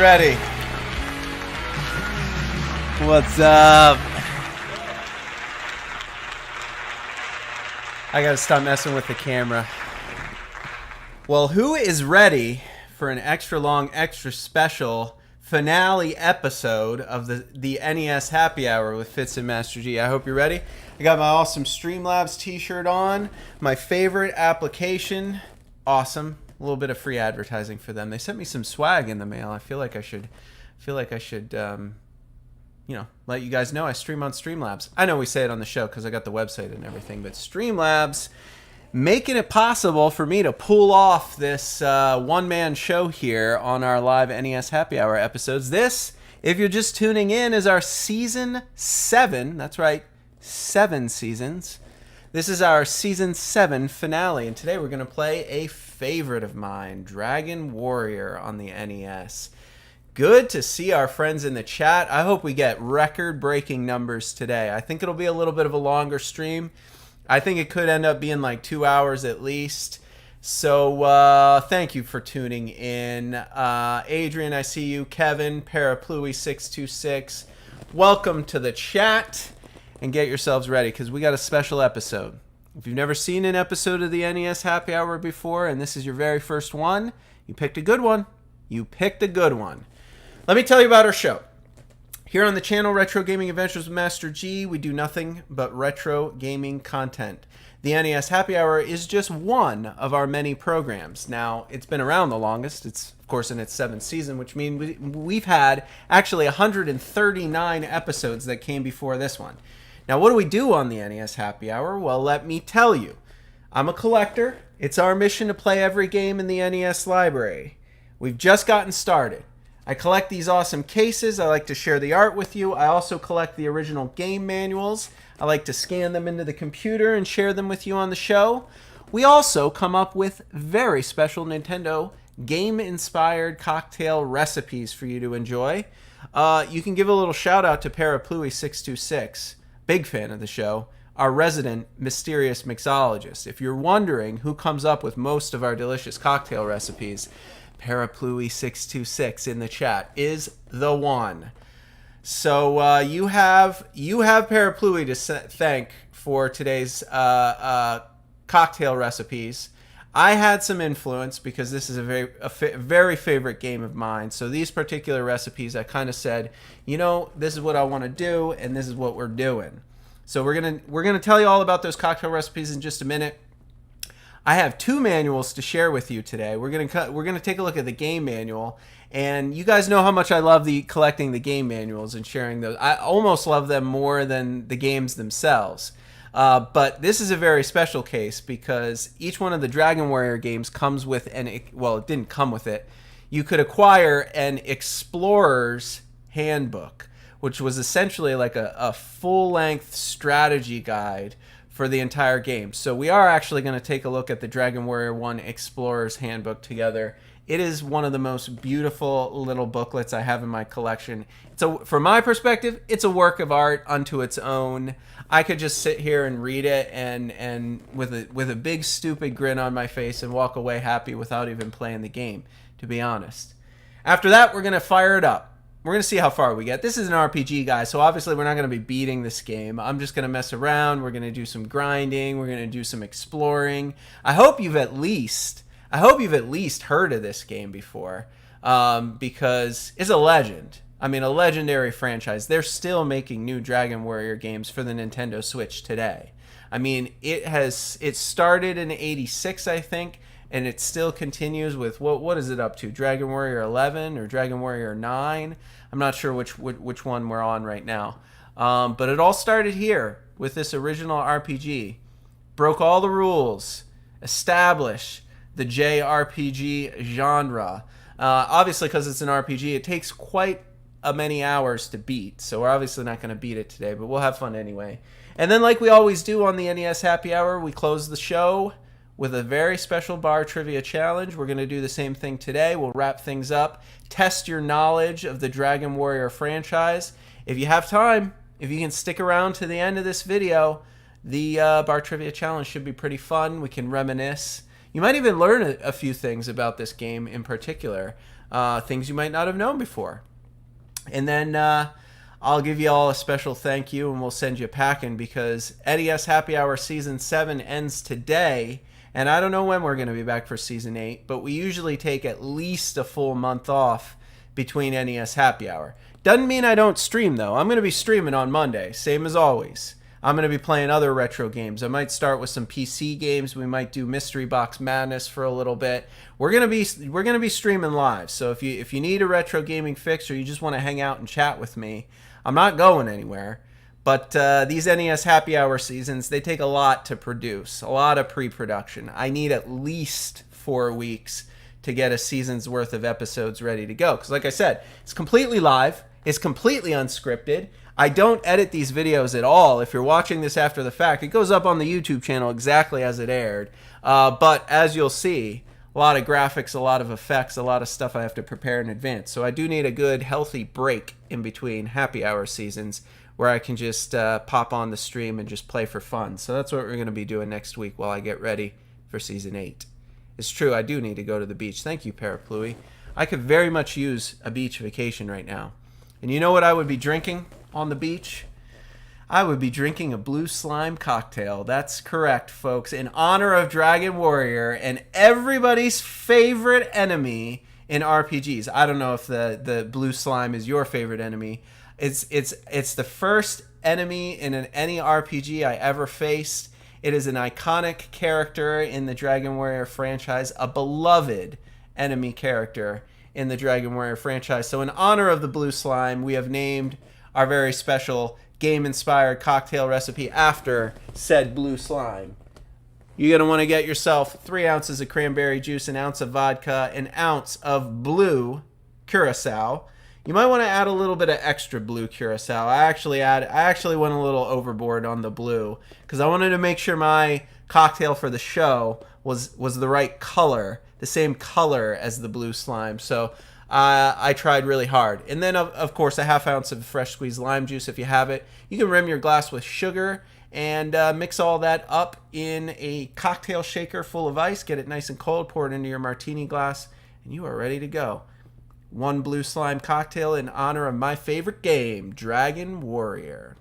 ready? What's up? I gotta stop messing with the camera. Well, who is ready for an extra long, extra special finale episode of the NES Happy Hour with Fitz and Master G? I hope you're ready. I got my awesome Streamlabs t-shirt on. My favorite application. Awesome. A little bit of free advertising for them. They sent me some swag in the mail. I feel like I should let you guys know I stream on Streamlabs. I know we say it on the show because I got the website and everything, but Streamlabs making it possible for me to pull off this one-man show here on our live NES Happy Hour episodes. This, if you're just tuning in, is our Season 7. That's right, 7 seasons. This is our Season 7 finale, and today we're going to play a favorite of mine, Dragon Warrior on the NES. Good to see our friends in the chat. I hope we get record-breaking numbers today. I think it'll be a little bit of a longer stream. I think it could end up being like 2 hours at least. So thank you for tuning in. Adrian, I see you. Kevin, Paraplui626. Welcome to the chat. And get yourselves ready because we got a special episode. If you've never seen an episode of the NES Happy Hour before and this is your very first one, you picked a good one. You picked a good one. Let me tell you about our show. Here on the channel, Retro Gaming Adventures with Master G, we do nothing but retro gaming content. The NES Happy Hour is just one of our many programs. Now, it's been around the longest. It's, of course, in its 7th season, which means we've had actually 139 episodes that came before this one. Now, what do we do on the NES Happy Hour? Well, let me tell you. I'm a collector. It's our mission to play every game in the NES library. We've just gotten started. I collect these awesome cases. I like to share the art with you. I also collect the original game manuals. I like to scan them into the computer and share them with you on the show. We also come up with very special Nintendo game-inspired cocktail recipes for you to enjoy. You can give a little shout out to Paraplui626. Big fan of the show, our resident mysterious mixologist. If you're wondering who comes up with most of our delicious cocktail recipes, Paraplui626 in the chat is the one. So you have Paraplui to thank for today's cocktail recipes. I had some influence because this is a very favorite game of mine. So these particular recipes, I kind of said, you know, this is what I want to do, and this is what we're doing. So we're gonna tell you all about those cocktail recipes in just a minute. I have 2 manuals to share with you today. We're gonna take a look at the game manual, and you guys know how much I love collecting the game manuals and sharing those. I almost love them more than the games themselves. But this is a very special case because each one of the Dragon Warrior games comes with it didn't come with it. You could acquire an Explorer's Handbook, which was essentially like a full-length strategy guide for the entire game. So we are actually going to take a look at the Dragon Warrior 1 Explorer's Handbook together. It is one of the most beautiful little booklets I have in my collection. From my perspective, it's a work of art unto its own. I could just sit here and read it and with a big stupid grin on my face and walk away happy without even playing the game, to be honest. After that, we're going to fire it up. We're going to see how far we get. This is an RPG, guys, so obviously we're not going to be beating this game. I'm just going to mess around. We're going to do some grinding. We're going to do some exploring. I hope you've at least heard of this game before, because it's a legend. I mean, a legendary franchise. They're still making new Dragon Warrior games for the Nintendo Switch today. I mean, it started in '86, I think, and it still continues with what is it up to? Dragon Warrior 11 or Dragon Warrior 9? I'm not sure which one we're on right now. But it all started here with this original RPG. Broke all the rules. Established the JRPG genre. Obviously, because it's an RPG, it takes quite many hours to beat. So we're obviously not going to beat it today, but we'll have fun anyway. And then like we always do on the NES Happy Hour, we close the show with a very special bar trivia challenge. We're going to do the same thing today. We'll wrap things up, test your knowledge of the Dragon Warrior franchise. If you have time, if you can stick around to the end of this video, the bar trivia challenge should be pretty fun. We can reminisce. You might even learn a few things about this game in particular. things you might not have known before. And then I'll give you all a special thank you, and we'll send you packing, because NES Happy Hour Season 7 ends today. And I don't know when we're going to be back for Season 8, but we usually take at least a full month off between NES Happy Hour. Doesn't mean I don't stream, though. I'm going to be streaming on Monday, same as always. I'm going to be playing other retro games. I might start with some PC games. We might do Mystery Box Madness for a little bit. We're going to be streaming live. So if you need a retro gaming fix, or you just want to hang out and chat with me, I'm not going anywhere. But these NES Happy Hour seasons, they take a lot to produce, a lot of pre-production. I need at least 4 weeks to get a season's worth of episodes ready to go. Because like I said, it's completely live. It's completely unscripted. I don't edit these videos at all. If you're watching this after the fact, it goes up on the YouTube channel exactly as it aired. But as you'll see, a lot of graphics, a lot of effects, a lot of stuff I have to prepare in advance. So I do need a good, healthy break in between Happy Hour seasons, where I can just pop on the stream and just play for fun. So that's what we're going to be doing next week while I get ready for Season 8. It's true, I do need to go to the beach. Thank you, Parapluie. I could very much use a beach vacation right now. And you know what I would be drinking on the beach? I would be drinking a blue slime cocktail. That's correct, folks. In honor of Dragon Warrior and everybody's favorite enemy in RPGs. I don't know if the blue slime is your favorite enemy. It's the first enemy in any RPG I ever faced. It is an iconic character in the Dragon Warrior franchise, a beloved enemy character in the Dragon Warrior franchise. So in honor of the blue slime, we have named our very special game-inspired cocktail recipe after said blue slime. You're going to want to get yourself 3 ounces of cranberry juice, an ounce of vodka, an ounce of blue curacao. You might want to add a little bit of extra blue curacao. I actually went a little overboard on the blue because I wanted to make sure my cocktail for the show was the right color, the same color as the blue slime. So I tried really hard. And then, of course, a half ounce of fresh squeezed lime juice if you have it. You can rim your glass with sugar and mix all that up in a cocktail shaker full of ice. Get it nice and cold. Pour it into your martini glass, and you are ready to go. One blue slime cocktail in honor of my favorite game, Dragon Warrior.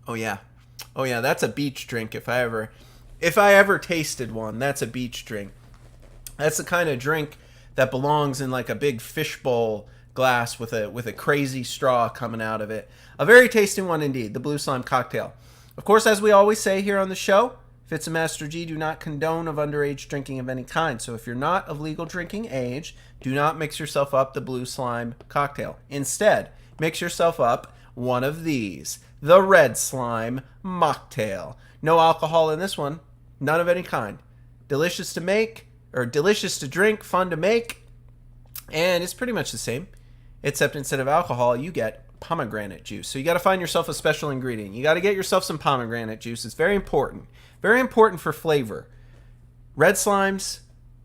Oh yeah, that's a beach drink. If I ever tasted one, that's a beach drink. That's the kind of drink that belongs in like a big fishbowl glass with a crazy straw coming out of it. A very tasty one indeed, the blue slime cocktail. Of course, as we always say here on the show, Fitz and Master G do not condone of underage drinking of any kind. So if you're not of legal drinking age, do not mix yourself up the blue slime cocktail. Instead, mix yourself up one of these, the red slime mocktail. No alcohol in this one, none of any kind. Delicious to make, or delicious to drink, fun to make, and it's pretty much the same, except instead of alcohol, you get pomegranate juice. So you got to find yourself a special ingredient. You got to get yourself some pomegranate juice. It's very important. Very important for flavor. Red slimes,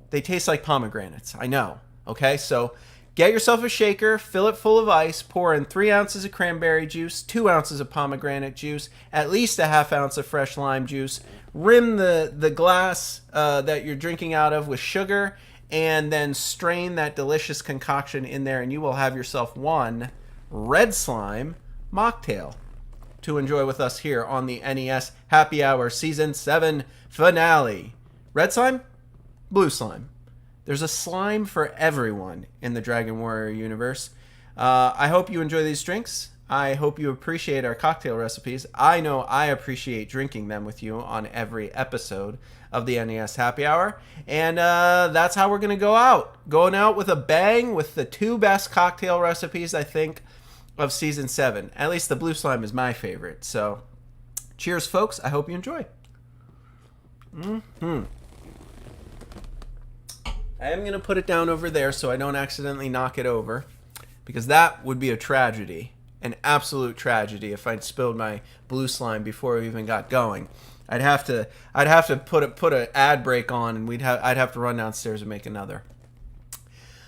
they taste like pomegranates. I know. Okay, so get yourself a shaker, fill it full of ice, pour in 3 ounces of cranberry juice, 2 ounces of pomegranate juice, at least a half ounce of fresh lime juice. Rim the glass that you're drinking out of with sugar, and then strain that delicious concoction in there, and you will have yourself one red slime mocktail to enjoy with us here on the NES Happy Hour Season 7 finale. Red slime, blue slime. There's a slime for everyone in the Dragon Warrior universe. I hope you enjoy these drinks. I hope you appreciate our cocktail recipes. I know I appreciate drinking them with you on every episode of the NES Happy Hour. And that's how we're going to go out. Going out with a bang with the 2 best cocktail recipes, I think, of Season 7. At least the blue slime is my favorite. So, cheers, folks. I hope you enjoy. I am going to put it down over there so I don't accidentally knock it over, because that would be a tragedy. An absolute tragedy if I'd spilled my blue slime before we even got going. I'd have to put an ad break on, and I'd have to run downstairs and make another.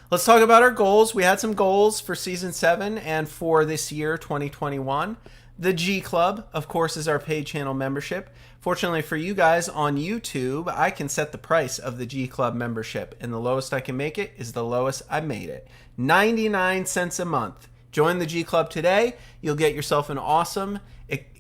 Let's talk about our goals. We had some goals for Season 7 and for this year, 2021. The G Club, of course, is our paid channel membership. Fortunately for you guys on YouTube, I can set the price of the G Club membership, and the lowest I can make it is the lowest I made it. 99 cents a month. Join the G Club today. You'll get yourself an awesome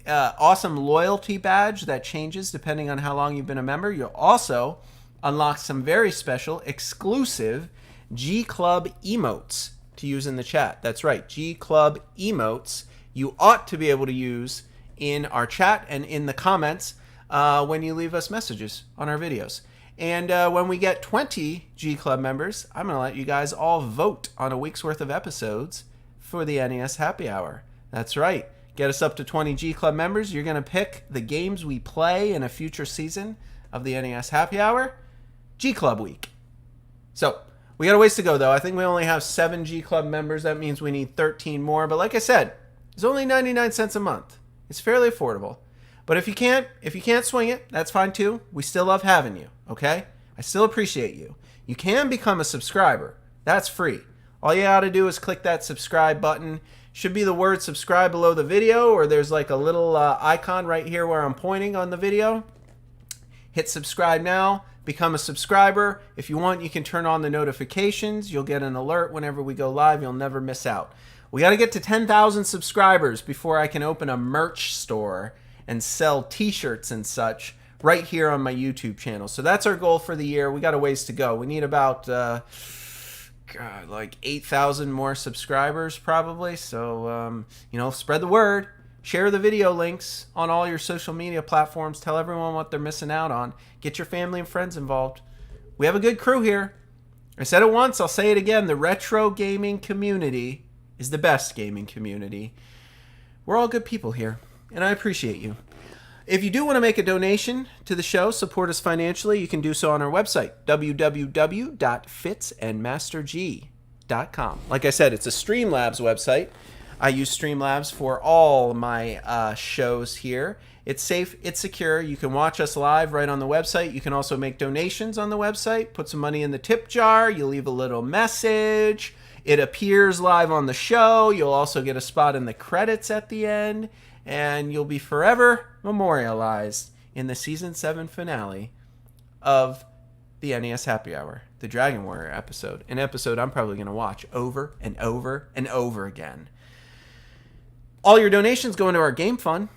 loyalty badge that changes depending on how long you've been a member. You'll also unlock some very special, exclusive G Club emotes to use in the chat. That's right, G Club emotes you ought to be able to use in our chat and in the comments when you leave us messages on our videos. And when we get 20 G Club members, I'm going to let you guys all vote on a week's worth of episodes for the NES Happy Hour. That's right. Get us up to 20 G Club members. You're going to pick the games we play in a future season of the NES Happy Hour, G Club Week. So, we got a ways to go, though. I think we only have 7 G Club members. That means we need 13 more. But like I said, it's only 99 cents a month. It's fairly affordable. But if you can't swing it, that's fine too. We still love having you, okay? I still appreciate you. You can become a subscriber. That's free. All you got to do is click that subscribe button. Should be the word subscribe below the video, or there's like a little icon right here where I'm pointing on the video. Hit subscribe now. Become a subscriber. If you want, you can turn on the notifications. You'll get an alert whenever we go live. You'll never miss out. We got to get to 10,000 subscribers before I can open a merch store and sell t-shirts and such right here on my YouTube channel. So that's our goal for the year. We got a ways to go. We need about like 8,000 more subscribers probably. So, spread the word. Share the video links on all your social media platforms. Tell everyone what they're missing out on. Get your family and friends involved. We have a good crew here. I said it once, I'll say it again. The retro gaming community is the best gaming community. We're all good people here, and I appreciate you. If you do want to make a donation to the show, support us financially, you can do so on our website, www.fitsandmasterg.com. Like I said, it's a Streamlabs website. I use Streamlabs for all my shows here. It's safe, it's secure. You can watch us live right on the website. You can also make donations on the website, put some money in the tip jar, you leave a little message. It appears live on the show. You'll also get a spot in the credits at the end, and you'll be forever memorialized in the Season 7 finale of the NES Happy Hour, the Dragon Warrior episode, an episode I'm probably going to watch over and over and over again. All your donations go into our game fund,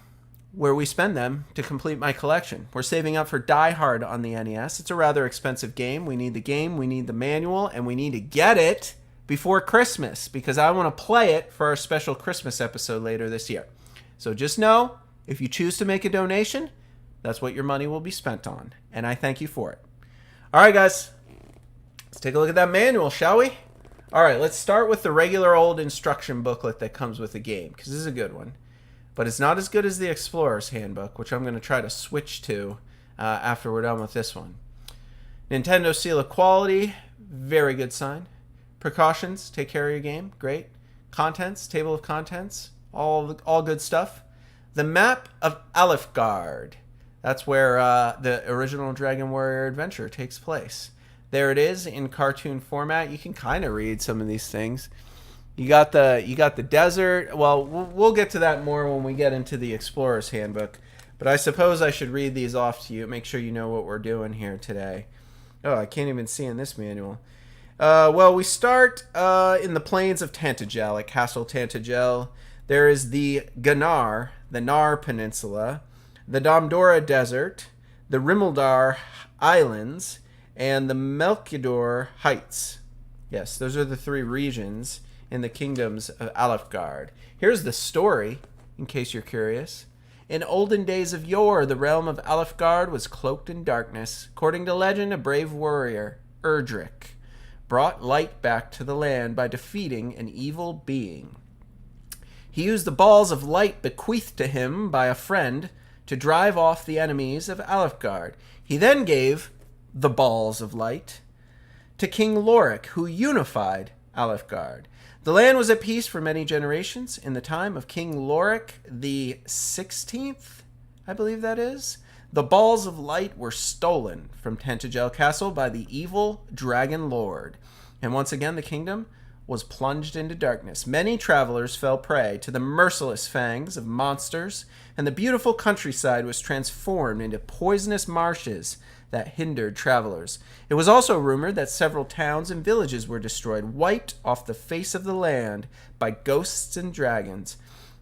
where we spend them to complete my collection. We're saving up for Die Hard on the NES. It's a rather expensive game. We need the game, we need the manual, and we need to get it before Christmas, because I want to play it for our special Christmas episode later this year. So just know, if you choose to make a donation, that's what your money will be spent on, and I thank you for it. All right, guys, let's take a look at that manual, shall we? All right, let's start with the regular old instruction booklet that comes with the game, because this is a good one. But it's not as good as the Explorer's Handbook, which I'm going to try to switch to after we're done with this one. Nintendo Seal of Quality, very good sign. Precautions, take care of your game, great. Contents, table of contents, all good stuff. The map of Alefgard, that's where the original Dragon Warrior adventure takes place. There it is in cartoon format. You can kind of read some of these things. You got the desert. Well, we'll get to that more when we get into the Explorer's Handbook. But I suppose I should read these off to you, make sure you know what we're doing here today. Oh, I can't even see in this manual. Well, we start in the plains of Tantagel, at Castle Tantagel. There is the Ganar, the Nar Peninsula, the Domdora Desert, the Rimildar Islands, and the Melchior Heights. Yes, those are the 3 regions in the kingdoms of Alefgard. Here's the story, in case you're curious. In olden days of yore, the realm of Alefgard was cloaked in darkness. According to legend, a brave warrior, Erdrick, brought light back to the land by defeating an evil being. He used the balls of light bequeathed to him by a friend to drive off the enemies of Alefgard. He then gave the balls of light to King Lorik, who unified Alefgard. The land was at peace for many generations. In the time of King Lorik the 16th, I believe that is, the balls of light were stolen from Tantagel Castle by the evil Dragon Lord. And once again, the kingdom was plunged into darkness. Many travelers fell prey to the merciless fangs of monsters, and the beautiful countryside was transformed into poisonous marshes that hindered travelers. It was also rumored that several towns and villages were destroyed, wiped off the face of the land by ghosts and dragons.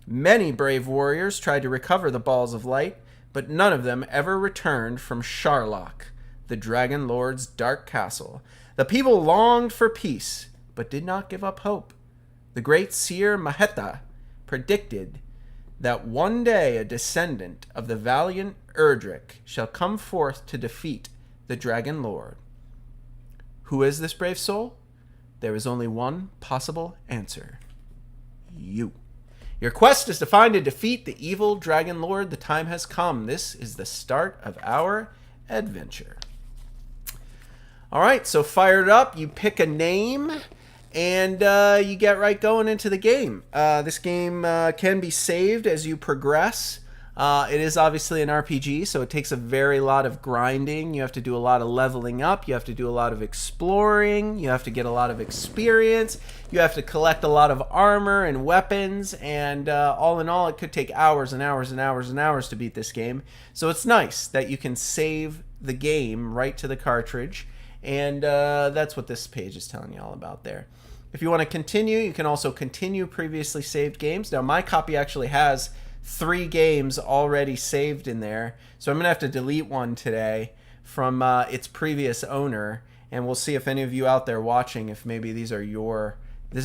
Many brave warriors tried to recover the balls of light, but none of them ever returned from Sharlock, the Dragon Lord's dark castle. The people longed for peace, but did not give up hope. The great seer Maheta predicted that one day a descendant of the valiant Erdrick shall come forth to defeat the Dragon Lord. Who is this brave soul? There is only one possible answer. You. Your quest is to find and defeat the evil Dragon Lord. The time has come. This is the start of our adventure. All right, so fired up. You pick a name, and you get right going into the game. This game can be saved as you progress. It is obviously an RPG, so it takes a very lot of grinding. You have to do a lot of leveling up. You have to do a lot of exploring. You have to get a lot of experience. You have to collect a lot of armor and weapons. And all in all, it could take hours and hours and hours and hours to beat this game. So it's nice that you can save the game right to the cartridge. And that's what this page is telling you all about there. If you want to continue, you can also continue previously saved games. Now, my copy actually has 3 games already saved in there, so I'm going to have to delete one today from its previous owner, and we'll see if any of you out there watching, if maybe this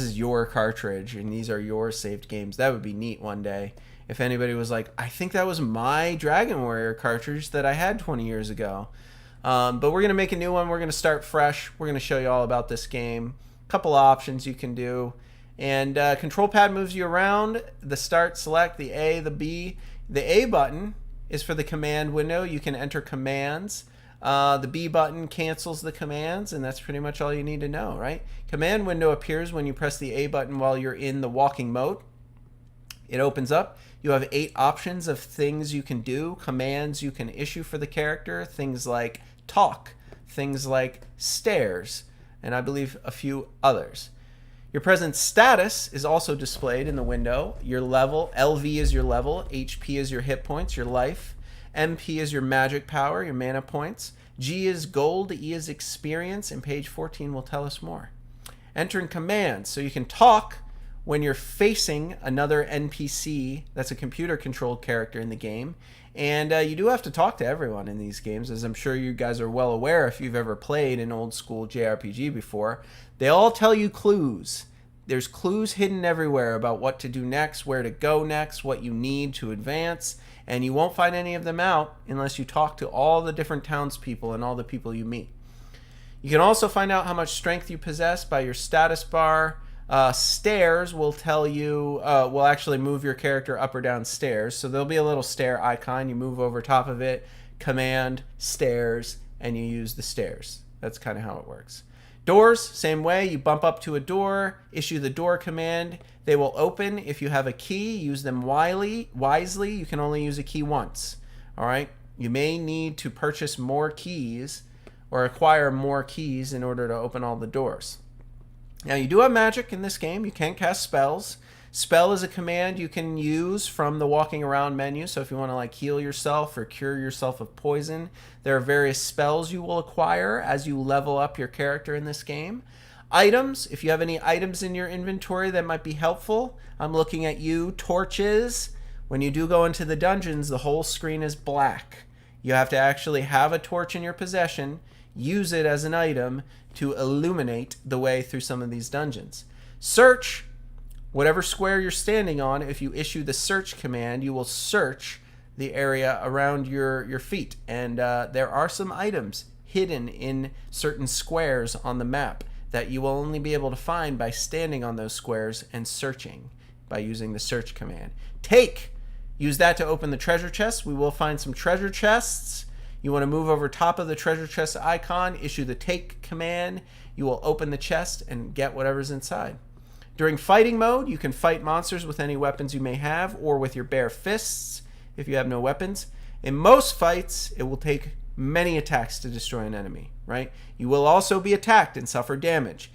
is your cartridge and these are your saved games. That would be neat one day. If anybody was like, I think that was my Dragon Warrior cartridge that I had 20 years ago. But we're going to make a new one. We're going to start fresh. We're going to show you all about this game. A couple options you can do. And control pad moves you around. The start, select, the A, the B. The A button is for the command window. You can enter commands. The B button cancels the commands, and that's pretty much all you need to know, right? Command window appears when you press the A button while you're in the walking mode. It opens up. You have 8 options of things you can do, commands you can issue for the character, things like talk, things like stairs, and I believe a few others. Your present status is also displayed in the window. Your level, LV is your level, HP is your hit points, your life, MP is your magic power, your mana points, G is gold, E is experience, and page 14 will tell us more. Entering commands, so you can talk when you're facing another NPC that's a computer-controlled character in the game. And you do have to talk to everyone in these games, as I'm sure you guys are well aware if you've ever played an old-school JRPG before. They all tell you clues. There's clues hidden everywhere about what to do next, where to go next, what you need to advance, and you won't find any of them out unless you talk to all the different townspeople and all the people you meet. You can also find out how much strength you possess by your status bar. Stairs will tell you, will actually move your character up or down stairs. So there'll be a little stair icon. You move over top of it, command, stairs, and you use the stairs. That's kind of how it works. Doors, same way. You bump up to a door, issue the door command. They will open if you have a key. Use them wisely. You can only use a key once. All right? You may need to purchase more keys or acquire more keys in order to open all the doors. Now, you do have magic in this game. You can cast spells. Spell is a command you can use from the walking around menu. So if you want to like heal yourself or cure yourself of poison, there are various spells you will acquire as you level up your character in this game. Items, if you have any items in your inventory that might be helpful. I'm looking at you. Torches. When you do go into the dungeons, the whole screen is black. You have to actually have a torch in your possession, use it as an item to illuminate the way through some of these dungeons. Search, whatever square you're standing on, if you issue the search command, you will search the area around your feet. And there are some items hidden in certain squares on the map that you will only be able to find by standing on those squares and searching by using the search command. Take, use that to open the treasure chests. We will find some treasure chests. You want to move over top of the treasure chest icon, issue the take command. You will open the chest and get whatever's inside. During fighting mode, you can fight monsters with any weapons you may have or with your bare fists if you have no weapons. In most fights, it will take many attacks to destroy an enemy, right? You will also be attacked and suffer damage.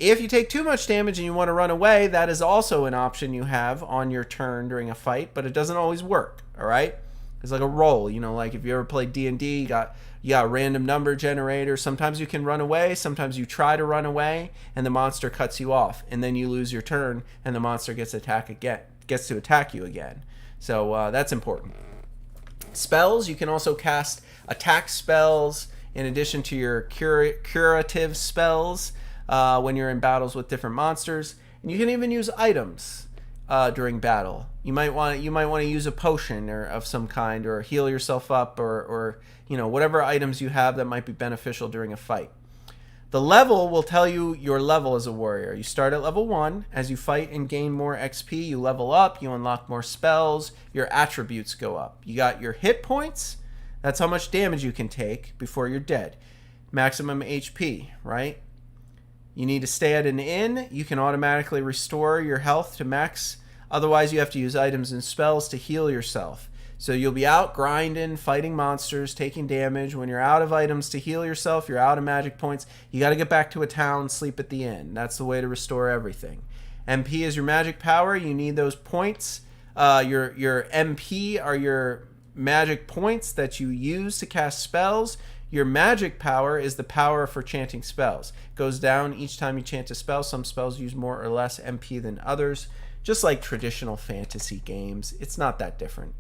If you take too much damage and you want to run away, that is also an option you have on your turn during a fight, but it doesn't always work, all right? It's like a roll, like if you ever played D&D, you got a random number generator. Sometimes you can run away, sometimes you try to run away, and the monster cuts you off, and then you lose your turn, and the monster gets to attack you again. So that's important. Spells, you can also cast attack spells in addition to your curative spells when you're in battles with different monsters. And you can even use items during battle. You might want to use a potion or of some kind, or heal yourself up, or whatever items you have that might be beneficial during a fight. The level will tell you your level as a warrior. You start at level 1. As you fight and gain more XP, you level up, you unlock more spells, your attributes go up. You got your hit points. That's how much damage you can take before you're dead. Maximum HP, right? You need to stay at an inn. You can automatically restore your health to max. Otherwise, you have to use items and spells to heal yourself. So you'll be out grinding, fighting monsters, taking damage. When you're out of items to heal yourself, you're out of magic points. You got to get back to a town, sleep at the inn. That's the way to restore everything. MP is your magic power. You need those points. Your MP are your magic points that you use to cast spells. Your magic power is the power for chanting spells. It goes down each time you chant a spell. Some spells use more or less MP than others. Just like traditional fantasy games, it's not that different.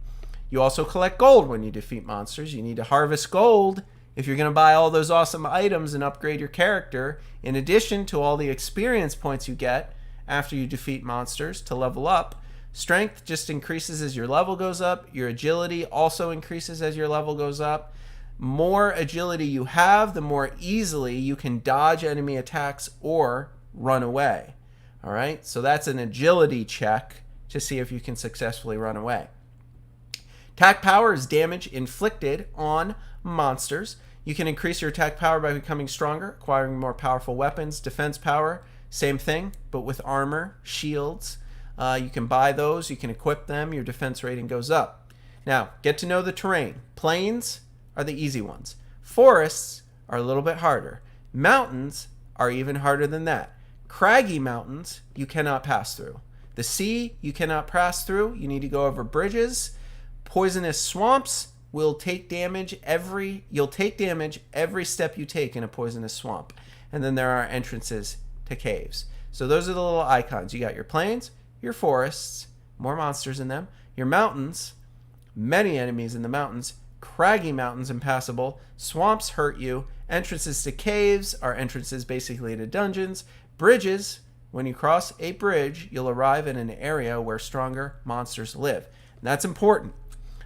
You also collect gold when you defeat monsters. You need to harvest gold if you're going to buy all those awesome items and upgrade your character, in addition to all the experience points you get after you defeat monsters to level up. Strength just increases as your level goes up. Your agility also increases as your level goes up. More agility you have, the more easily you can dodge enemy attacks or run away. All right, so that's an agility check to see if you can successfully run away. Attack power is damage inflicted on monsters. You can increase your attack power by becoming stronger, acquiring more powerful weapons. Defense power, same thing, but with armor, shields. You can buy those, you can equip them, your defense rating goes up. Now, get to know the terrain. Plains are the easy ones. Forests are a little bit harder. Mountains are even harder than that. Craggy mountains you cannot pass through. The sea you cannot pass through. You need to go over bridges. Poisonous swamps will take damage you'll take damage every step you take in a poisonous swamp. And then there are entrances to caves. So those are the little icons. You got your plains, your forests, more monsters in them, your mountains, many enemies in the mountains, craggy mountains impassable, swamps hurt you, entrances to caves are entrances basically to dungeons, bridges, when you cross a bridge, you'll arrive in an area where stronger monsters live. And that's important.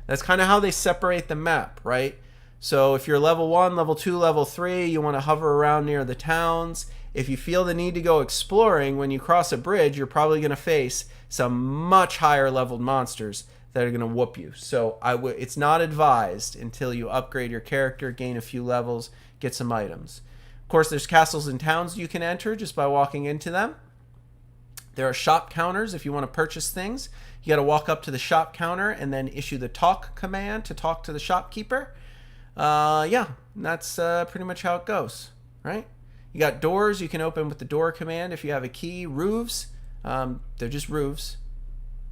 That's kind of how they separate the map, right? So if you're level 1, level 2, level 3, you want to hover around near the towns. If you feel the need to go exploring, when you cross a bridge, you're probably going to face some much higher leveled monsters that are going to whoop you. So it's not advised until you upgrade your character, gain a few levels, get some items. Of course, there's castles and towns you can enter just by walking into them. There are shop counters if you want to purchase things. You got to walk up to the shop counter and then issue the talk command to talk to the shopkeeper. That's pretty much how it goes, right? You got doors you can open with the door command if you have a key. Roofs, they're just roofs.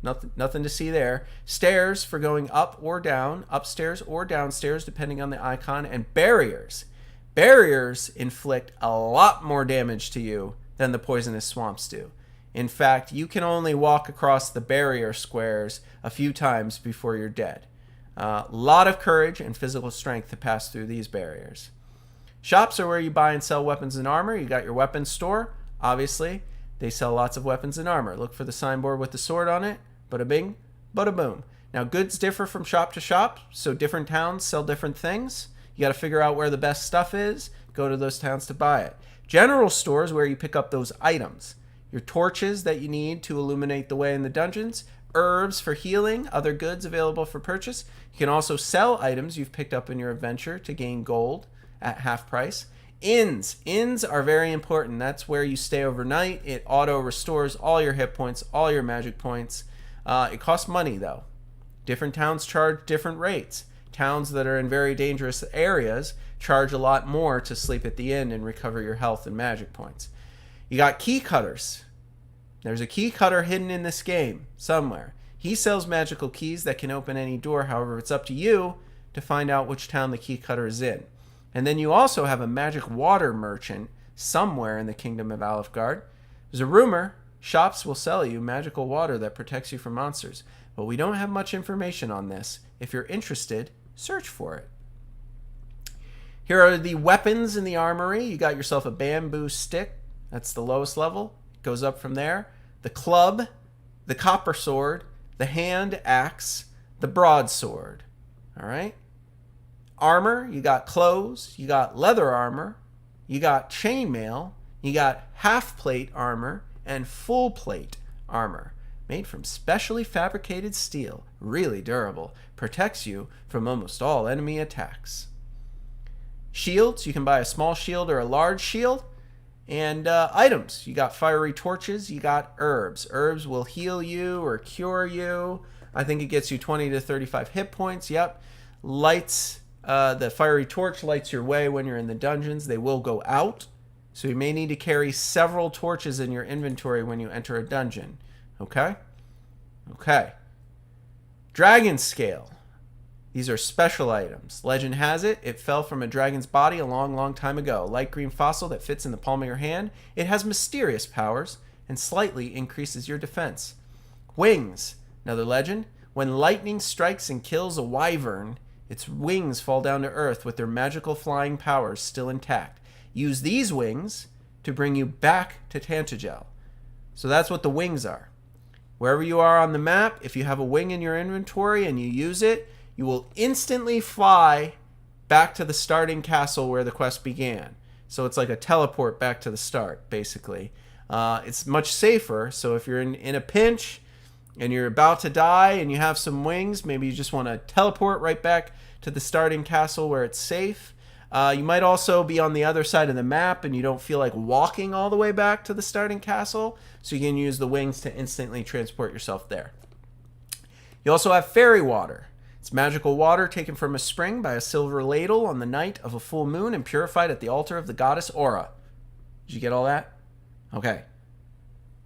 Nothing to see there. Stairs for going up or down, upstairs or downstairs, depending on the icon. And barriers. Barriers inflict a lot more damage to you than the poisonous swamps do. In fact, you can only walk across the barrier squares a few times before you're dead. A lot of courage and physical strength to pass through these barriers. Shops are where you buy and sell weapons and armor. You got your weapons store. Obviously, they sell lots of weapons and armor. Look for the signboard with the sword on it. Bada bing, bada boom. Now, goods differ from shop to shop, so different towns sell different things. You got to figure out where the best stuff is. Go to those towns to buy it. General stores where you pick up those items. Your torches that you need to illuminate the way in the dungeons, herbs for healing, other goods available for purchase. You can also sell items you've picked up in your adventure to gain gold at half price. Inns are very important. That's where you stay overnight. It auto restores all your hit points, all your magic points. It costs money though. Different towns charge different rates. Towns that are in very dangerous areas charge a lot more to sleep at the inn and recover your health and magic points. You got key cutters. There's a key cutter hidden in this game somewhere. He sells magical keys that can open any door. However, it's up to you to find out which town the key cutter is in. And then you also have a magic water merchant somewhere in the kingdom of Alfgard. There's a rumor shops will sell you magical water that protects you from monsters, but we don't have much information on this. If you're interested, search for it. Here are the weapons in the armory. You got yourself a bamboo stick. That's the lowest level. It goes up from there. The club, the copper sword, the hand axe, the broadsword. All right? Armor, you got clothes, you got leather armor, you got chainmail, you got half plate armor, and full plate armor. Made from specially fabricated steel, really durable, protects you from almost all enemy attacks. Shields, you can buy a small shield or a large shield. And items, you got fiery torches, you got herbs. Herbs will heal you or cure you. I think it gets you 20 to 35 hit points. Yep. Lights, the fiery torch lights your way when you're in the dungeons. They will go out. So you may need to carry several torches in your inventory when you enter a dungeon. Okay? Okay. Dragon scale. These are special items. Legend has it, it fell from a dragon's body a long, long time ago. Light green fossil that fits in the palm of your hand. It has mysterious powers and slightly increases your defense. Wings. Another legend. When lightning strikes and kills a wyvern, its wings fall down to earth with their magical flying powers still intact. Use these wings to bring you back to Tantagel. So that's what the wings are. Wherever you are on the map, if you have a wing in your inventory and you use it, you will instantly fly back to the starting castle where the quest began. So it's like a teleport back to the start, basically. It's much safer, so if you're in a pinch and you're about to die and you have some wings, maybe you just want to teleport right back to the starting castle where it's safe. You might also be on the other side of the map and you don't feel like walking all the way back to the starting castle, so you can use the wings to instantly transport yourself there. You also have fairy water. It's magical water taken from a spring by a silver ladle on the night of a full moon and purified at the altar of the goddess Aura. Did you get all that? Okay.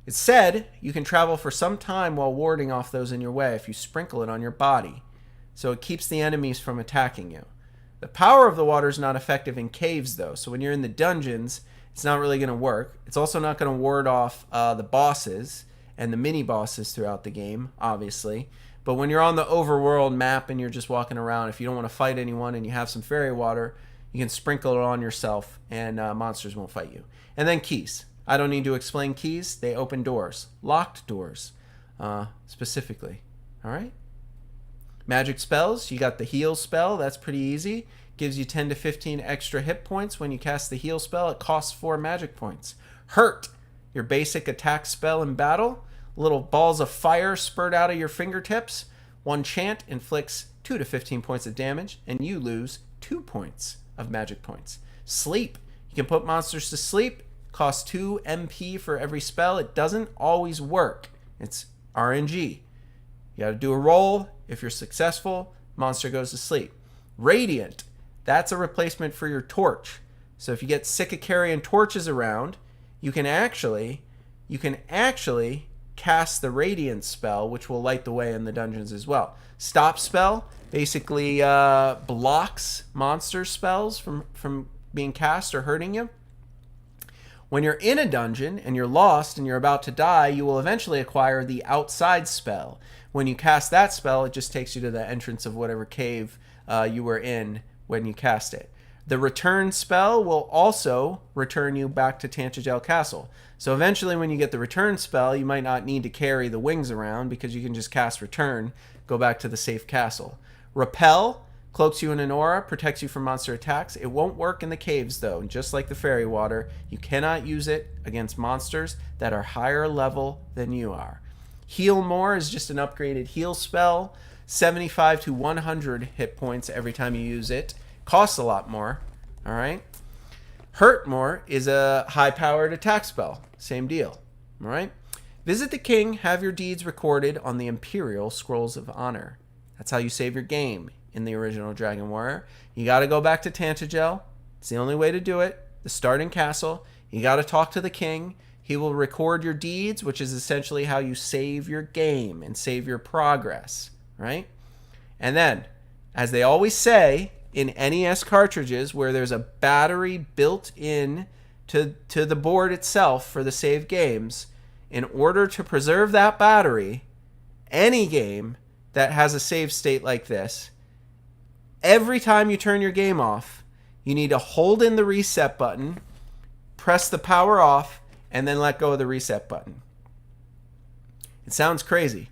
It's said you can travel for some time while warding off those in your way if you sprinkle it on your body, so it keeps the enemies from attacking you. The power of the water is not effective in caves, though, so when you're in the dungeons, it's not really going to work. It's also not going to ward off the bosses and the mini-bosses throughout the game, obviously. But when you're on the overworld map and you're just walking around, if you don't want to fight anyone and you have some fairy water, you can sprinkle it on yourself and monsters won't fight you. And then keys. I don't need to explain keys. They open doors. Locked doors, specifically. All right? Magic spells. You got the heal spell. That's pretty easy. Gives you 10 to 15 extra hit points when you cast the heal spell. It costs 4 magic points. Hurt. Your basic attack spell in battle. Little balls of fire spurt out of your fingertips. One chant inflicts 2 to 15 points of damage, and you lose 2 points of magic points. Sleep. You can put monsters to sleep. Costs 2 MP for every spell. It doesn't always work. It's RNG. You got to do a roll. If you're successful, monster goes to sleep. Radiant. That's a replacement for your torch. So if you get sick of carrying torches around, you can actually cast the Radiant spell, which will light the way in the dungeons as well. Stop spell basically blocks monster spells from being cast or hurting you. When you're in a dungeon and you're lost and you're about to die, you will eventually acquire the outside spell. When you cast that spell, it just takes you to the entrance of whatever cave you were in when you cast it. The return spell will also return you back to Tantagel Castle. So eventually when you get the return spell, you might not need to carry the wings around because you can just cast return, go back to the safe castle. Repel cloaks you in an aura, protects you from monster attacks. It won't work in the caves though, and just like the fairy water, you cannot use it against monsters that are higher level than you are. Heal More is just an upgraded heal spell, 75 to 100 hit points every time you use it. Costs a lot more, all right? Hurt More is a high-powered attack spell. Same deal, all right? Visit the king, have your deeds recorded on the Imperial Scrolls of Honor. That's how you save your game in the original Dragon Warrior. You got to go back to Tantagel. It's the only way to do it. The starting castle. You got to talk to the king. He will record your deeds, which is essentially how you save your game and save your progress, right? And then, as they always say in NES cartridges, where there's a battery built in to the board itself for the save games, in order to preserve that battery, any game that has a save state like this, every time you turn your game off, you need to hold in the reset button, press the power off, and then let go of the reset button. It sounds crazy,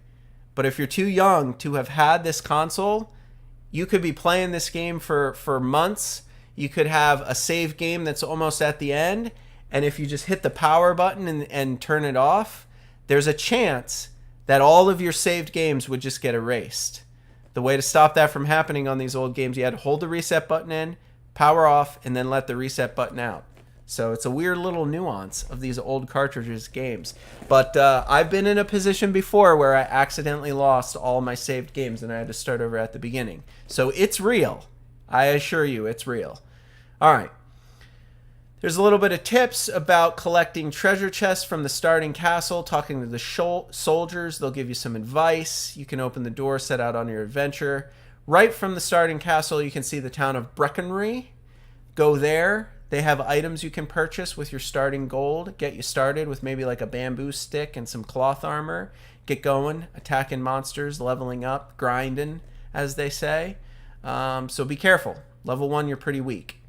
but if you're too young to have had this console, you could be playing this game for months. You could have a save game that's almost at the end, and if you just hit the power button and turn it off, there's a chance that all of your saved games would just get erased. The way to stop that from happening on these old games, you had to hold the reset button in, power off, and then let the reset button out. So it's a weird little nuance of these old cartridges games. But I've been in a position before where I accidentally lost all my saved games and I had to start over at the beginning. So it's real. I assure you, it's real. All right. There's a little bit of tips about collecting treasure chests from the starting castle, talking to the soldiers. They'll give you some advice. You can open the door, set out on your adventure. Right from the starting castle, you can see the town of Breckenridge. Go there. They have items you can purchase with your starting gold. Get you started with maybe like a bamboo stick and some cloth armor. Get going, attacking monsters, leveling up, grinding, as they say. So be careful. Level 1, you're pretty weak.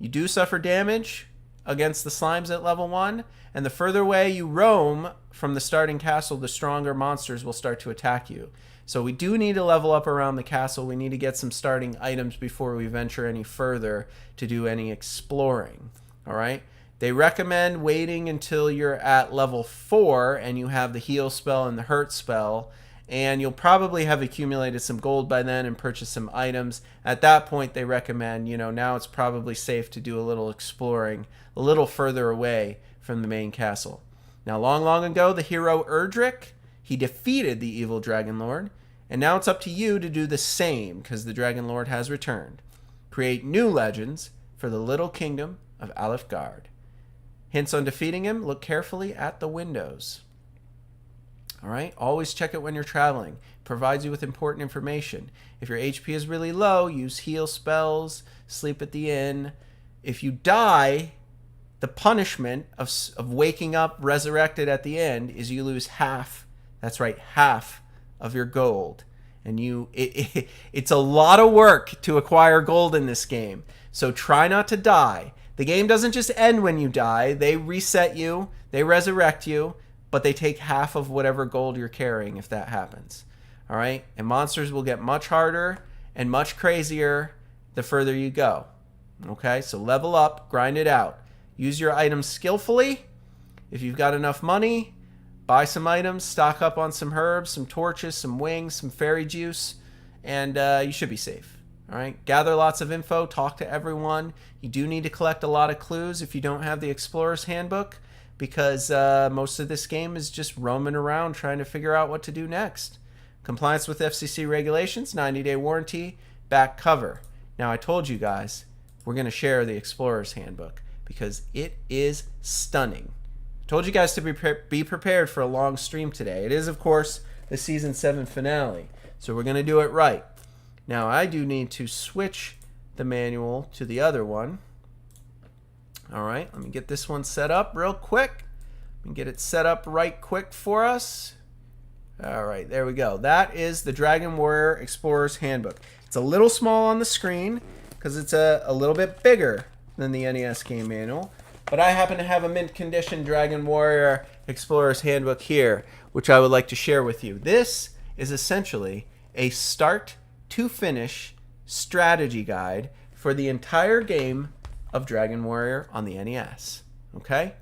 You do suffer damage against the slimes at level 1, and the further away you roam from the starting castle, the stronger monsters will start to attack you. So we do need to level up around the castle. We need to get some starting items before we venture any further to do any exploring. All right? They recommend waiting until you're at level 4 and you have the heal spell and the hurt spell, and you'll probably have accumulated some gold by then and purchased some items. At that point, they recommend, now it's probably safe to do a little exploring a little further away from the main castle. Now, long ago, the hero Erdrick, he defeated the evil Dragon Lord, and now it's up to you to do the same because the Dragon Lord has returned. Create new legends for the little kingdom of Alefgard. Hints on defeating him, look carefully at the windows. All right, always check it when you're traveling. It provides you with important information. If your HP is really low, use heal spells, sleep at the inn. If you die, the punishment of waking up resurrected at the end is you lose half. That's right, half of your gold. And it's a lot of work to acquire gold in this game. So try not to die. The game doesn't just end when you die. They reset you, they resurrect you, but they take half of whatever gold you're carrying if that happens. All right? And monsters will get much harder and much crazier the further you go. Okay? So level up, grind it out. Use your items skillfully. If you've got enough money, buy some items, stock up on some herbs, some torches, some wings, some fairy juice, and you should be safe. All right? Gather lots of info, talk to everyone. You do need to collect a lot of clues if you don't have the Explorer's Handbook, because most of this game is just roaming around trying to figure out what to do next. Compliance with FCC regulations, 90-day warranty, back cover. Now, I told you guys, we're going to share the Explorer's Handbook because it is stunning. I told you guys to be prepared for a long stream today. It is, of course, the Season 7 finale, so we're going to do it right. Now, I do need to switch the manual to the other one. All right, let me get this one set up real quick. Let me get it set up right quick for us. All right, there we go. That is the Dragon Warrior Explorer's Handbook. It's a little small on the screen because it's a little bit bigger than the NES game manual. But I happen to have a mint condition Dragon Warrior Explorer's Handbook here, which I would like to share with you. This is essentially a start to finish strategy guide for the entire game of Dragon Warrior on the NES. Okay?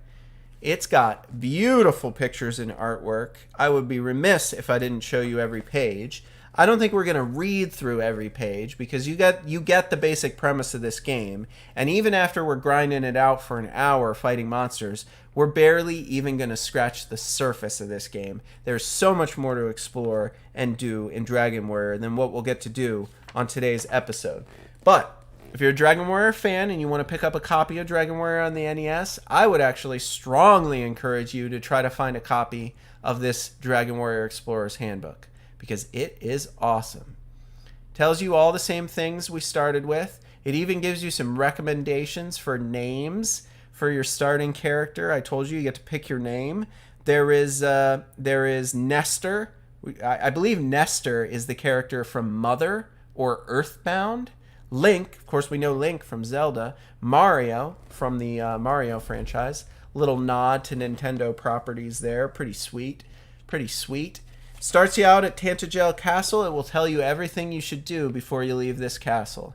It's got beautiful pictures and artwork. I would be remiss if I didn't show you every page. I don't think we're going to read through every page because you get the basic premise of this game. And even after we're grinding it out for an hour fighting monsters, we're barely even going to scratch the surface of this game. There's so much more to explore and do in Dragon Warrior than what we'll get to do on today's episode. But If you're a Dragon Warrior fan and you want to pick up a copy of Dragon Warrior on the NES, I would actually strongly encourage you to try to find a copy of this Dragon Warrior Explorer's Handbook, because it is awesome. Tells you all the same things we started with. It even gives you some recommendations for names for your starting character. I told you get to pick your name. There is Nestor. I believe Nestor is the character from Mother or Earthbound. Link, of course we know Link from Zelda. Mario from the Mario franchise. Little nod to Nintendo properties there. Pretty sweet. Pretty sweet. Starts you out at Tantagel Castle. It will tell you everything you should do before you leave this castle.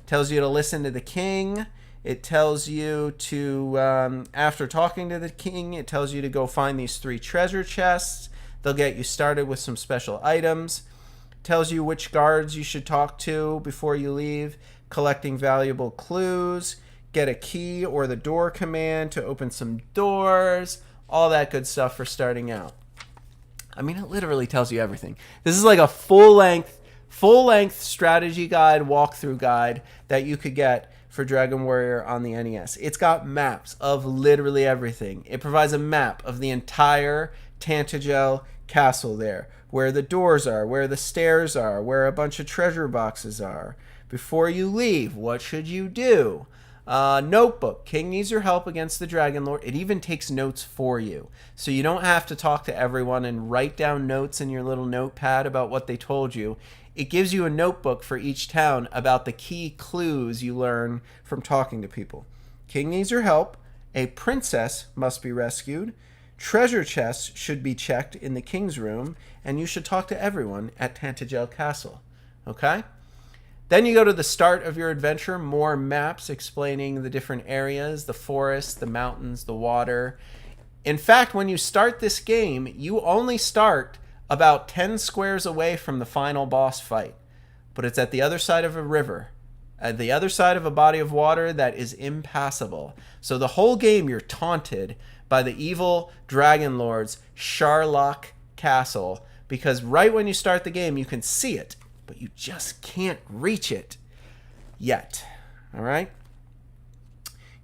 Tells you to listen to the king. It tells you to, after talking to the king, it tells you to go find these 3 treasure chests. They'll get you started with some special items. Tells you which guards you should talk to before you leave. Collecting valuable clues. Get a key or the door command to open some doors. All that good stuff for starting out. I mean, it literally tells you everything. This is like a full-length strategy guide, walkthrough guide that you could get for Dragon Warrior on the NES. It's got maps of literally everything. It provides a map of the entire Tantagel Castle there, where the doors are, where the stairs are, where a bunch of treasure boxes are. Before you leave, what should you do? Notebook. King needs your help against the Dragon Lord. It even takes notes for you. So you don't have to talk to everyone and write down notes in your little notepad about what they told you. It gives you a notebook for each town about the key clues you learn from talking to people. King needs your help. A princess must be rescued. Treasure chests should be checked in the king's room. And you should talk to everyone at Tantagel Castle. Okay? Then you go to the start of your adventure, more maps explaining the different areas, the forest, the mountains, the water. In fact, when you start this game, you only start about 10 squares away from the final boss fight. But it's at the other side of a river, at the other side of a body of water that is impassable. So the whole game you're taunted by the evil Dragon Lord's Sharlock Castle, because right when you start the game, you can see it, but you just can't reach it yet. All right?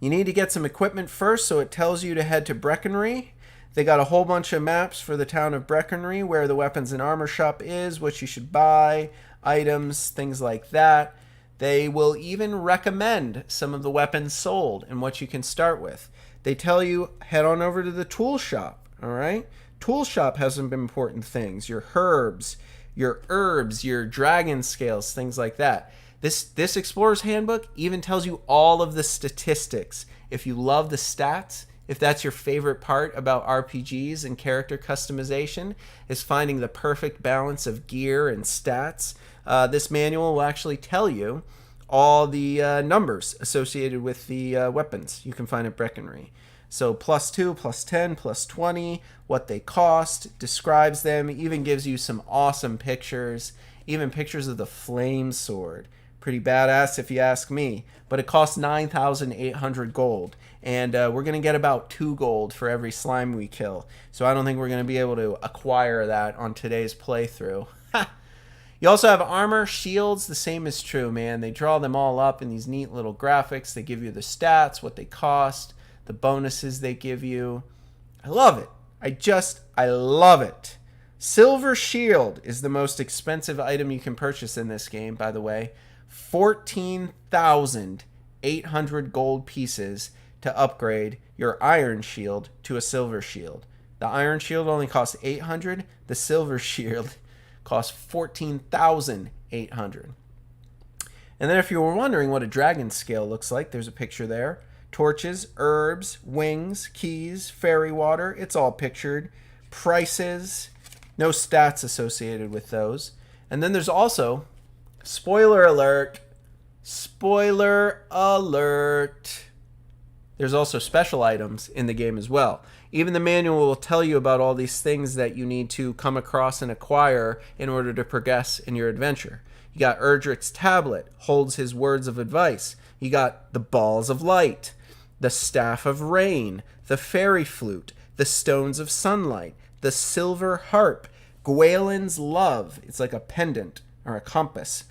You need to get some equipment first, so it tells you to head to Breckenry. They got a whole bunch of maps for the town of Breckenry, where the weapons and armor shop is, what you should buy, items, things like that. They will even recommend some of the weapons sold and what you can start with. They tell you, head on over to the tool shop, all right? Tool shop has some important things, your herbs, your herbs, your dragon scales, things like that. This Explorer's Handbook even tells you all of the statistics. If you love the stats, if that's your favorite part about RPGs and character customization, is finding the perfect balance of gear and stats, this manual will actually tell you all the numbers associated with the weapons you can find at Breckenry. So +2, +10, +20, what they cost, describes them, even gives you some awesome pictures, even pictures of the flame sword. Pretty badass if you ask me, but it costs 9,800 gold, and we're going to get about 2 gold for every slime we kill, so I don't think we're going to be able to acquire that on today's playthrough. You also have armor, shields, the same is true, man. They draw them all up in these neat little graphics. They give you the stats, what they cost, the bonuses they give you. I love it. I love it. Silver shield is the most expensive item you can purchase in this game, by the way. 14,800 gold pieces to upgrade your iron shield to a silver shield. The iron shield only costs 800. The silver shield costs 14,800. And then if you were wondering what a dragon scale looks like, there's a picture there. Torches, herbs, wings, keys, fairy water, it's all pictured. Prices, no stats associated with those. And then there's also, spoiler alert, there's also special items in the game as well. Even the manual will tell you about all these things that you need to come across and acquire in order to progress in your adventure. You got Erdrick's tablet, holds his words of advice. You got the balls of light, the staff of rain, the fairy flute, the stones of sunlight, the silver harp, Gwaelin's love, it's like a pendant or a compass,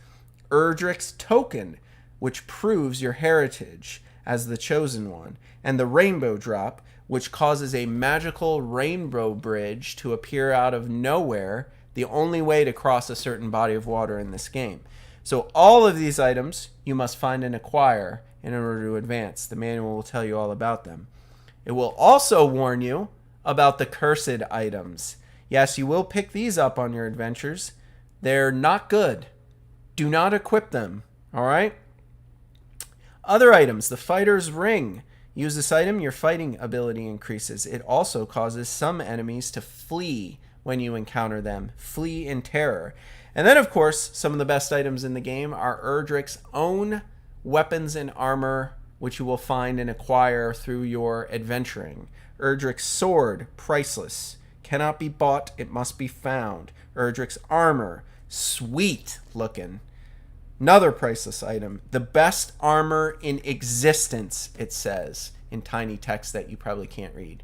Erdrick's token, which proves your heritage as the chosen one, and the rainbow drop, which causes a magical rainbow bridge to appear out of nowhere, the only way to cross a certain body of water in this game. So all of these items you must find and acquire in order to advance. The manual will tell you all about them. It will also warn you about the cursed items. Yes, you will pick these up on your adventures. They're not good. Do not equip them, all right? Other items, the fighter's ring. Use this item, your fighting ability increases. It also causes some enemies to flee when you encounter them. Flee in terror. And then, of course, some of the best items in the game are Erdrick's own weapons and armor, which you will find and acquire through your adventuring. Erdrick's sword, priceless. Cannot be bought, it must be found. Erdrick's armor, sweet looking. Another priceless item. The best armor in existence, it says in tiny text that you probably can't read.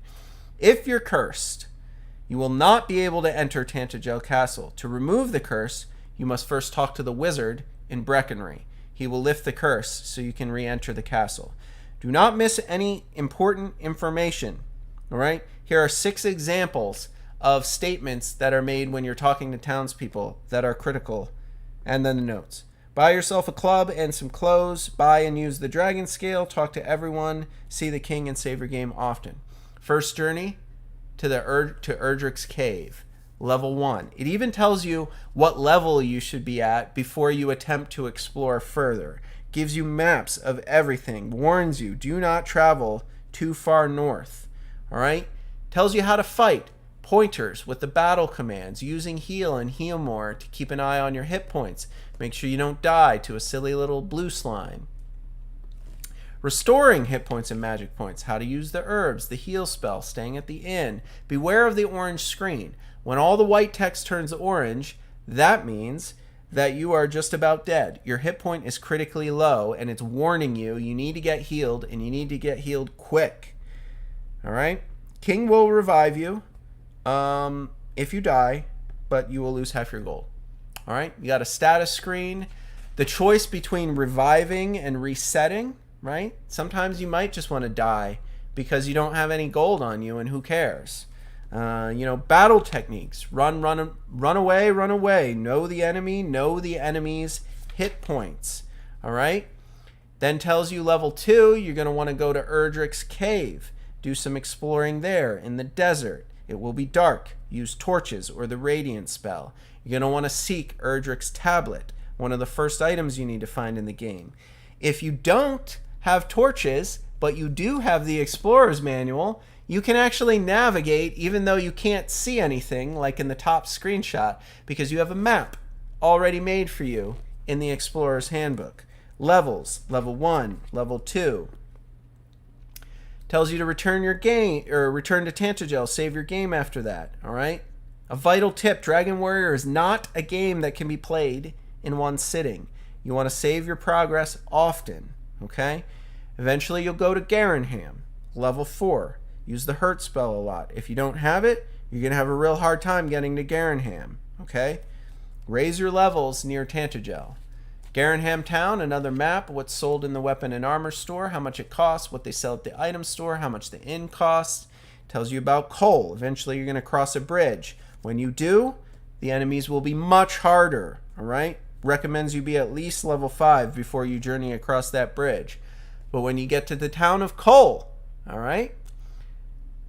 If you're cursed, you will not be able to enter Tantagel Castle. To remove the curse, you must first talk to the wizard in Breckenry. He will lift the curse so you can re-enter the castle. Do not miss any important information. All right? Here are 6 examples of statements that are made when you're talking to townspeople that are critical. And then the notes. Buy yourself a club and some clothes. Buy and use the dragon scale. Talk to everyone. See the king and save your game often. First journey to Erdrick's cave. Level 1. It even tells you what level you should be at before you attempt to explore further. Gives you maps of everything. Warns you, do not travel too far north. Alright? Tells you how to fight. Pointers with the battle commands. Using heal and heal more to keep an eye on your hit points. Make sure you don't die to a silly little blue slime. Restoring hit points and magic points. How to use the herbs, the heal spell, staying at the inn. Beware of the orange screen. When all the white text turns orange, that means that you are just about dead. Your hit point is critically low, and it's warning you you need to get healed, and you need to get healed quick. All right? King will revive you if you die, but you will lose half your gold. All right? You got a status screen. The choice between reviving and resetting, right? Sometimes you might just want to die because you don't have any gold on you, and who cares? Battle techniques. Run away. Know the enemy. Know the enemy's hit points. All right? Then tells you level 2, you're going to want to go to Erdrick's cave. Do some exploring there in the desert. It will be dark. Use torches or the radiant spell. You're going to want to seek Erdrick's tablet, one of the first items you need to find in the game. If you don't have torches, but you do have the explorer's manual, you can actually navigate even though you can't see anything, like in the top screenshot, because you have a map already made for you in the explorer's handbook. Levels, level 1, level 2. Tells you to return your game, or return to Tantagel, save your game after that, all right? A vital tip, Dragon Warrior is not a game that can be played in one sitting. You want to save your progress often, okay? Eventually you'll go to Garenham, level 4. Use the hurt spell a lot. If you don't have it, you're going to have a real hard time getting to Garenham, okay? Raise your levels near Tantagel. Garenham Town, another map, what's sold in the weapon and armor store, how much it costs, what they sell at the item store, how much the inn costs. Tells you about coal. Eventually you're going to cross a bridge. When you do, the enemies will be much harder, all right? Recommends you be at least level 5 before you journey across that bridge. But when you get to the town of Coal, all right?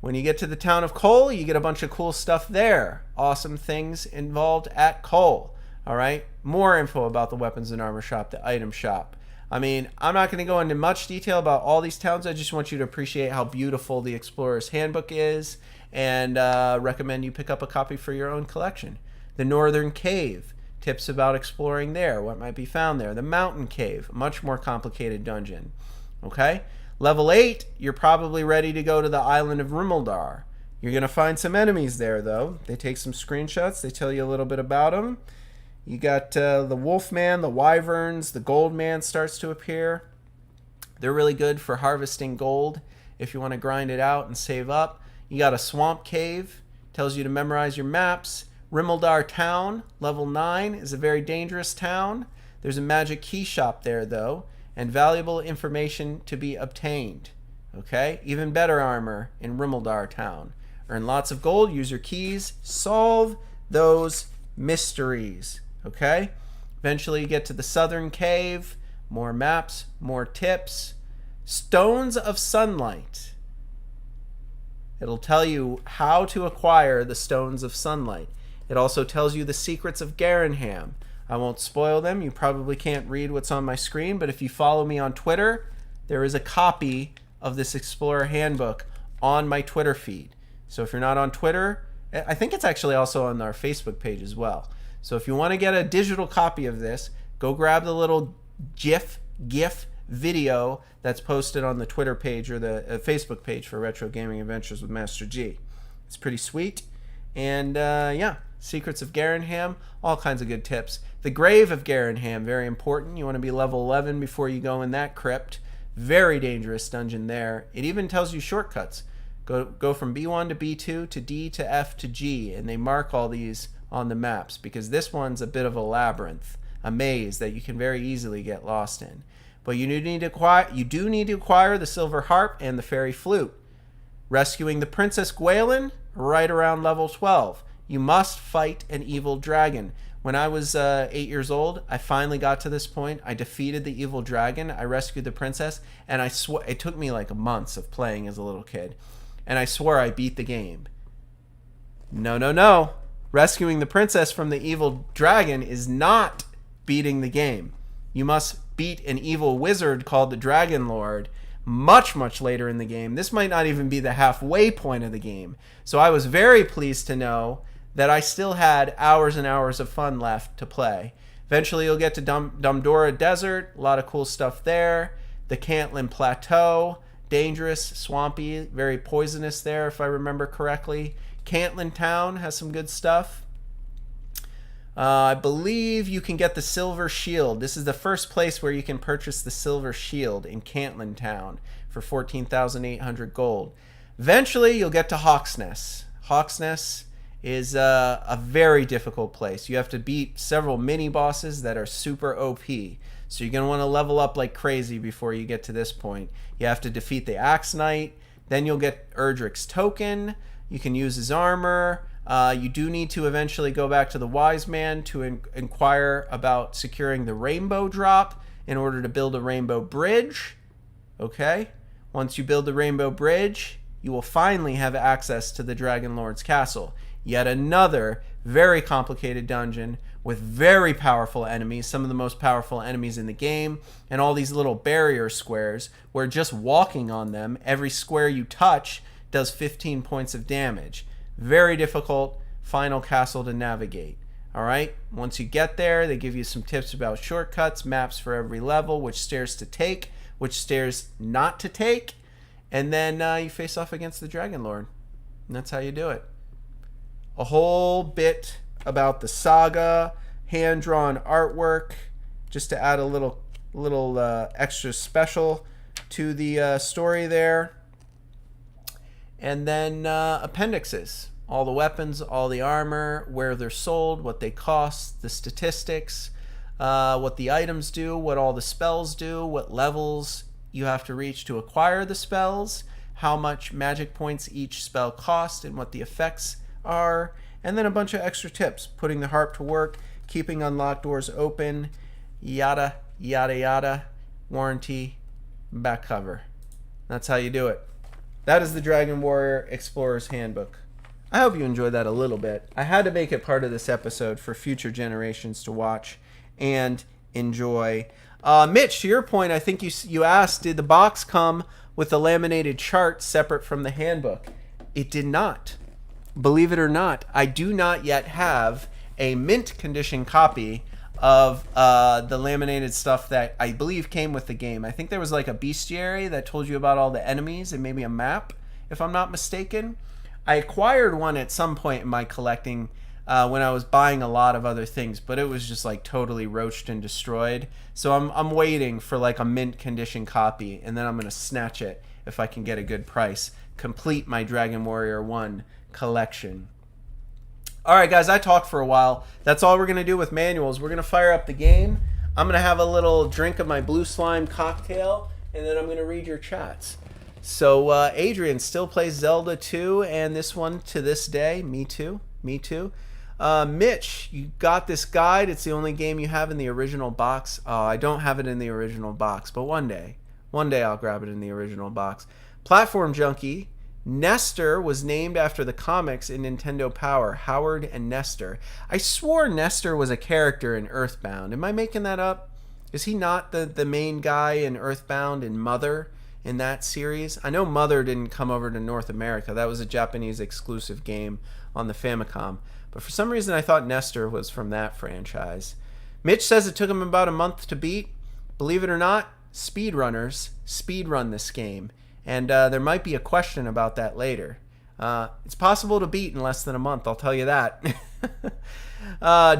When you get to the town of Coal, you get a bunch of cool stuff there. Awesome things involved at Coal, all right? More info about the weapons and armor shop, the item shop. I mean, I'm not going to go into much detail about all these towns. I just want you to appreciate how beautiful the Explorer's Handbook is, and recommend you pick up a copy for your own collection. The Northern Cave, tips about exploring there, what might be found there. The Mountain Cave, much more complicated dungeon. Okay? Level 8, you're probably ready to go to the island of Rimeldar. You're going to find some enemies there, though. They take some screenshots. They tell you a little bit about them. You got the Wolfman, the Wyverns, the Goldman starts to appear. They're really good for harvesting gold if you want to grind it out and save up. You got a Swamp Cave. Tells you to memorize your maps. Rimeldar Town, level 9, is a very dangerous town. There's a magic key shop there, though. and valuable information to be obtained. Okay? Even better armor in Rimeldar Town. Earn lots of gold, use your keys, solve those mysteries. Okay? Eventually you get to the southern cave, more maps, more tips. Stones of Sunlight. It'll tell you how to acquire the Stones of Sunlight. It also tells you the secrets of Garanham. I won't spoil them. You probably can't read what's on my screen, but if you follow me on Twitter, there is a copy of this Explorer Handbook on my Twitter feed. So if you're not on Twitter, I think it's actually also on our Facebook page as well. So if you want to get a digital copy of this, go grab the little GIF video that's posted on the Twitter page or the Facebook page for Retro Gaming Adventures with Master G. It's pretty sweet. And yeah, Secrets of Garanham, all kinds of good tips. The Grave of Garanham, very important. You want to be level 11 before you go in that crypt. Very dangerous dungeon there. It even tells you shortcuts. Go from B1 to B2 to D to F to G, and they mark all these on the maps because this one's a bit of a labyrinth, a maze that you can very easily get lost in. But you do need to acquire the silver harp and the fairy flute. Rescuing the Princess Gwaelin, right around level 12. You must fight an evil dragon. When I was 8 years old, I finally got to this point. I defeated the evil dragon. I rescued the princess, and it took me like months of playing as a little kid. And I swore I beat the game. No. Rescuing the princess from the evil dragon is not beating the game. You must beat an evil wizard called the Dragon Lord much later in the game. This might not even be the halfway point of the game. So I was very pleased to know that I still had hours and hours of fun left to play. Eventually you'll get to Dumdora Desert, a lot of cool stuff there. The Cantlin Plateau, dangerous, swampy, very poisonous there if I remember correctly. Cantlin Town has some good stuff. I believe you can get the Silver Shield. This is the first place where you can purchase the Silver Shield in Cantlin Town for 14,800 gold. Eventually, you'll get to Hawksness. Hawksness is a very difficult place. You have to beat several mini-bosses that are super OP. So you're going to want to level up like crazy before you get to this point. You have to defeat the Axe Knight. Then you'll get Erdrick's Token. You can use his armor. You do need to eventually go back to the Wise Man to inquire about securing the Rainbow Drop in order to build a Rainbow Bridge. Okay? Once you build the Rainbow Bridge, you will finally have access to the Dragon Lord's Castle. Yet another very complicated dungeon with very powerful enemies, some of the most powerful enemies in the game, and all these little barrier squares where just walking on them, every square you touch does 15 points of damage. Very difficult final castle to navigate. Alright, once you get there, they give you some tips about shortcuts, maps for every level, which stairs to take, which stairs not to take, and then you face off against the Dragon Lord. And that's how you do it. A whole bit about the saga, hand-drawn artwork, just to add a little extra special to the story there. And then appendixes. All the weapons, all the armor, where they're sold, what they cost, the statistics, what the items do, what all the spells do, what levels you have to reach to acquire the spells, how much magic points each spell cost, and what the effects are, and then a bunch of extra tips, putting the harp to work, keeping unlocked doors open, yada, yada, yada, warranty, back cover. That's how you do it. That is the Dragon Warrior Explorer's Handbook. I hope you enjoyed that a little bit. I had to make it part of this episode for future generations to watch and enjoy. Mitch, to your point, I think you asked, did the box come with a laminated chart separate from the handbook? It did not. Believe it or not, I do not yet have a mint condition copy of the laminated stuff that I believe came with the game. I think there was like a bestiary that told you about all the enemies and maybe a map, if I'm not mistaken. I acquired one at some point in my collecting when I was buying a lot of other things, but it was just like totally roached and destroyed. So I'm waiting for like a mint condition copy, and then I'm going to snatch it if I can get a good price. Complete my Dragon Warrior 1 collection. Alright guys, I talked for a while. That's all we're going to do with manuals. We're going to fire up the game. I'm going to have a little drink of my blue slime cocktail, and then I'm going to read your chats. So, Adrian still plays Zelda 2, and this one to this day. Me too. Me too. Mitch, you got this guide. It's the only game you have in the original box. Oh, I don't have it in the original box, but one day I'll grab it in the original box. Platform Junkie, Nestor was named after the comics in Nintendo Power, Howard and Nestor. I swore Nestor was a character in Earthbound. Am I making that up? Is he not the main guy in Earthbound and Mother in that series? I know Mother didn't come over to North America. That was a Japanese exclusive game on the Famicom. But for some reason I thought Nestor was from that franchise. Mitch says it took him about a month to beat. Believe it or not, speedrunners speedrun this game. And there might be a question about that later. It's possible to beat in less than a month, I'll tell you that.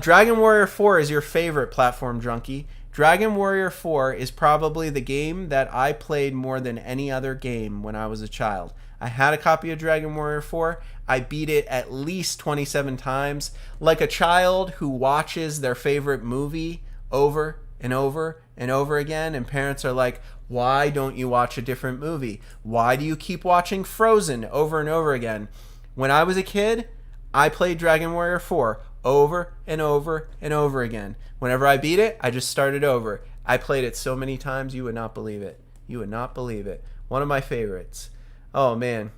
Dragon Warrior 4 is your favorite, Platform Junkie. Dragon Warrior 4 is probably the game that I played more than any other game when I was a child. I had a copy of Dragon Warrior 4. I beat it at least 27 times. Like a child who watches their favorite movie over and over and over again, and parents are like, why don't you watch a different movie? Why do you keep watching Frozen over and over again? When I was a kid, I played Dragon Warrior 4 over and over and over again. Whenever I beat it, I just started over. I played it so many times, you would not believe it. You would not believe it. One of my favorites. Oh, man.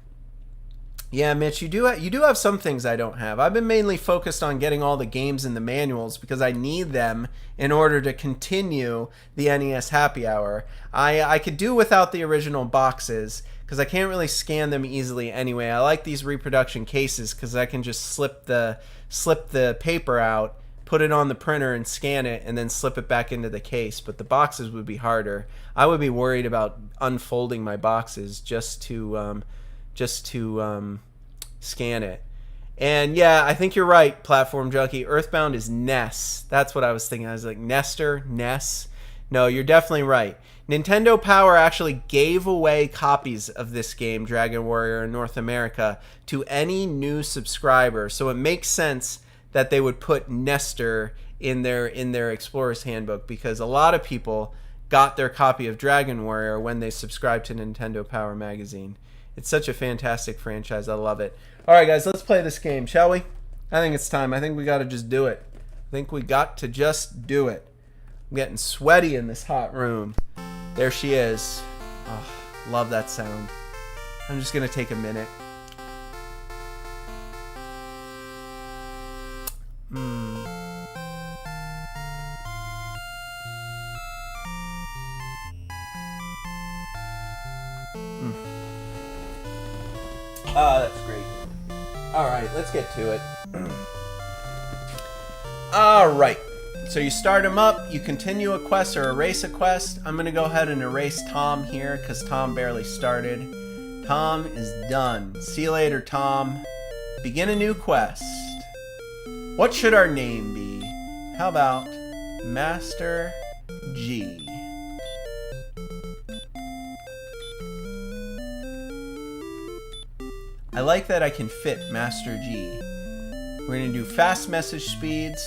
Yeah, Mitch, you do have some things I don't have. I've been mainly focused on getting all the games in the manuals because I need them in order to continue the NES Happy Hour. I could do without the original boxes because I can't really scan them easily anyway. I like these reproduction cases because I can just slip the paper out, put it on the printer and scan it, and then slip it back into the case. But the boxes would be harder. I would be worried about unfolding my boxes just to scan it. And yeah, I think you're right, Platform Junkie. Earthbound is NES. That's what I was thinking. I was like, Nestor, NES. No, you're definitely right. Nintendo Power actually gave away copies of this game, Dragon Warrior, in North America to any new subscriber. So it makes sense that they would put Nestor in their Explorer's Handbook, because a lot of people got their copy of Dragon Warrior when they subscribed to Nintendo Power magazine. It's such a fantastic franchise. I love it. All right, guys, let's play this game, shall we? I think it's time. I think we got to just do it. I'm getting sweaty in this hot room. There she is. Oh, love that sound. I'm just going to take a minute. That's great. Alright, let's get to it. Alright, so you start them up, you continue a quest or erase a quest. I'm going to go ahead and erase Tom here because Tom barely started. Tom is done. See you later, Tom. Begin a new quest. What should our name be? How about Master G? I like that I can fit Master G. We're going to do fast message speeds.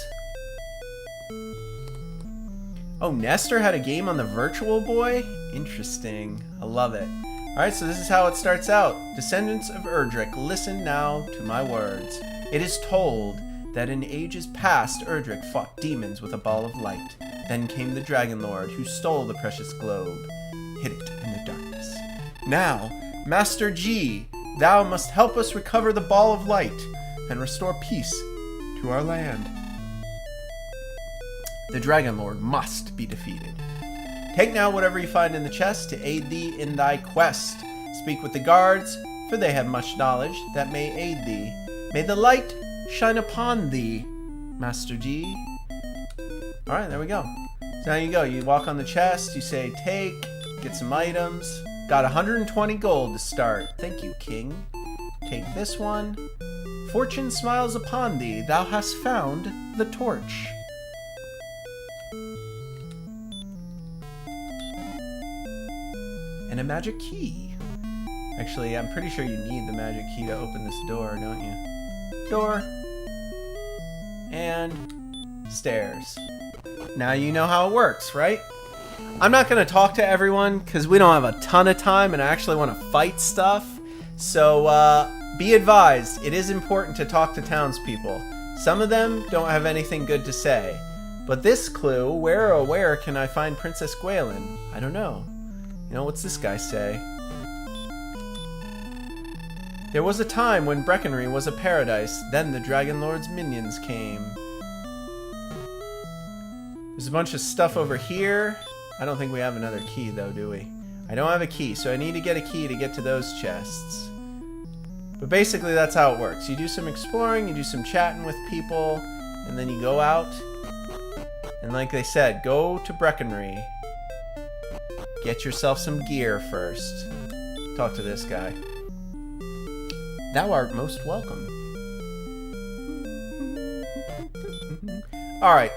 Oh, Nestor had a game on the Virtual Boy? Interesting. I love it. Alright, so this is how it starts out. Descendants of Erdrick, listen now to my words. It is told that in ages past Erdrick fought demons with a ball of light. Then came the Dragon Lord who stole the precious globe, hid it in the darkness. Now, Master G, thou must help us recover the ball of light and restore peace to our land. The Dragon Lord must be defeated. Take now whatever you find in the chest to aid thee in thy quest. Speak with the guards, for they have much knowledge that may aid thee. May the light shine upon thee, Master G. Alright, there we go. So now you go. You walk on the chest, you say take, get some items. Got 120 gold to start. Thank you, King. Take this one. Fortune smiles upon thee. Thou hast found the torch. And a magic key. Actually, I'm pretty sure you need the magic key to open this door, don't you? Door. And stairs. Now you know how it works, right? I'm not going to talk to everyone because we don't have a ton of time and I actually want to fight stuff. So be advised, it is important to talk to townspeople. Some of them don't have anything good to say. But this clue, where oh where can I find Princess Gwaelin? I don't know. You know, what's this guy say? There was a time when Breckenry was a paradise. Then the Dragon Lord's minions came. There's a bunch of stuff over here. I don't think we have another key though, do we? I don't have a key, so I need to get a key to get to those chests. But basically that's how it works. You do some exploring, you do some chatting with people, and then you go out. And like they said, go to Breckenry. Get yourself some gear first. Talk to this guy. Thou art most welcome. Alright.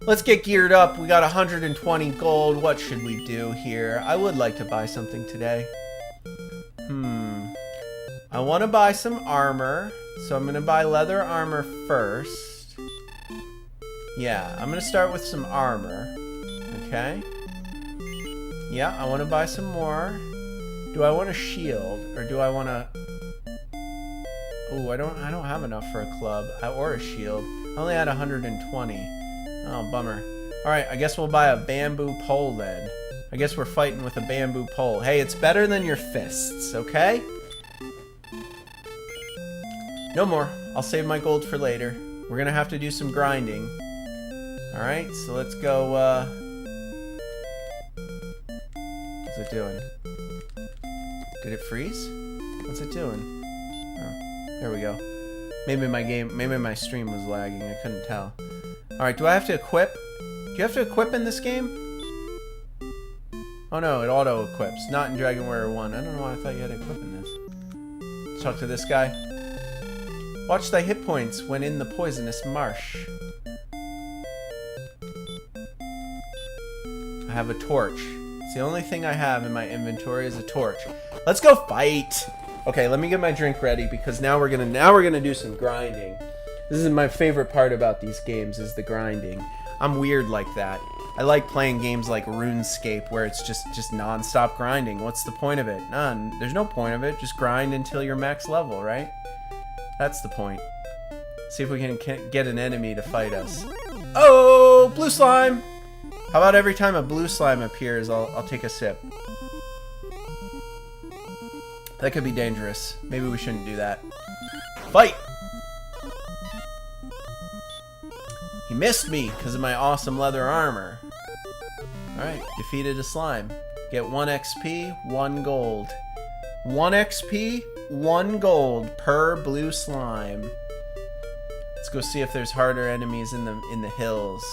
Let's get geared up. We got 120 gold. What should we do here? I would like to buy something today. I want to buy some armor. So I'm going to buy leather armor first. Yeah, I'm going to start with some armor. Okay. Yeah, I want to buy some more. Do I want a shield or do I want to... Ooh, I don't have enough for a club or a shield. I only had 120. Oh, bummer. Alright, I guess we'll buy a bamboo pole then. I guess we're fighting with a bamboo pole. Hey, it's better than your fists, okay? No more. I'll save my gold for later. We're gonna have to do some grinding. Alright, so let's go, what's it doing? Did it freeze? What's it doing? Oh, there we go. Maybe my stream was lagging. I couldn't tell. Alright, do I have to equip? Do you have to equip in this game? Oh no, it auto-equips. Not in Dragon Warrior 1. I don't know why I thought you had to equip in this. Let's talk to this guy. Watch thy hit points when in the poisonous marsh. I have a torch. It's the only thing I have in my inventory is a torch. Let's go fight! Okay, let me get my drink ready because now we're gonna do some grinding. This is my favorite part about these games is the grinding. I'm weird like that. I like playing games like RuneScape where it's just non-stop grinding. What's the point of it? None. There's no point of it. Just grind until you're max level, right? That's the point. See if we can get an enemy to fight us. Oh, blue slime! How about every time a blue slime appears, I'll take a sip. That could be dangerous. Maybe we shouldn't do that. Fight! He missed me because of my awesome leather armor. Alright, defeated a slime. Get 1 XP, 1 gold. 1 XP, 1 gold per blue slime. Let's go see if there's harder enemies in the hills.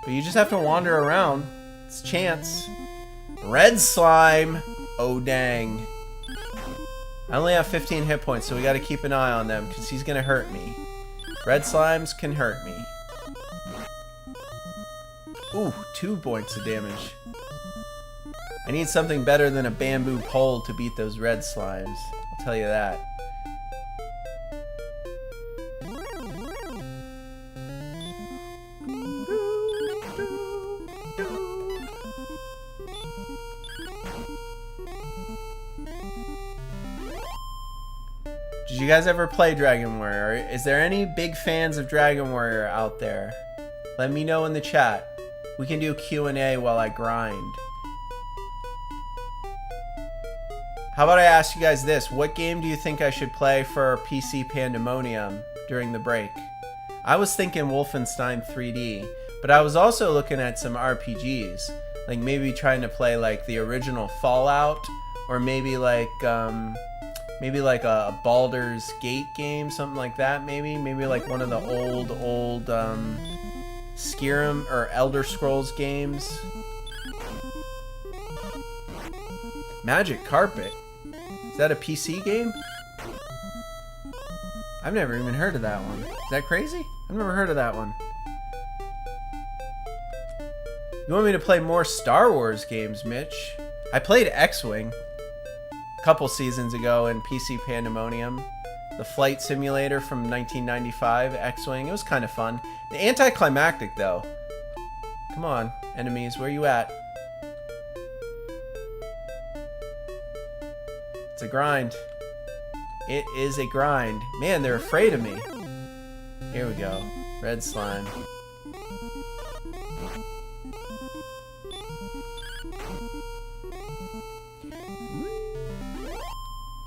But you just have to wander around. It's a chance. Red slime! Oh dang. I only have 15 hit points, so we gotta keep an eye on them because he's gonna hurt me. Red slimes can hurt me. Ooh, 2 points of damage. I need something better than a bamboo pole to beat those red slimes. I'll tell you that. Did you guys ever play Dragon Warrior? Is there any big fans of Dragon Warrior out there? Let me know in the chat. We can do Q&A while I grind. How about I ask you guys this? What game do you think I should play for PC Pandemonium during the break? I was thinking Wolfenstein 3D, but I was also looking at some RPGs. Like maybe trying to play like the original Fallout, or maybe like a Baldur's Gate game, something like that. Maybe like one of the old Skyrim or Elder Scrolls games. Magic Carpet. Is that a PC game? I've never even heard of that one. Is that crazy? I've never heard of that one. You want me to play more Star Wars games, Mitch? I played X-Wing a couple seasons ago in PC Pandemonium. The flight simulator from 1995, X-Wing. It was kind of fun. Anticlimactic, though. Come on, enemies, where you at? It's a grind. It is a grind. Man, they're afraid of me. Here we go. Red slime.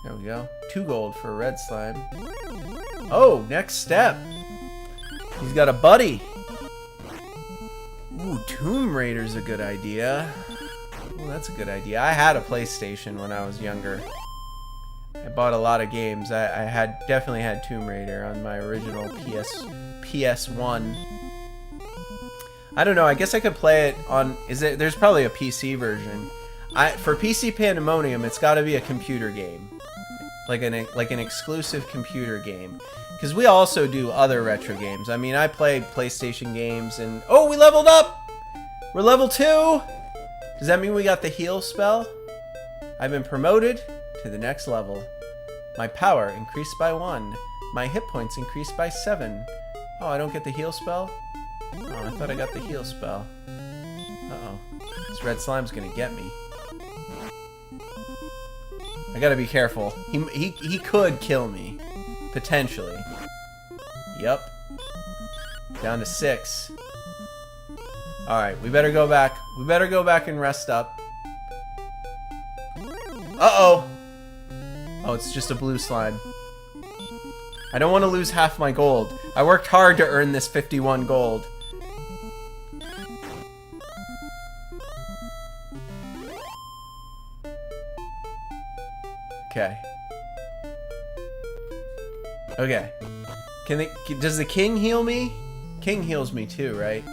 There we go. 2 gold for a red slime. Oh, next step. He's got a buddy. Ooh, Tomb Raider's a good idea. Ooh, that's a good idea. I had a PlayStation when I was younger. I bought a lot of games. I definitely had Tomb Raider on my original PS1. I don't know. I guess I could play it on. There's probably a PC version. For PC Pandemonium, it's got to be a computer game, like an exclusive computer game. Because we also do other retro games. I mean, I played PlayStation games and... Oh, we leveled up! We're level 2! Does that mean we got the heal spell? I've been promoted to the next level. My power increased by 1. My hit points increased by 7. Oh, I don't get the heal spell? Oh, I thought I got the heal spell. Uh-oh. This red slime's gonna get me. I gotta be careful. He could kill me. Potentially. Yep. Down to 6. Alright, we better go back. We better go back and rest up. Uh-oh! Oh, it's just a blue slime. I don't want to lose half my gold. I worked hard to earn this 51 gold. Okay. Okay. Does the king heal me? King heals me too, right?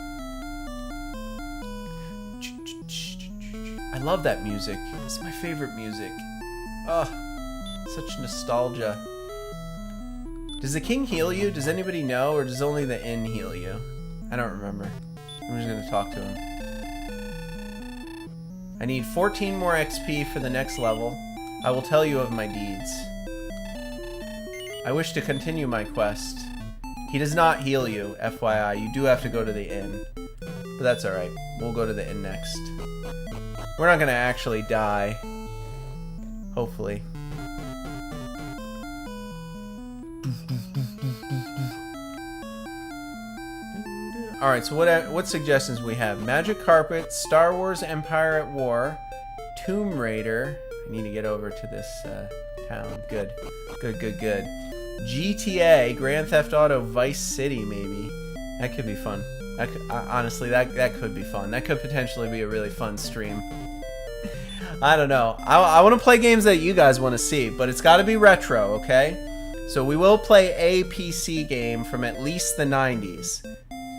I love that music. It's my favorite music. Oh, such nostalgia. Does the king heal you? Does anybody know? Or does only the inn heal you? I don't remember. I'm just gonna talk to him. I need 14 more XP for the next level. I will tell you of my deeds. I wish to continue my quest. He does not heal you, FYI. You do have to go to the inn. But that's alright. We'll go to the inn next. We're not gonna actually die. Hopefully. Alright, so what suggestions we have? Magic Carpet, Star Wars Empire at War, Tomb Raider. I need to get over to this town. Good. Good, good, good. GTA, Grand Theft Auto Vice City, maybe. That could be fun. Honestly, that could be fun. That could potentially be a really fun stream. I don't know. I want to play games that you guys want to see, but it's got to be retro, okay? So we will play a PC game from at least the 90s.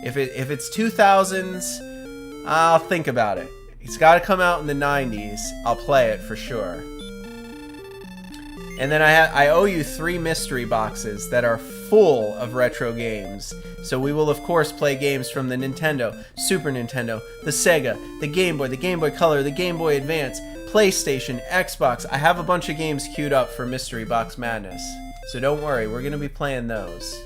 If it's 2000s, I'll think about it. It's got to come out in the 90s. I'll play it for sure. And then I owe you 3 mystery boxes that are full of retro games. So we will, of course, play games from the Nintendo, Super Nintendo, the Sega, the Game Boy Color, the Game Boy Advance, PlayStation, Xbox. I have a bunch of games queued up for Mystery Box Madness. So don't worry, we're going to be playing those.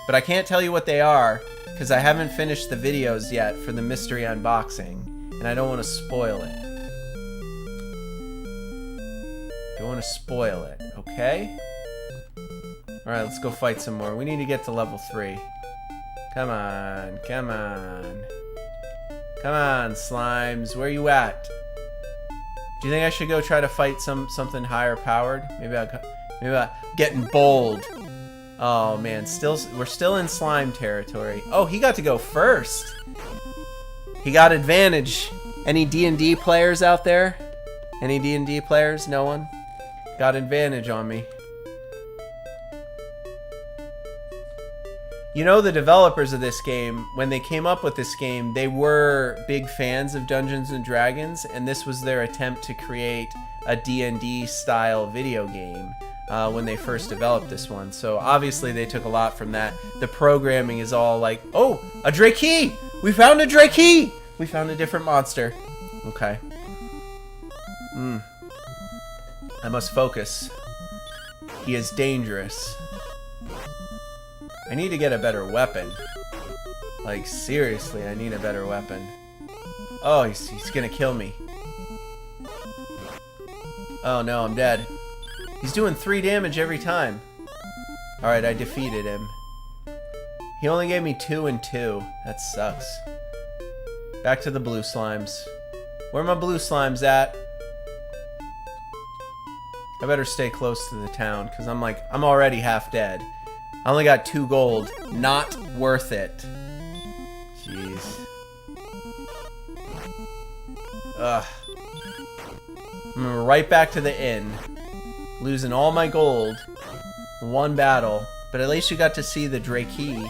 But I can't tell you what they are, because I haven't finished the videos yet for the mystery unboxing. And I don't want to spoil it. Don't want to spoil it, okay? Alright, let's go fight some more. We need to get to level 3. Come on, come on. Come on, slimes. Where you at? Do you think I should go try to fight something higher powered? Maybe I'm getting bold. Oh man, we're still in slime territory. Oh, he got to go first. He got advantage. Any D&D players out there? Any D&D players? No one? Got advantage on me. You know, the developers of this game, when they came up with this game, they were big fans of Dungeons and Dragons, and this was their attempt to create a D&D style video game when they first developed this one. So obviously they took a lot from that. The programming is all like, oh, a Drakey! We found a Drakey! We found a different monster. Okay. I must focus. He is dangerous. I need to get a better weapon. Like, seriously, I need a better weapon. Oh, he's gonna kill me. Oh no, I'm dead. He's doing 3 damage every time. Alright, I defeated him. He only gave me 2 and 2. That sucks. Back to the blue slimes. Where are my blue slimes at? I better stay close to the town, because I'm already half dead. I only got 2 gold. Not worth it. Jeez. Ugh. I'm right back to the inn. Losing all my gold. 1 battle. But at least you got to see the Drakey.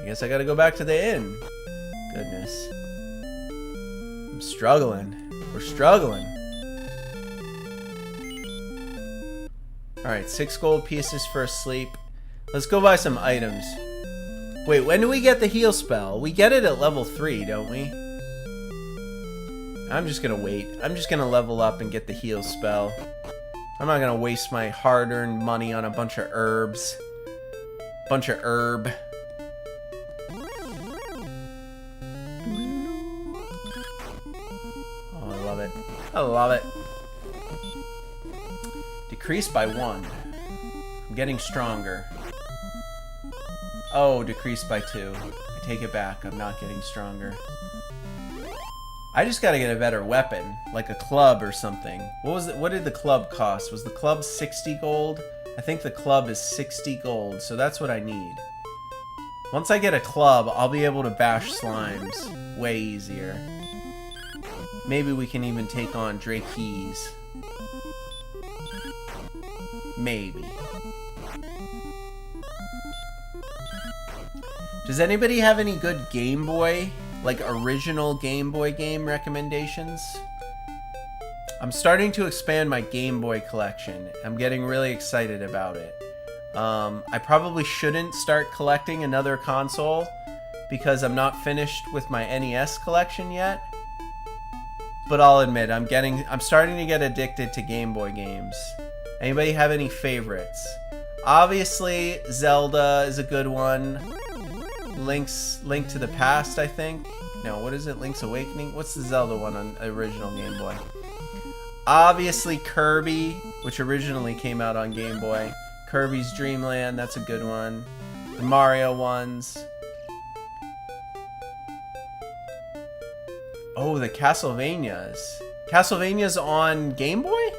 I guess I gotta go back to the inn. Goodness. I'm struggling. We're struggling. Alright, 6 gold pieces for a sleep. Let's go buy some items. Wait, when do we get the heal spell? We get it at level 3, don't we? I'm just gonna wait. I'm just gonna level up and get the heal spell. I'm not gonna waste my hard-earned money on a bunch of herbs. Bunch of herb. Oh, I love it. I love it. Decrease by 1. I'm getting stronger. Oh, decreased by 2. I take it back. I'm not getting stronger. I just gotta get a better weapon, like a club or something. What did the club cost? Was the club 60 gold? I think the club is 60 gold, so that's what I need. Once I get a club, I'll be able to bash slimes way easier. Maybe we can even take on Drakeys. Maybe. Does anybody have any good Game Boy, like original Game Boy game recommendations? I'm starting to expand my Game Boy collection. I'm getting really excited about it. I probably shouldn't start collecting another console because I'm not finished with my NES collection yet. But I'll admit, I'm starting to get addicted to Game Boy games. Anybody have any favorites? Obviously, Zelda is a good one. Link to the Past, I think. No, what is it? Link's Awakening? What's the Zelda one on original Game Boy? Obviously, Kirby, which originally came out on Game Boy. Kirby's Dream Land, that's a good one. The Mario ones. Oh, the Castlevanias. Castlevanias on Game Boy?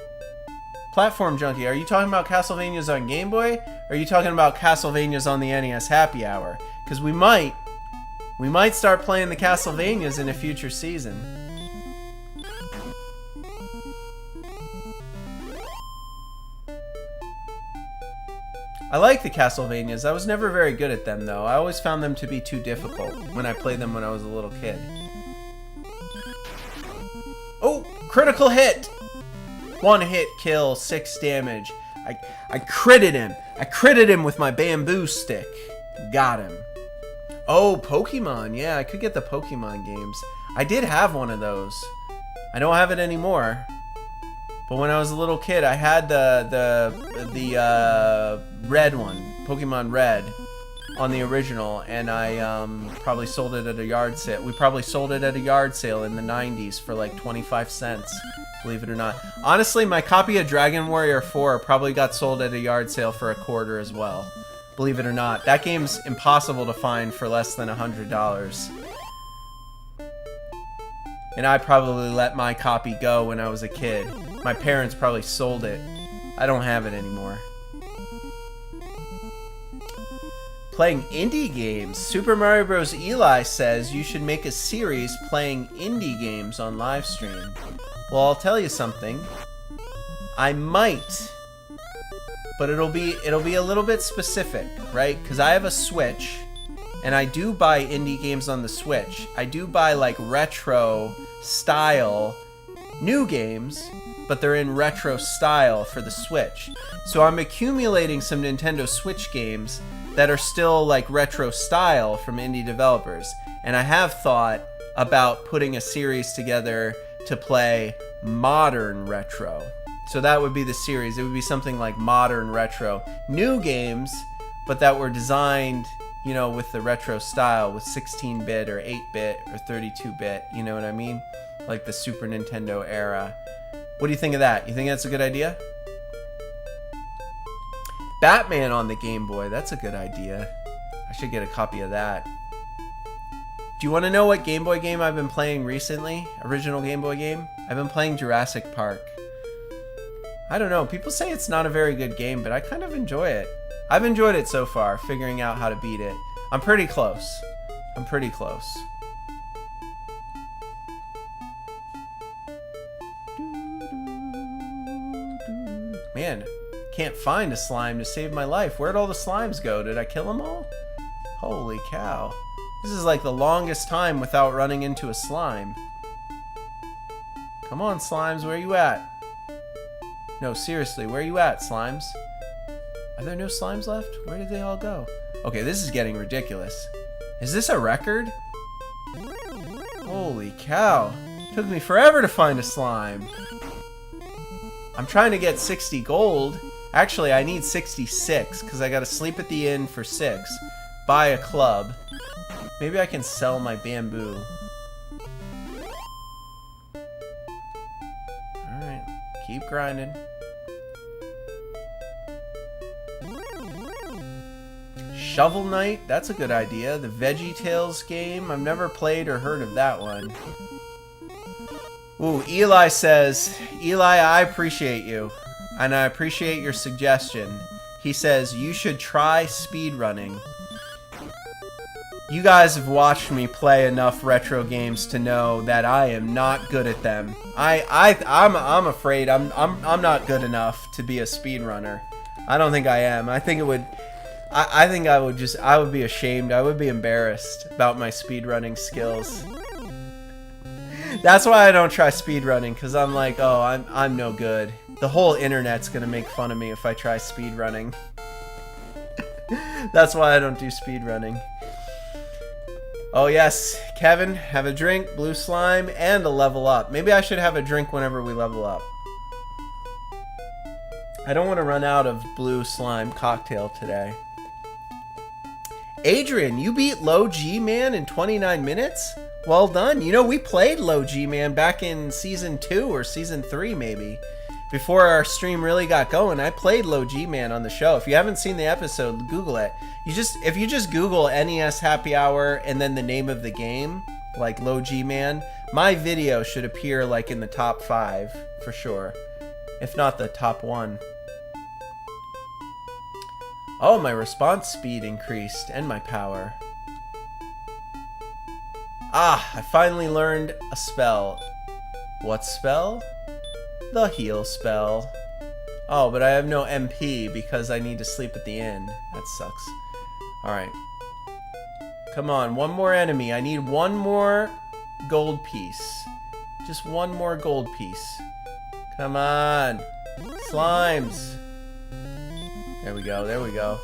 Platform Junkie, are you talking about Castlevanias on Game Boy? Or are you talking about Castlevanias on the NES Happy Hour? Because we might start playing the Castlevanias in a future season. I like the Castlevanias. I was never very good at them, though. I always found them to be too difficult when I played them when I was a little kid. Oh, critical hit! 1 hit kill, 6 damage. I critted him. I critted him with my bamboo stick. Got him. Oh, Pokemon. Yeah, I could get the Pokemon games. I did have one of those. I don't have it anymore. But when I was a little kid, I had the red one, Pokemon Red, on the original, and I probably sold it at a yard sale. We probably sold it at a yard sale in the 90s for like 25 cents, believe it or not. Honestly, my copy of Dragon Warrior 4 probably got sold at a yard sale for $1 as well, believe it or not. That game's impossible to find for less than $100. And I probably let my copy go when I was a kid. My parents probably sold it. I don't have it anymore. Playing indie games. Super Mario Bros. Eli says you should make a series playing indie games on live stream. Well, I'll tell you something. I might, but it'll be a little bit specific, right? Because I have a Switch, and I do buy indie games on the Switch. I do buy like retro style new games, but they're in retro style for the Switch. So I'm accumulating some Nintendo Switch games that are still like retro style from indie developers. And I have thought about putting a series together to play modern retro. So that would be the series. It would be something like modern retro. New games, but that were designed, you know, with the retro style, with 16-bit or 8-bit or 32-bit, you know what I mean? Like the Super Nintendo era. What do you think of that? You think that's a good idea? Batman on the Game Boy, that's a good idea. I should get a copy of that. Do you want to know what Game Boy game I've been playing recently? Original Game Boy game? I've been playing Jurassic Park. I don't know, people say it's not a very good game, but I kind of enjoy it. I've enjoyed it so far, figuring out how to beat it. I'm pretty close. Man, can't find a slime to save my life. Where'd all the slimes go? Did I kill them all? Holy cow. This is like the longest time without running into a slime. Come on, slimes, where you at? No, seriously, where you at, slimes? Are there no slimes left? Where did they all go? Okay, this is getting ridiculous. Is this a record? Holy cow. Took me forever to find a slime. I'm trying to get 60 gold. Actually, I need 66 because I got to sleep at the inn for 6. Buy a club. Maybe I can sell my bamboo. Alright, keep grinding. Shovel Knight, that's a good idea. The VeggieTales game, I've never played or heard of that one. Ooh, Eli says, Eli, I appreciate you. And I appreciate your suggestion. He says, you should try speedrunning. You guys have watched me play enough retro games to know that I am not good at them. I'm afraid I'm not good enough to be a speedrunner. I don't think I am. I think it would... I think I would be ashamed. I would be embarrassed about my speedrunning skills. That's why I don't try speedrunning, because I'm like, oh, I'm no good. The whole internet's gonna make fun of me if I try speedrunning. That's why I don't do speedrunning. Oh yes, Kevin, have a drink, blue slime, and a level up. Maybe I should have a drink whenever we level up. I don't want to run out of blue slime cocktail today. Adrian, you beat Low G-Man in 29 minutes? Well done. You know, we played Low G-Man back in Season 2 or Season 3, maybe. Before our stream really got going, I played Low G-Man on the show. If you haven't seen the episode, Google it. If you just Google NES Happy Hour and then the name of the game, like Low G-Man, my video should appear like in the top 5, for sure. If not the top 1. Oh, my response speed increased, and my power. Ah, I finally learned a spell. What spell? The heal spell. Oh, but I have no MP because I need to sleep at the inn. That sucks. Alright. Come on, one more enemy. I need one more gold piece. Just one more gold piece. Come on. Slimes. There we go, there we go.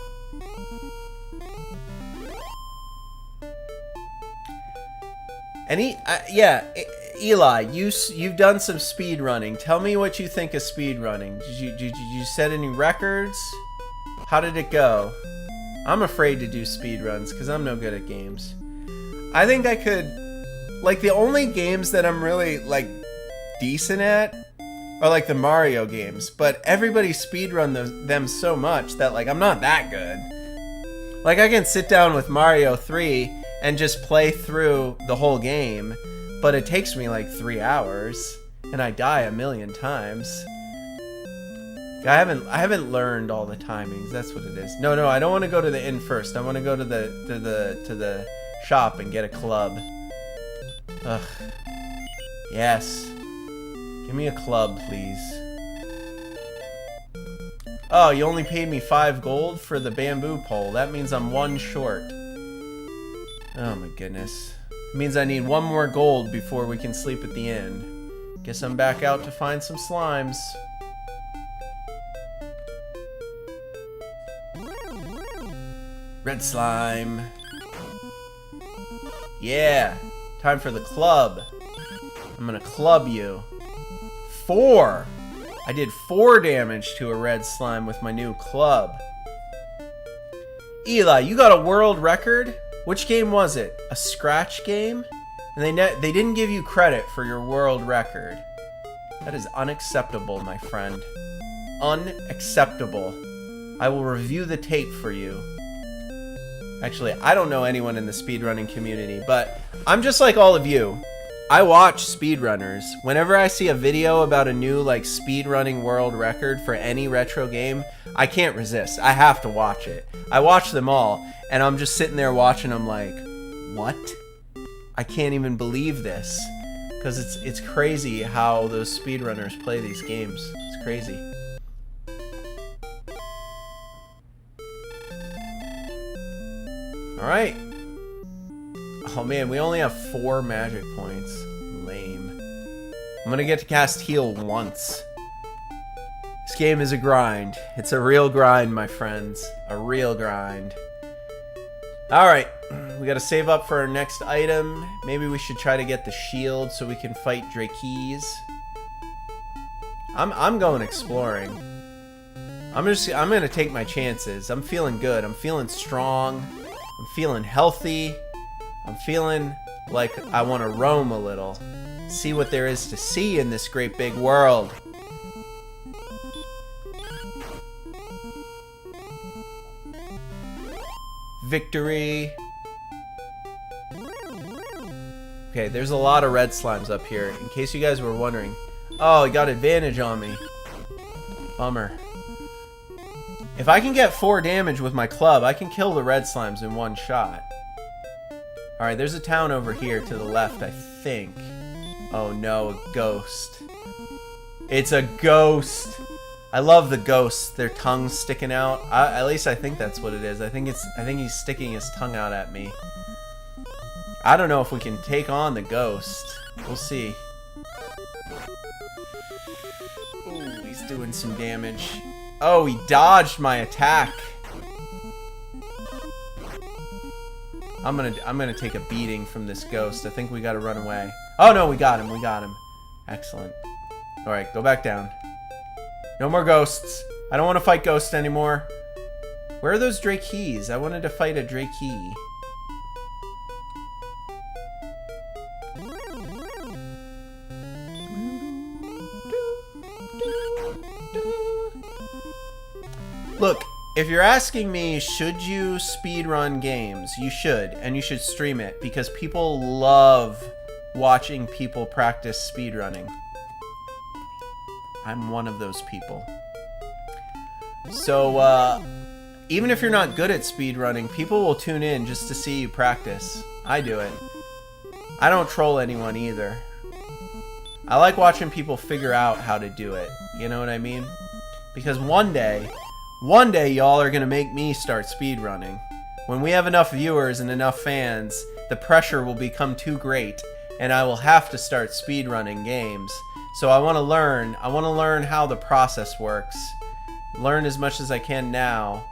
Eli, you've done some speed running. Tell me what you think of speed running. Did you set any records? How did it go? I'm afraid to do speed runs because I'm no good at games. I think I could, like, the only games that I'm really like decent at are like the Mario games, but everybody speedrun them so much that like I'm not that good. Like I can sit down with Mario 3 and just play through the whole game, but it takes me like 3 hours and I die a million times. I haven't learned all the timings. That's what it is. No, I don't want to go to the inn first. I want to go to the shop and get a club. Ugh. Yes. Give me a club, please. Oh, you only paid me 5 gold for the bamboo pole. That means I'm 1 short. Oh my goodness. It means I need 1 more gold before we can sleep at the inn. Guess I'm back out to find some slimes. Red slime. Yeah. Time for the club. I'm I'm gonna club you. 4. I did 4 damage to a red slime with my new club. Eli, you got a world record? Which game was it? A scratch game? And they didn't give you credit for your world record. That is unacceptable, my friend. Unacceptable. I will review the tape for you. Actually, I don't know anyone in the speedrunning community, but I'm just like all of you. I watch speedrunners. Whenever I see a video about a new like speedrunning world record for any retro game, I can't resist. I have to watch it. I watch them all, and I'm just sitting there watching them like, what? I can't even believe this. Because it's crazy how those speedrunners play these games. It's crazy. Alright. Oh man, we only have 4 magic points. Lame. I'm gonna get to cast heal once. This game is a grind. It's a real grind, my friends. A real grind. Alright. We gotta save up for our next item. Maybe we should try to get the shield so we can fight Drakes. I'm going exploring. I'm gonna take my chances. I'm feeling good. I'm feeling strong. I'm feeling healthy. I'm feeling like I want to roam a little. See what there is to see in this great big world. Victory. Okay, there's a lot of red slimes up here, in case you guys were wondering. Oh, he got advantage on me. Bummer. If I can get 4 damage with my club, I can kill the red slimes in one shot. Alright, there's a town over here to the left, I think. Oh no, a ghost. It's a ghost! I love the ghosts, their tongues sticking out. At least I think that's what it is. I think he's sticking his tongue out at me. I don't know if we can take on the ghost. We'll see. Ooh, he's doing some damage. Oh, he dodged my attack. I'm gonna take a beating from this ghost. I think we gotta run away. Oh no, we got him. We got him. Excellent. All right, go back down. No more ghosts. I don't want to fight ghosts anymore. Where are those Drakes? I wanted to fight a Drake. Look, if you're asking me, should you speedrun games? You should, and you should stream it, because people love watching people practice speedrunning. I'm one of those people. So, even if you're not good at speedrunning, people will tune in just to see you practice. I do it. I don't troll anyone either. I like watching people figure out how to do it. You know what I mean? Because one day y'all are gonna make me start speedrunning. When we have enough viewers and enough fans, the pressure will become too great, and I will have to start speedrunning games. So I want to learn how the process works. Learn as much as I can now.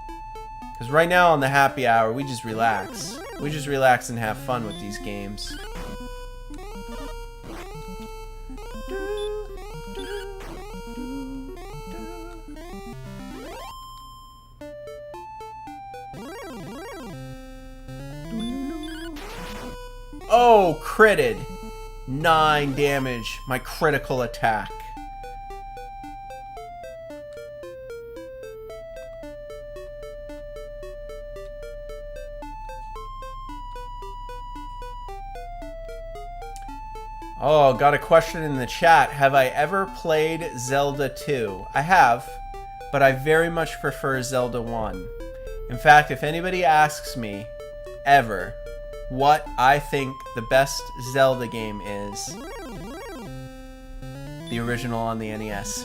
Because right now on the happy hour, we just relax. We just relax and have fun with these games. Oh, critted. 9 damage. My critical attack. Oh, got a question in the chat. Have I ever played Zelda 2? I have, but I very much prefer Zelda 1. In fact, if anybody asks me, ever, what I think the best Zelda game is, the original on the NES.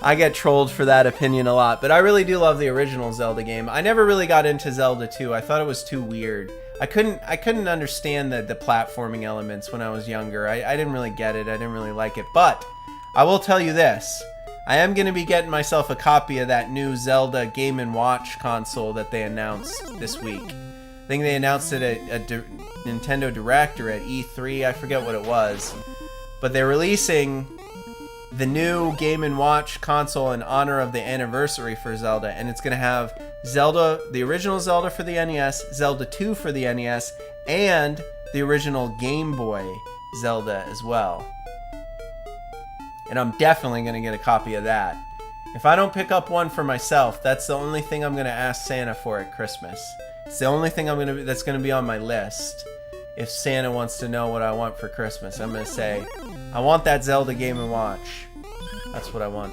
I get trolled for that opinion a lot, but I really do love the original Zelda game. I never really got into Zelda 2. I thought it was too weird. I couldn't understand the platforming elements when I was younger. I didn't really get it. I didn't really like it. But I will tell you this. I am going to be getting myself a copy of that new Zelda Game & Watch console that they announced this week. think they announced it at Nintendo Direct or at E3. I forget what it was. But they're releasing the new Game & Watch console in honor of the anniversary for Zelda, and it's going to have Zelda, the original Zelda for the NES, Zelda 2 for the NES, and the original Game Boy Zelda as well. And I'm definitely going to get a copy of that. If I don't pick up one for myself, that's the only thing I'm going to ask Santa for at Christmas. It's the only thing that's going to be on my list. If Santa wants to know what I want for Christmas, I'm going to say, I want that Zelda Game & Watch. That's what I want.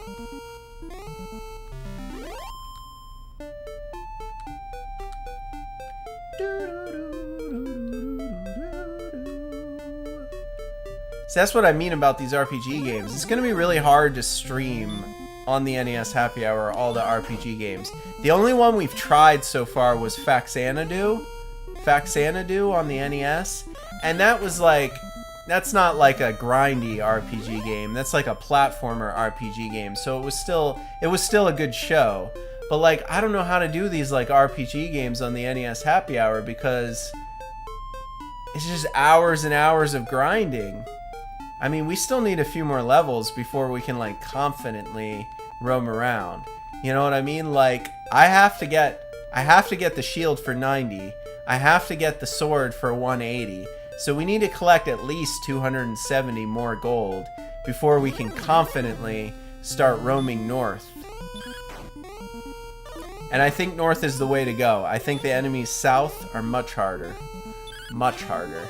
So that's what I mean about these RPG games. It's going to be really hard to stream on the NES Happy Hour all the RPG games. The only one we've tried so far was Faxanadu on the NES, and that was like, that's not like a grindy RPG game. That's like a platformer RPG game. So it was still a good show. But like, I don't know how to do these like RPG games on the NES Happy Hour because it's just hours and hours of grinding. I mean, we still need a few more levels before we can like confidently roam around. You know what I mean? Like, I have to get the shield for 90. I have to get the sword for 180. So we need to collect at least 270 more gold before we can confidently start roaming north. And I think north is the way to go. I think the enemies south are much harder. Much harder.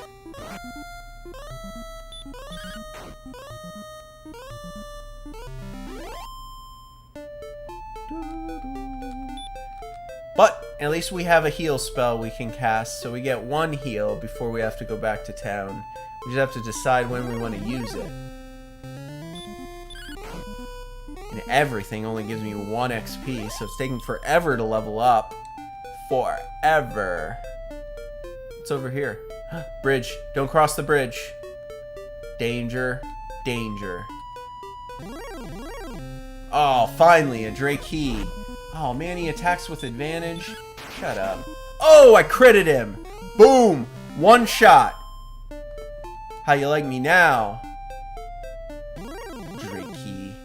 But at least we have a heal spell we can cast, so we get one heal before we have to go back to town. We just have to decide when we want to use it. And everything only gives me 1 XP, so it's taking forever to level up. Forever. What's over here? Bridge. Don't cross the bridge. Danger. Danger. Oh, finally, a Drake key. Oh man, he attacks with advantage. Shut up. Oh, I critted him. Boom. 1 shot. How you like me now? Drakey.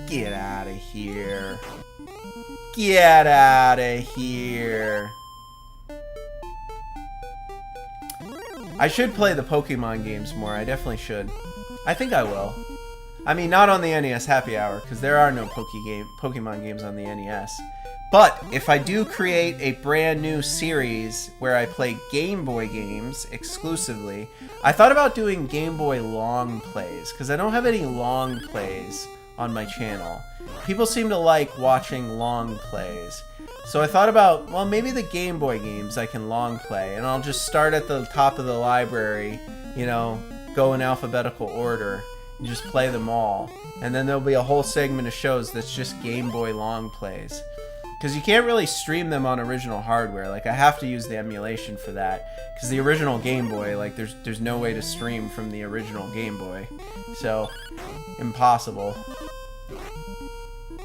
Get out of here. Get out of here. I should play the Pokemon games more. I definitely should. I think I will. I mean, not on the NES Happy Hour, because there are no Pokemon games on the NES. But if I do create a brand new series where I play Game Boy games exclusively, I thought about doing Game Boy long plays, because I don't have any long plays on my channel. People seem to like watching long plays. So I thought about, well, maybe the Game Boy games I can long play, and I'll just start at the top of the library, you know, go in alphabetical order, and just play them all. And then there'll be a whole segment of shows that's just Game Boy long plays. Because you can't really stream them on original hardware. Like, I have to use the emulation for that. Because the original Game Boy, like, there's no way to stream from the original Game Boy. So, impossible.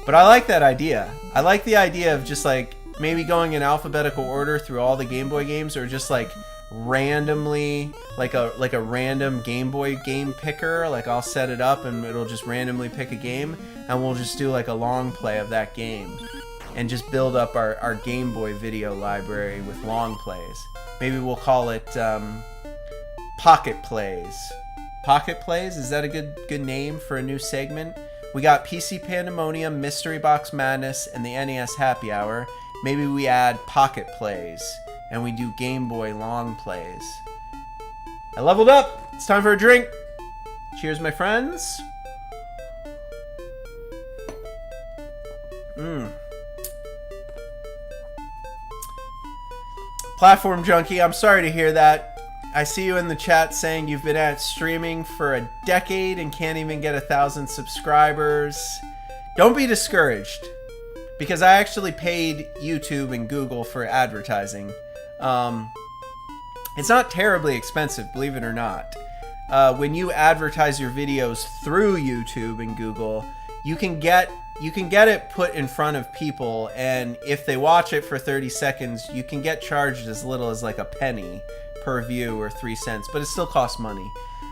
But I like that idea. I like the idea of just, like, maybe going in alphabetical order through all the Game Boy games, or just, like, randomly, like a random Game Boy game picker. Like, I'll set it up and it'll just randomly pick a game, and we'll just do, like, a long play of that game. And just build up our Game Boy video library with long plays. Maybe we'll call it Pocket Plays. Pocket Plays? Is that a good name for a new segment? We got PC Pandemonium, Mystery Box Madness, and the NES Happy Hour. Maybe we add Pocket Plays, and we do Game Boy long plays. I leveled up! It's time for a drink! Cheers, my friends! Platform Junkie, I'm sorry to hear that. I see you in the chat saying you've been at streaming for a decade and can't even get 1,000 subscribers. Don't be discouraged, because I actually paid YouTube and Google for advertising. It's not terribly expensive, believe it or not. When you advertise your videos through YouTube and Google, you can get you can get it put in front of people, and if they watch it for 30 seconds, you can get charged as little as like a penny per view or 3 cents, but it still costs money.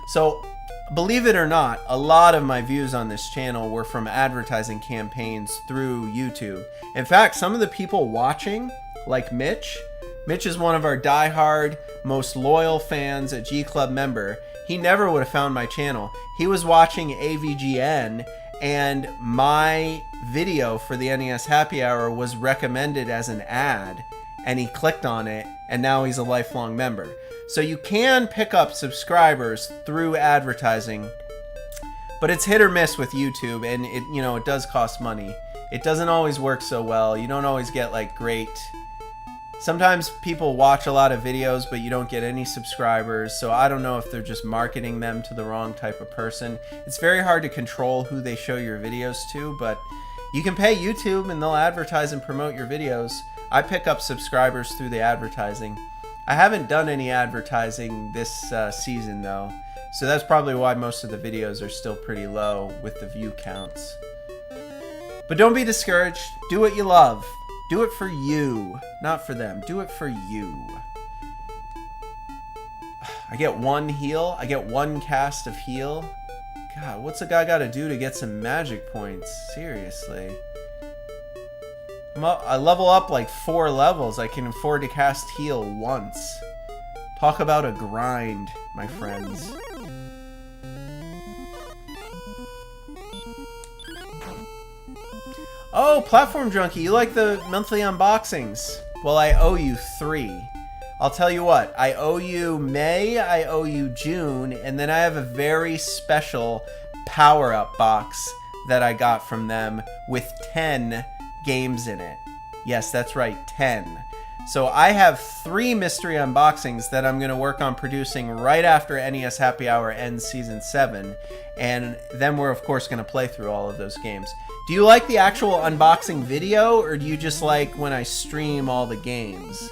So believe it or not, a lot of my views on this channel were from advertising campaigns through YouTube. In fact, some of the people watching, like Mitch is one of our diehard, most loyal fans, a G Club member. He never would have found my channel. He was watching AVGN, and my video for the NES Happy Hour was recommended as an ad, and he clicked on it, and now he's a lifelong member. So you can pick up subscribers through advertising, but it's hit or miss with YouTube, and it does cost money. It doesn't always work so well. You don't always get like great. Sometimes people watch a lot of videos, but you don't get any subscribers. So I don't know if they're just marketing them to the wrong type of person. It's very hard to control who they show your videos to, but you can pay YouTube and they'll advertise and promote your videos. I pick up subscribers through the advertising. I haven't done any advertising this season though, so that's probably why most of the videos are still pretty low with the view counts. But don't be discouraged. Do what you love. Do it for you, not for them. Do it for you. I get 1 heal. I get 1 cast of heal. God, what's a guy got to do to get some magic points? Seriously. I level up like 4 levels. I can afford to cast heal once. Talk about a grind, my friends. Oh, Platform Junkie, you like the monthly unboxings? Well, I owe you 3. I'll tell you what, I owe you May, I owe you June, and then I have a very special power-up box that I got from them with 10 games in it. Yes, that's right, 10. So I have 3 mystery unboxings that I'm going to work on producing right after NES Happy Hour ends Season 7, and then we're of course going to play through all of those games. Do you like the actual unboxing video, or do you just like when I stream all the games?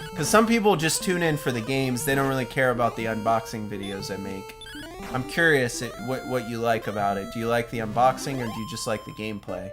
Because some people just tune in for the games, they don't really care about the unboxing videos I make. I'm curious what you like about it. Do you like the unboxing, or do you just like the gameplay?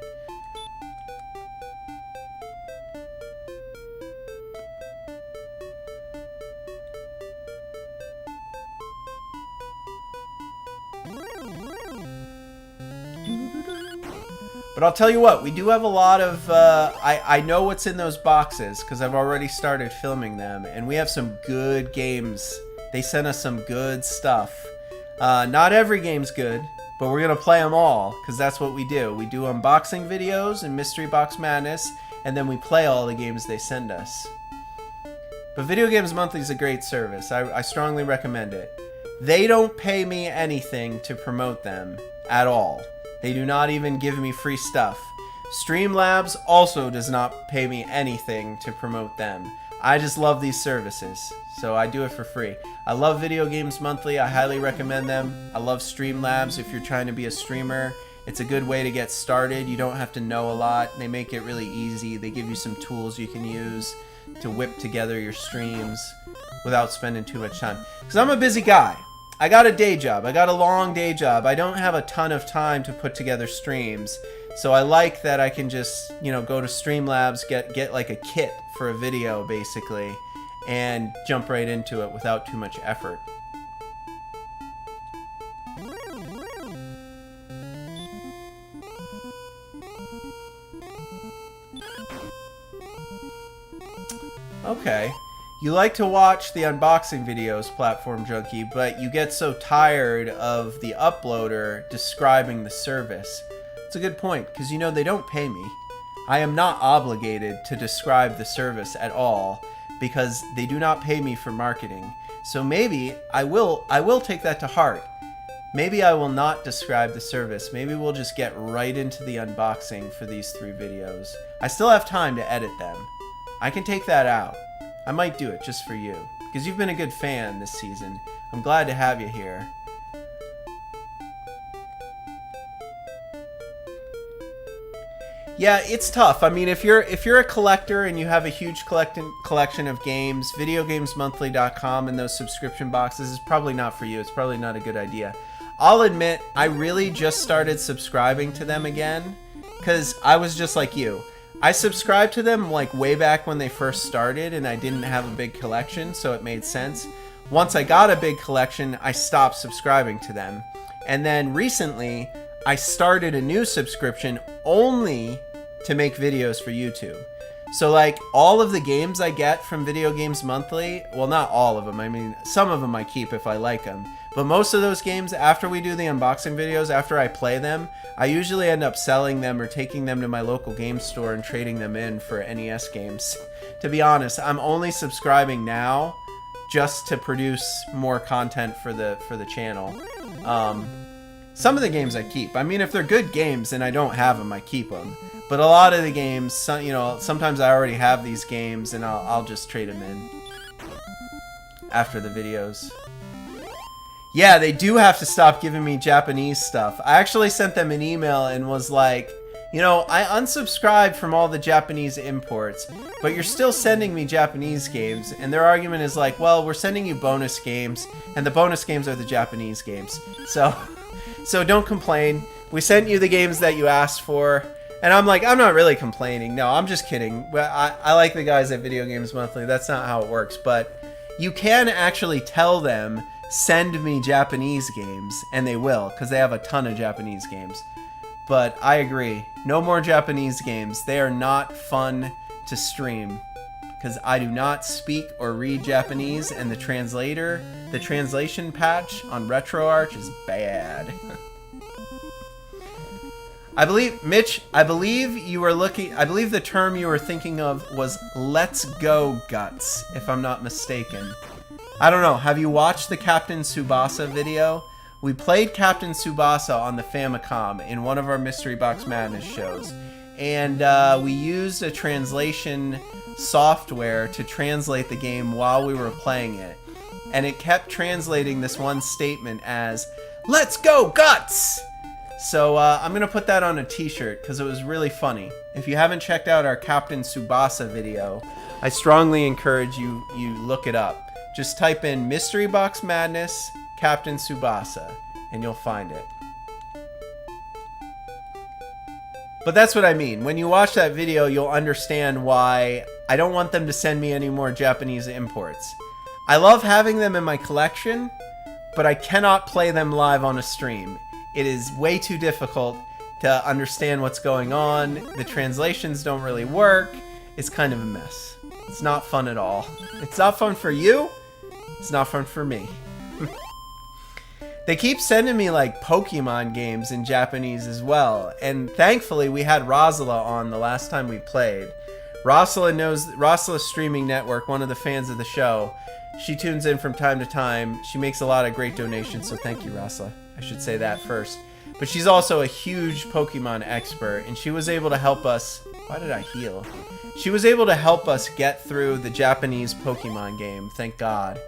But I'll tell you what, we do have a lot of, I know what's in those boxes because I've already started filming them, and we have some good games. They sent us some good stuff. Not every game's good, but we're going to play them all because that's what we do. We do unboxing videos and Mystery Box Madness, and then we play all the games they send us. But Video Games Monthly is a great service. I strongly recommend it. They don't pay me anything to promote them at all. They do not even give me free stuff. Streamlabs also does not pay me anything to promote them. I just love these services, so I do it for free. I love Video Games Monthly. I highly recommend them. I love Streamlabs if you're trying to be a streamer. It's a good way to get started. You don't have to know a lot. They make it really easy. They give you some tools you can use to whip together your streams without spending too much time. Because I'm a busy guy. I got a day job. I got a long day job. I don't have a ton of time to put together streams. So I like that I can just, go to Streamlabs, get like a kit for a video basically, and jump right into it without too much effort. Okay. You like to watch the unboxing videos, Platform Junkie, but you get so tired of the uploader describing the service. It's a good point, because they don't pay me. I am not obligated to describe the service at all, because they do not pay me for marketing. So maybe I will take that to heart. Maybe I will not describe the service. Maybe we'll just get right into the unboxing for these 3 videos. I still have time to edit them. I can take that out. I might do it just for you, because you've been a good fan this season. I'm glad to have you here. Yeah, it's tough. I mean, if you're a collector and you have a huge collection of games, videogamesmonthly.com and those subscription boxes is probably not for you. It's probably not a good idea. I'll admit, I really just started subscribing to them again, because I was just like you. I subscribed to them like way back when they first started, and I didn't have a big collection, so it made sense. Once I got a big collection, I stopped subscribing to them. And then recently, I started a new subscription only to make videos for YouTube. So like all of the games I get from Video Games Monthly, well, not all of them. I mean, some of them I keep if I like them. But most of those games, after we do the unboxing videos, after I play them, I usually end up selling them or taking them to my local game store and trading them in for NES games. To be honest, I'm only subscribing now just to produce more content for the channel. Some of the games I keep. I mean, if they're good games and I don't have them, I keep them. But a lot of the games, you know, sometimes I already have these games and I'll just trade them in after the videos. Yeah, they do have to stop giving me Japanese stuff. I actually sent them an email and was like, you know, I unsubscribed from all the Japanese imports, but you're still sending me Japanese games. And their argument is like, well, we're sending you bonus games, and the bonus games are the Japanese games. So don't complain. We sent you the games that you asked for. And I'm like, I'm not really complaining. No, I'm just kidding. I like the guys at Video Games Monthly. That's not how it works. But you can actually tell them, send me Japanese games, and they will, because they have a ton of Japanese games. But I agree. No more Japanese games. They are not fun to stream, because I do not speak or read Japanese, and the translation patch on RetroArch is bad. I believe, Mitch, I believe the term you were thinking of was "Let's Go Guts," if I'm not mistaken. I don't know. Have you watched the Captain Tsubasa video? We played Captain Tsubasa on the Famicom in one of our Mystery Box Madness shows. And we used a translation software to translate the game while we were playing it. And it kept translating this one statement as, "Let's go Guts!" So I'm going to put that on a t-shirt because it was really funny. If you haven't checked out our Captain Tsubasa video, I strongly encourage you look it up. Just type in Mystery Box Madness Captain Tsubasa and you'll find it. But that's what I mean. When you watch that video, you'll understand why I don't want them to send me any more Japanese imports. I love having them in my collection, but I cannot play them live on a stream. It is way too difficult to understand what's going on. The translations don't really work. It's kind of a mess. It's not fun at all. It's not fun for you. It's not fun for me. They keep sending me like Pokemon games in Japanese as well. And thankfully we had Rosala on the last time we played. Rosala Streaming Network, one of the fans of the show. She tunes in from time to time. She makes a lot of great donations, so thank you, Rosala. I should say that first. But she's also a huge Pokemon expert, and she was able to help us... Why did I heal? She was able to help us get through the Japanese Pokemon game, thank God.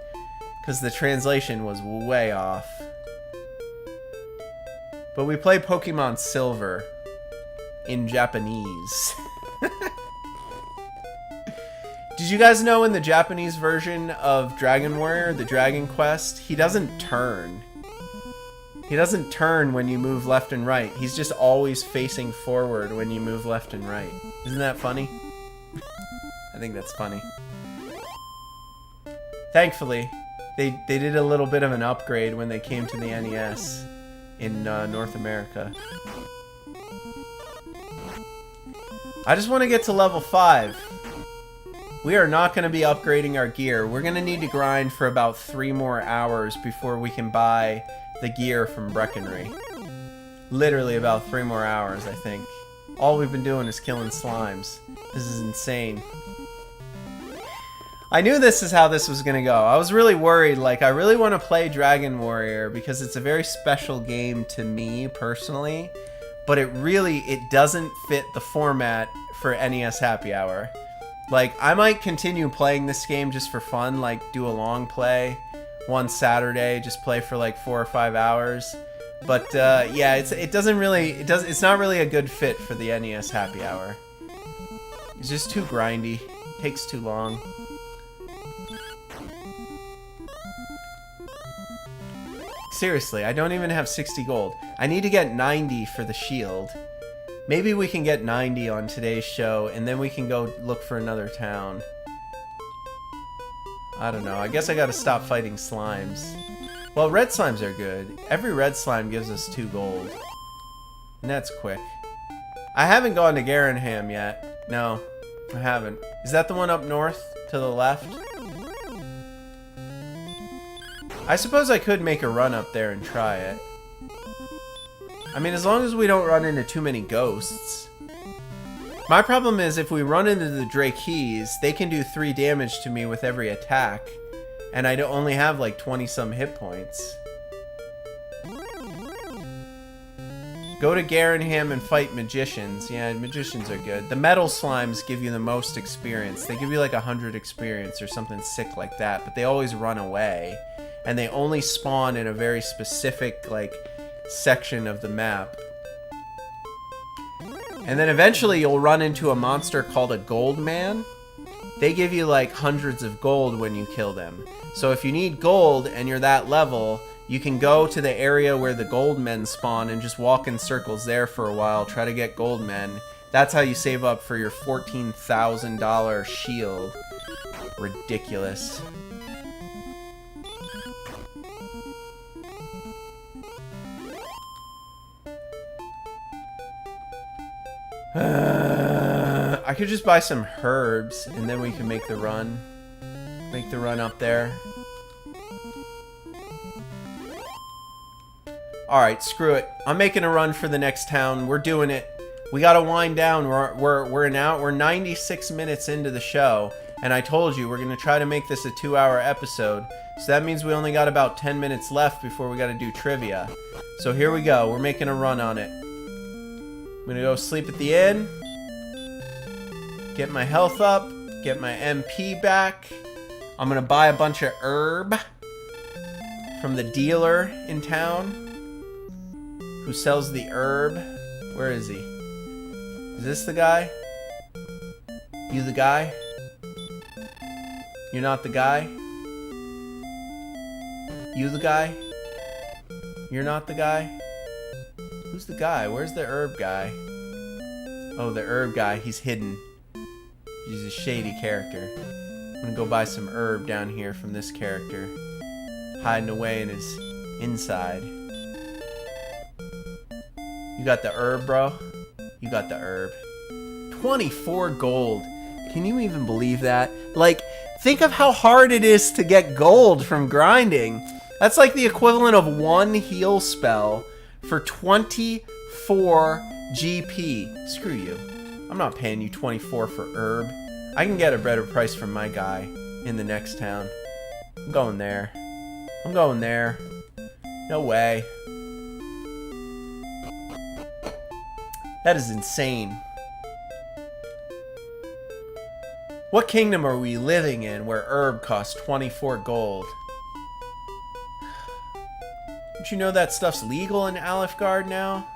Because the translation was way off. But we played Pokemon Silver in Japanese. Did you guys know in the Japanese version of Dragon Warrior, the Dragon Quest, he doesn't turn. He doesn't turn when you move left and right. He's just always facing forward when you move left and right. Isn't that funny? I think that's funny. Thankfully, they did a little bit of an upgrade when they came to the NES in North America. I just want to get to level 5. We are not going to be upgrading our gear. We're going to need to grind for about 3 more hours before we can buy the gear from Breckenry. Literally about 3 more hours, I think. All we've been doing is killing slimes. This is insane. I knew this is how this was going to go. I was really worried, like, I really want to play Dragon Warrior because it's a very special game to me, personally. But it doesn't fit the format for NES Happy Hour. Like, I might continue playing this game just for fun, like, do a long play one Saturday, just play for like 4 or 5 hours. But, yeah, it's not really a good fit for the NES Happy Hour. It's just too grindy. Takes too long. Seriously, I don't even have 60 gold. I need to get 90 for the shield. Maybe we can get 90 on today's show, and then we can go look for another town. I don't know. I guess I gotta stop fighting slimes. Well, red slimes are good. Every red slime gives us 2 gold. And that's quick. I haven't gone to Garenham yet. No, I haven't. Is that the one up north to the left? I suppose I could make a run up there and try it. I mean, as long as we don't run into too many ghosts. My problem is if we run into the Drakees, they can do 3 damage to me with every attack. And I only have like 20-some hit points. Go to Garenham and fight magicians. Yeah, magicians are good. The metal slimes give you the most experience. They give you like 100 experience or something sick like that. But they always run away. And they only spawn in a very specific, like, section of the map. And then eventually you'll run into a monster called a gold man. They give you like hundreds of gold when you kill them. So if you need gold and you're that level, you can go to the area where the gold men spawn and just walk in circles there for a while, try to get gold men. That's how you save up for your $14,000 shield. Ridiculous. I could just buy some herbs and then we can make the run. Make the run up there. Alright, screw it. I'm making a run for the next town. We're doing it. We gotta wind down. We're 96 minutes into the show. And I told you we're gonna try to make this a 2-hour episode. So that means we only got about 10 minutes left before we gotta do trivia. So here we go. We're making a run on it. I'm gonna go sleep at the inn, get my health up, get my MP back. I'm gonna buy a bunch of herb from the dealer in town who sells the herb. Where is he? Is this the guy? You the guy? You're not the guy? You the guy? You're not the guy? Who's the guy? Where's the herb guy? Oh, the herb guy. He's hidden. He's a shady character. I'm gonna go buy some herb down here from this character. Hiding away in his inside. You got the herb, bro? You got the herb. 24 gold. Can you even believe that? Like, think of how hard it is to get gold from grinding. That's like the equivalent of 1 heal spell for 24 GP. Screw you. I'm not paying you 24 for herb. I can get a better price from my guy in the next town. I'm going there. I'm going there. No way. That is insane. What kingdom are we living in where herb costs 24 gold? Don't you know that stuff's legal in Alifgard now?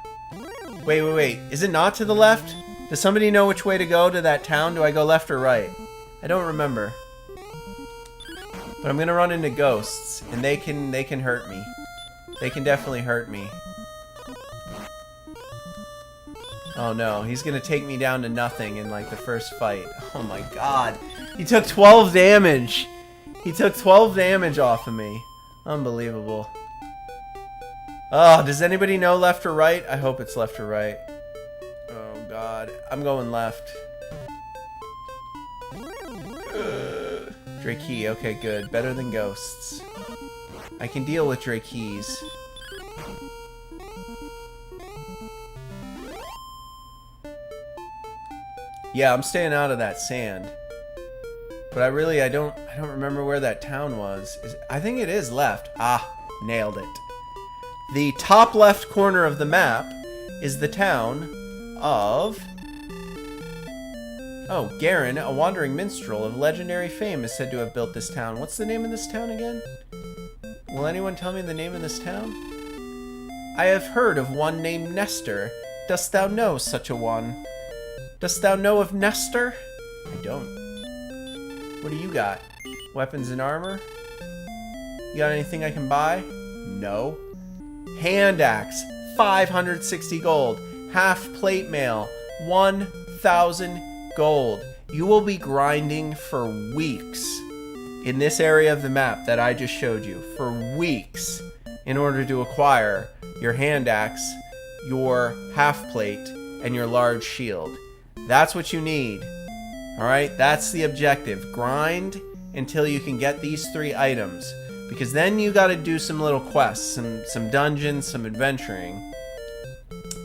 Wait. Is it not to the left? Does somebody know which way to go to that town? Do I go left or right? I don't remember. But I'm gonna run into ghosts, and they can hurt me. They can definitely hurt me. Oh no, he's gonna take me down to nothing in like the first fight. Oh my god. He took 12 damage. He took 12 damage off of me. Unbelievable. Oh, does anybody know left or right? I hope it's left or right. Oh god. I'm going left. Drakee, okay, good. Better than ghosts. I can deal with Drakees. Yeah, I'm staying out of that sand. But I don't remember where that town was. I think it is left. Ah, nailed it. The top left corner of the map is the town of... Oh, Garen, a wandering minstrel of legendary fame, is said to have built this town. What's the name of this town again? Will anyone tell me the name of this town? I have heard of one named Nestor. Dost thou know such a one? Dost thou know of Nestor? I don't. What do you got? Weapons and armor? You got anything I can buy? No. Hand axe, 560 gold. half plate mail, 1,000 gold. You will be grinding for weeks in this area of the map that I just showed you, for weeks, in order to acquire your hand axe, your half plate, and your large shield. That's what you need. Alright, that's the objective. Grind until you can get these 3 items. Because then you gotta do some little quests, some dungeons, some adventuring,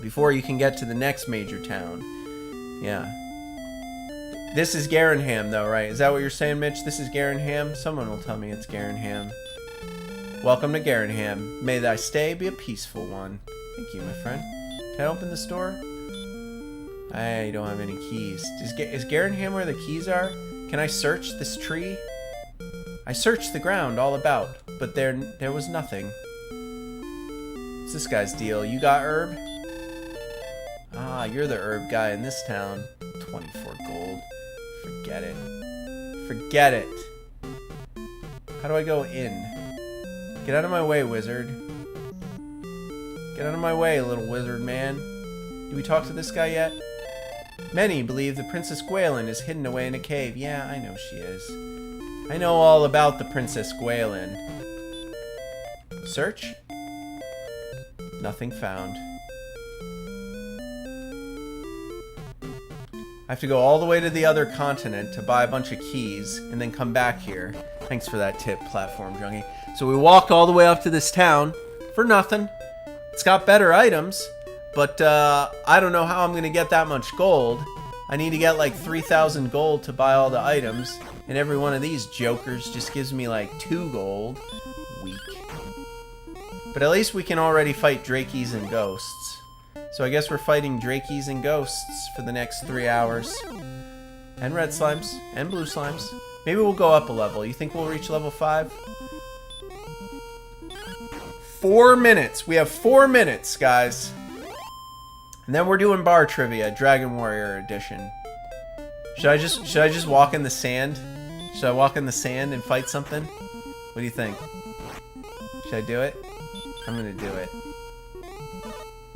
before you can get to the next major town. Yeah. This is Garenham, though, right? Is that what you're saying, Mitch? This is Garenham? Someone will tell me it's Garenham. Welcome to Garenham. May thy stay be a peaceful one. Thank you, my friend. Can I open this door? I don't have any keys. Is Garenham where the keys are? Can I search this tree? I searched the ground all about, but there was nothing. What's this guy's deal? You got herb? Ah, you're the herb guy in this town. 24 gold. Forget it. Forget it. How do I go in? Get out of my way, wizard. Get out of my way, little wizard man. Did we talk to this guy yet? Many believe the Princess Gwaelin is hidden away in a cave. Yeah, I know she is. I know all about the Princess Gwaelin. Search? Nothing found. I have to go all the way to the other continent to buy a bunch of keys and then come back here. Thanks for that tip, Platform Junkie. So we walked all the way up to this town for nothing. It's got better items, but I don't know how I'm going to get that much gold. I need to get like 3,000 gold to buy all the items, and every one of these jokers just gives me like 2 gold. Weak. But at least we can already fight Drakies and ghosts. So I guess we're fighting Drakies and ghosts for the next 3 hours. And red slimes, and blue slimes. Maybe we'll go up a level. You think we'll reach level 5? 4 minutes. We have 4 minutes, guys. And then we're doing bar trivia, Dragon Warrior edition. Should I just walk in the sand? Should I walk in the sand and fight something? What do you think? Should I do it? I'm gonna do it.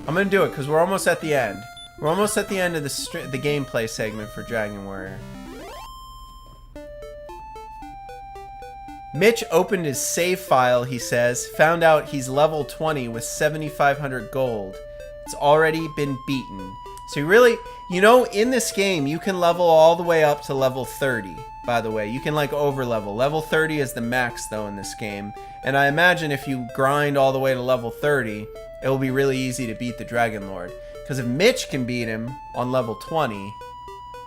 I'm gonna do it because we're almost at the end. We're almost at the end of the gameplay segment for Dragon Warrior. Mitch opened his save file, he says, found out he's level 20 with 7,500 gold. It's already been beaten. So really, you know, in this game, you can level all the way up to level 30, by the way. You can, like, over-level. Level 30 is the max, though, in this game. And I imagine if you grind all the way to level 30, it will be really easy to beat the Dragon Lord. Because if Mitch can beat him on level 20,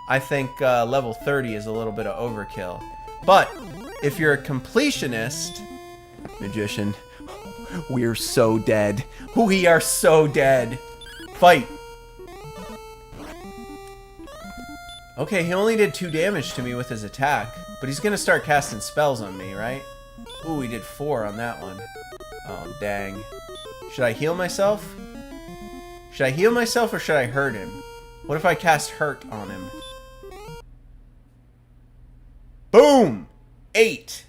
I think level 30 is a little bit of overkill. But if you're a completionist, magician, we're so dead. We are so dead. Fight. Okay, he only did 2 damage to me with his attack, but he's gonna start casting spells on me, right? Ooh, he did 4 on that one. Oh, dang. Should I heal myself? Should I heal myself or should I hurt him? What if I cast hurt on him? Boom! 8.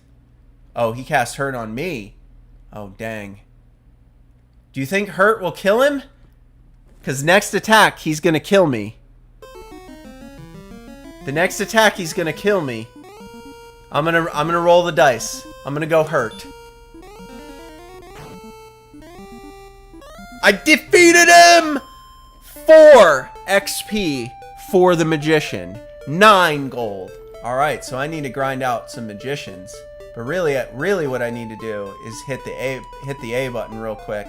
Oh, he cast hurt on me. Oh, dang. Do you think hurt will kill him? Because next attack, he's going to kill me. The next attack, he's going to kill me. I'm gonna roll the dice. I'm going to go hurt. I defeated him! 4 XP for the magician. 9 gold. Alright, so I need to grind out some magicians. But really what I need to do is hit the A button real quick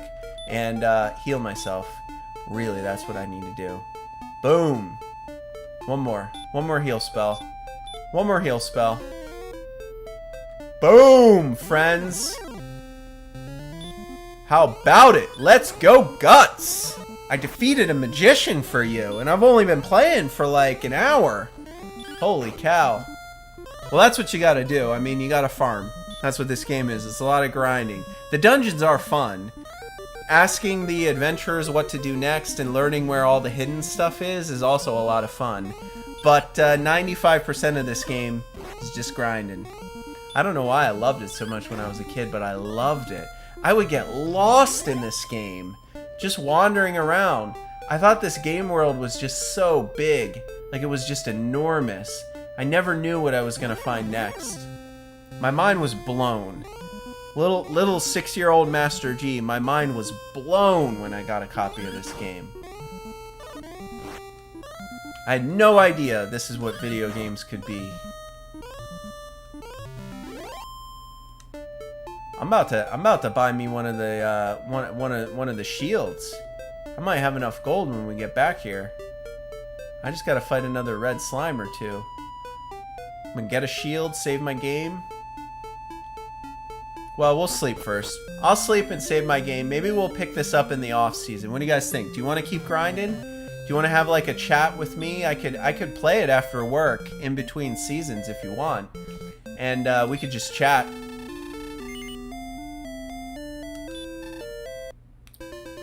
and heal myself. Really, that's what I need to do. Boom. One more heal spell. One more heal spell. Boom, friends. How about it? Let's go guts. I defeated a magician for you, and I've only been playing for like an hour. Holy cow. Well, that's what you gotta do. I mean, you gotta farm. That's what this game is. It's a lot of grinding. The dungeons are fun. Asking the adventurers what to do next and learning where all the hidden stuff is also a lot of fun. But 95% of this game is just grinding. I don't know why I loved it so much when I was a kid, but I loved it. I would get lost in this game, just wandering around. I thought this game world was just so big. Like, it was just enormous. I never knew what I was going to find next. My mind was blown. Little 6-year-old Master G, my mind was blown when I got a copy of this game. I had no idea this is what video games could be. I'm about to buy me one of the one of the shields. I might have enough gold when we get back here. I just gotta fight another red slime or two. I'm gonna get a shield, save my game. Well, we'll sleep first. I'll sleep and save my game. Maybe we'll pick this up in the off season. What do you guys think? Do you want to keep grinding? Do you want to have like a chat with me? I could play it after work in between seasons if you want, and we could just chat.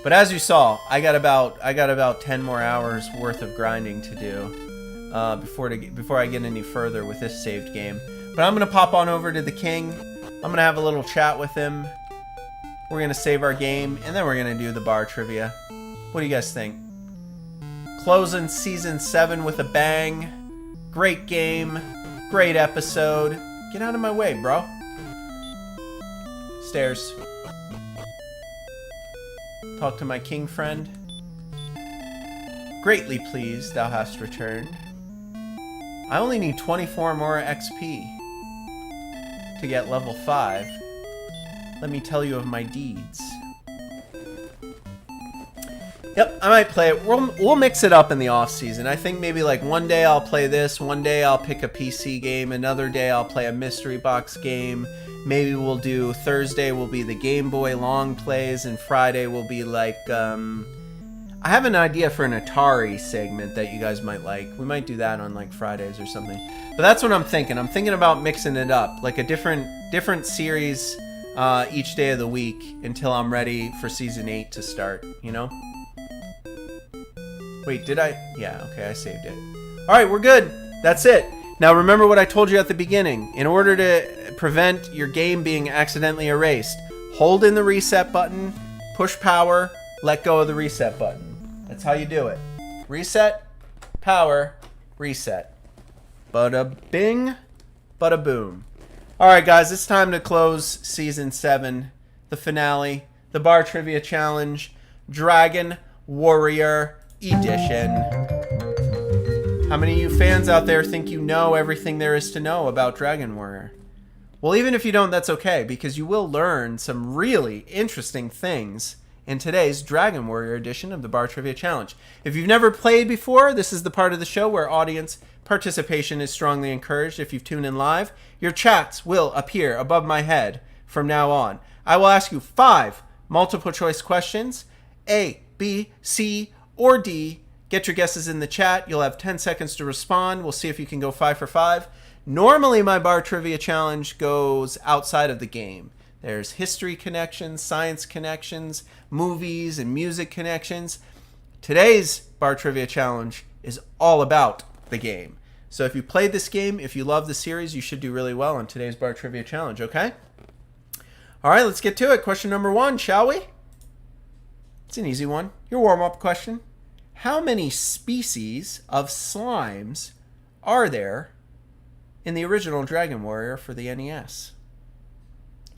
But as you saw, I got about 10 more hours worth of grinding to do before I get any further with this saved game. But I'm gonna pop on over to the King. I'm gonna have a little chat with him. We're gonna save our game, and then we're gonna do the bar trivia. What do you guys think? Closing season 7 with a bang. Great game, great episode. Get out of my way, bro. Stairs. Talk to my king friend. Greatly pleased thou hast returned. I only need 24 more XP to get level 5. Let me tell you of my deeds. Yep, I might play it. We'll mix it up in the off season. I think maybe like one day I'll play this, one day I'll pick a PC game, another day I'll play a mystery box game. Maybe we'll do Thursday will be the Game Boy long plays, and Friday will be like I have an idea for an Atari segment that you guys might like. We might do that on like Fridays or something. But that's what I'm thinking. I'm thinking about mixing it up, like a different series each day of the week until I'm ready for season 8 to start, you know? Wait, did I? Yeah, okay, I saved it. All right, we're good. That's it. Now remember what I told you at the beginning. In order to prevent your game being accidentally erased, hold in the reset button, push power, let go of the reset button. That's how you do it. Reset, power, reset. Bada bing, bada boom. All right, guys, it's time to close season 7, the finale, the bar trivia challenge, Dragon Warrior Edition. How many of you fans out there think you know everything there is to know about Dragon Warrior? Well, even if you don't, that's okay, because you will learn some really interesting things in today's Dragon Warrior edition of the Bar Trivia Challenge. If you've never played before, this is the part of the show where audience participation is strongly encouraged. If you've tuned in live, your chats will appear above my head from now on. I will ask you 5 multiple choice questions, A, B, C, or D. Get your guesses in the chat. You'll have 10 seconds to respond. We'll see if you can go 5 for 5. Normally, my Bar Trivia Challenge goes outside of the game. There's history connections, science connections, movies and music connections. Today's Bar Trivia Challenge is all about the game. So if you played this game, if you love the series, you should do really well on today's Bar Trivia Challenge, okay? All right, let's get to it. Question number 1, shall we? It's an easy one. Your warm-up question. How many species of slimes are there in the original Dragon Warrior for the NES?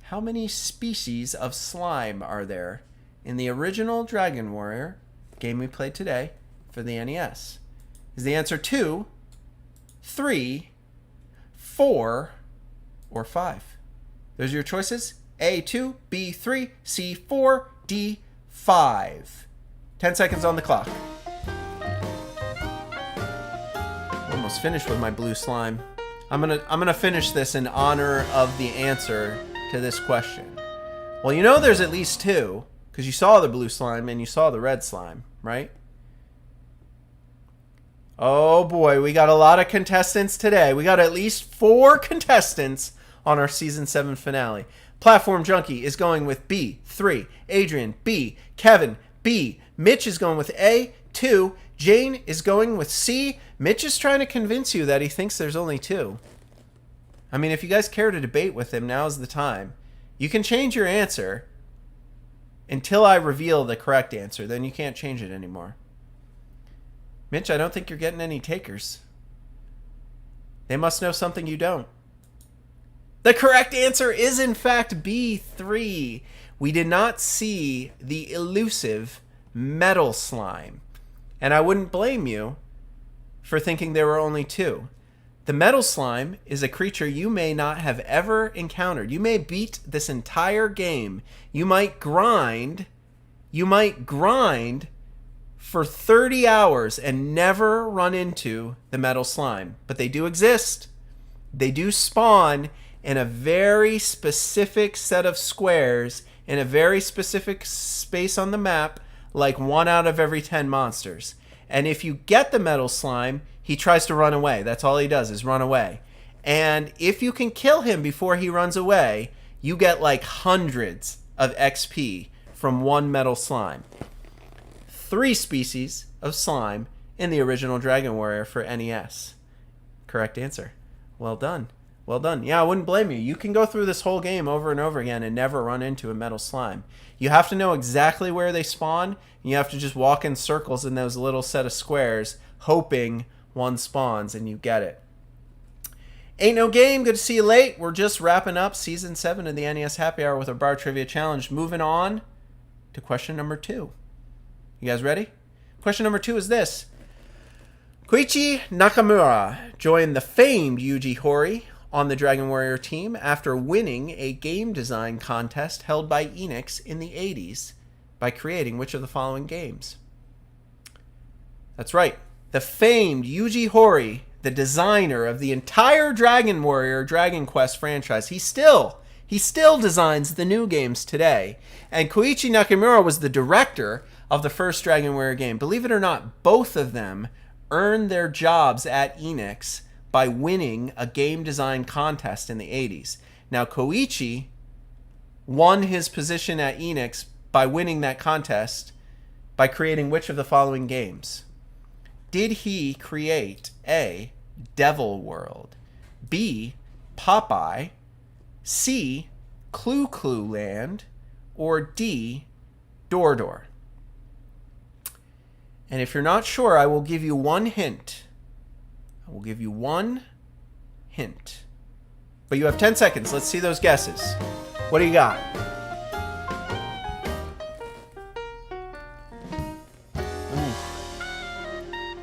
How many species of slime are there in the original Dragon Warrior game we played today for the NES? Is the answer 2, 3, 4, or 5? Those are your choices. A, 2, B, 3, C, 4, D, 5. 10 seconds on the clock. Almost finished with my blue slime. I'm gonna finish this in honor of the answer to this question. Well, you know there's at least 2, because you saw the blue slime and you saw the red slime, right? Oh boy, we got a lot of contestants today. We got at least 4 contestants on our season 7 finale. Platform Junkie is going with B, 3. Adrian, B. Kevin, B. Mitch is going with A, 2. Jane is going with C. Mitch is trying to convince you that he thinks there's only 2. I mean, if you guys care to debate with him, now's the time. You can change your answer until I reveal the correct answer. Then you can't change it anymore. Mitch, I don't think you're getting any takers. They must know something you don't. The correct answer is, in fact, B3. We did not see the elusive metal slime. And I wouldn't blame you for thinking there were only two. The metal slime is a creature you may not have ever encountered. You may beat this entire game. You might grind for 30 hours and never run into the metal slime. But they do exist. They do spawn in a very specific set of squares in a very specific space on the map, like 1 out of every 10 monsters. And if you get the metal slime, he tries to run away. That's all he does is run away. And if you can kill him before he runs away, you get like hundreds of XP from one metal slime. 3 species of slime in the original Dragon Warrior for NES. Correct answer. Well done. Well done. Yeah, I wouldn't blame you. You can go through this whole game over and over again and never run into a metal slime. You have to know exactly where they spawn, and you have to just walk in circles in those little set of squares, hoping one spawns and you get it. Ain't no game. Good to see you late. We're just wrapping up Season 7 of the NES Happy Hour with our Bar Trivia Challenge. Moving on to question number 2. You guys ready? Question number 2 is this. Koichi Nakamura joined the famed Yuji Horii on the Dragon Warrior team after winning a game design contest held by Enix in the 80s by creating which of the following games? That's right. The famed Yuji Horii, the designer of the entire Dragon Warrior Dragon Quest franchise, he still designs the new games today. And Koichi Nakamura was the director of the first Dragon Warrior game. Believe it or not, both of them earned their jobs at Enix by winning a game design contest in the 80s. Now, Koichi won his position at Enix by winning that contest by creating which of the following games? Did he create A, Devil World, B, Popeye, C, Clue Clue Land, or D, Door Door? And if you're not sure, I will give you one hint. I will give you one hint. But you have 10 seconds. Let's see those guesses. What do you got?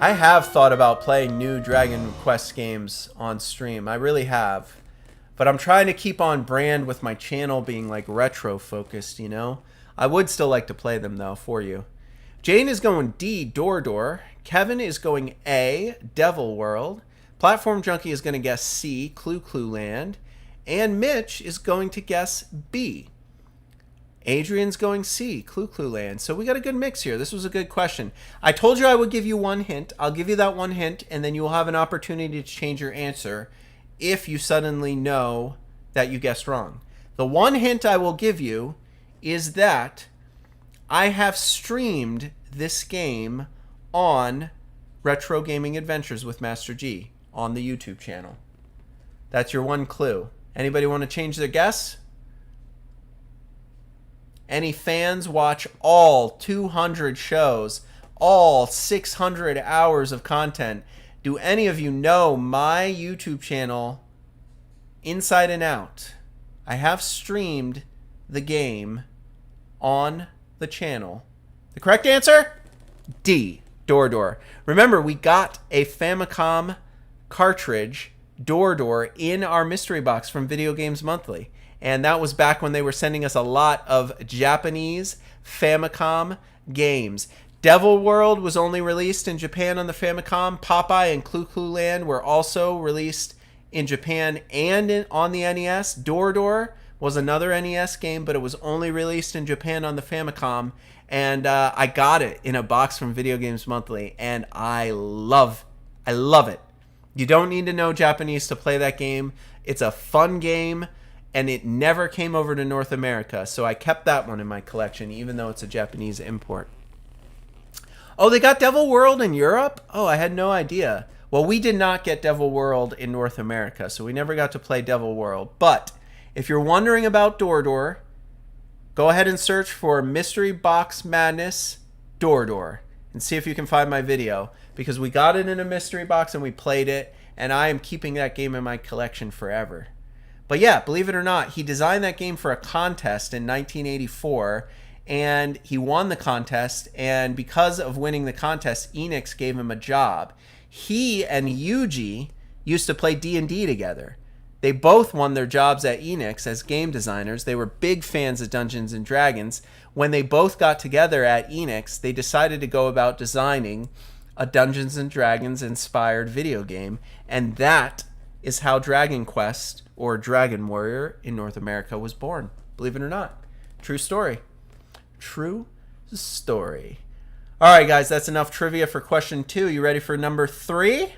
I have thought about playing new Dragon Quest games on stream. I really have. But I'm trying to keep on brand with my channel being like retro focused, you know? I would still like to play them though for you. Jane is going D, Door Door. Kevin is going A, Devil World. Platform Junkie is going to guess C, Clue Clue Land. And Mitch is going to guess B. Adrian's going C, Clue Clue Land. So we got a good mix here. This was a good question. I told you I would give you one hint. I'll give you that one hint, and then you will have an opportunity to change your answer if you suddenly know that you guessed wrong. The one hint I will give you is that I have streamed this game on Retro Gaming Adventures with Master G on the YouTube channel. That's your one clue. Anybody want to change their guess? Any fans watch all 200 shows, all 600 hours of content? Do any of you know my YouTube channel inside and out? I have streamed the game on the channel. The correct answer? D, Door Door. Remember, we got a Famicom cartridge, Door Door, in our mystery box from Video Games Monthly. And that was back when they were sending us a lot of Japanese Famicom games. Devil World was only released in Japan on the Famicom. Popeye and Clue Clue Land were also released in Japan and on the NES. Door Door was another NES game, but it was only released in Japan on the Famicom. And I got it in a box from Video Games Monthly, and I love it. You don't need to know Japanese to play that game. It's a fun game, and it never came over to North America, so I kept that one in my collection, even though it's a Japanese import. Oh, they got Devil World in Europe? Oh, I had no idea. Well, we did not get Devil World in North America, so we never got to play Devil World. But if you're wondering about Door Door, go ahead and search for Mystery Box Madness Door Door. and see if you can find my video, because we got it in a mystery box and we played it, and I am keeping that game in my collection forever. But yeah, believe it or not, he designed that game for a contest in 1984, and he won the contest, and because of winning the contest, Enix gave him a job. He and Yuji used to play D&D together. They both won their jobs at Enix as game designers. They were big fans of Dungeons and Dragons. When they both got together at Enix, they decided to go about designing a Dungeons and Dragons inspired video game, and that is how Dragon Quest, or Dragon Warrior in North America, was born. Believe it or not. True story. True story. All right, guys, that's enough trivia for question 2. You ready for number 3?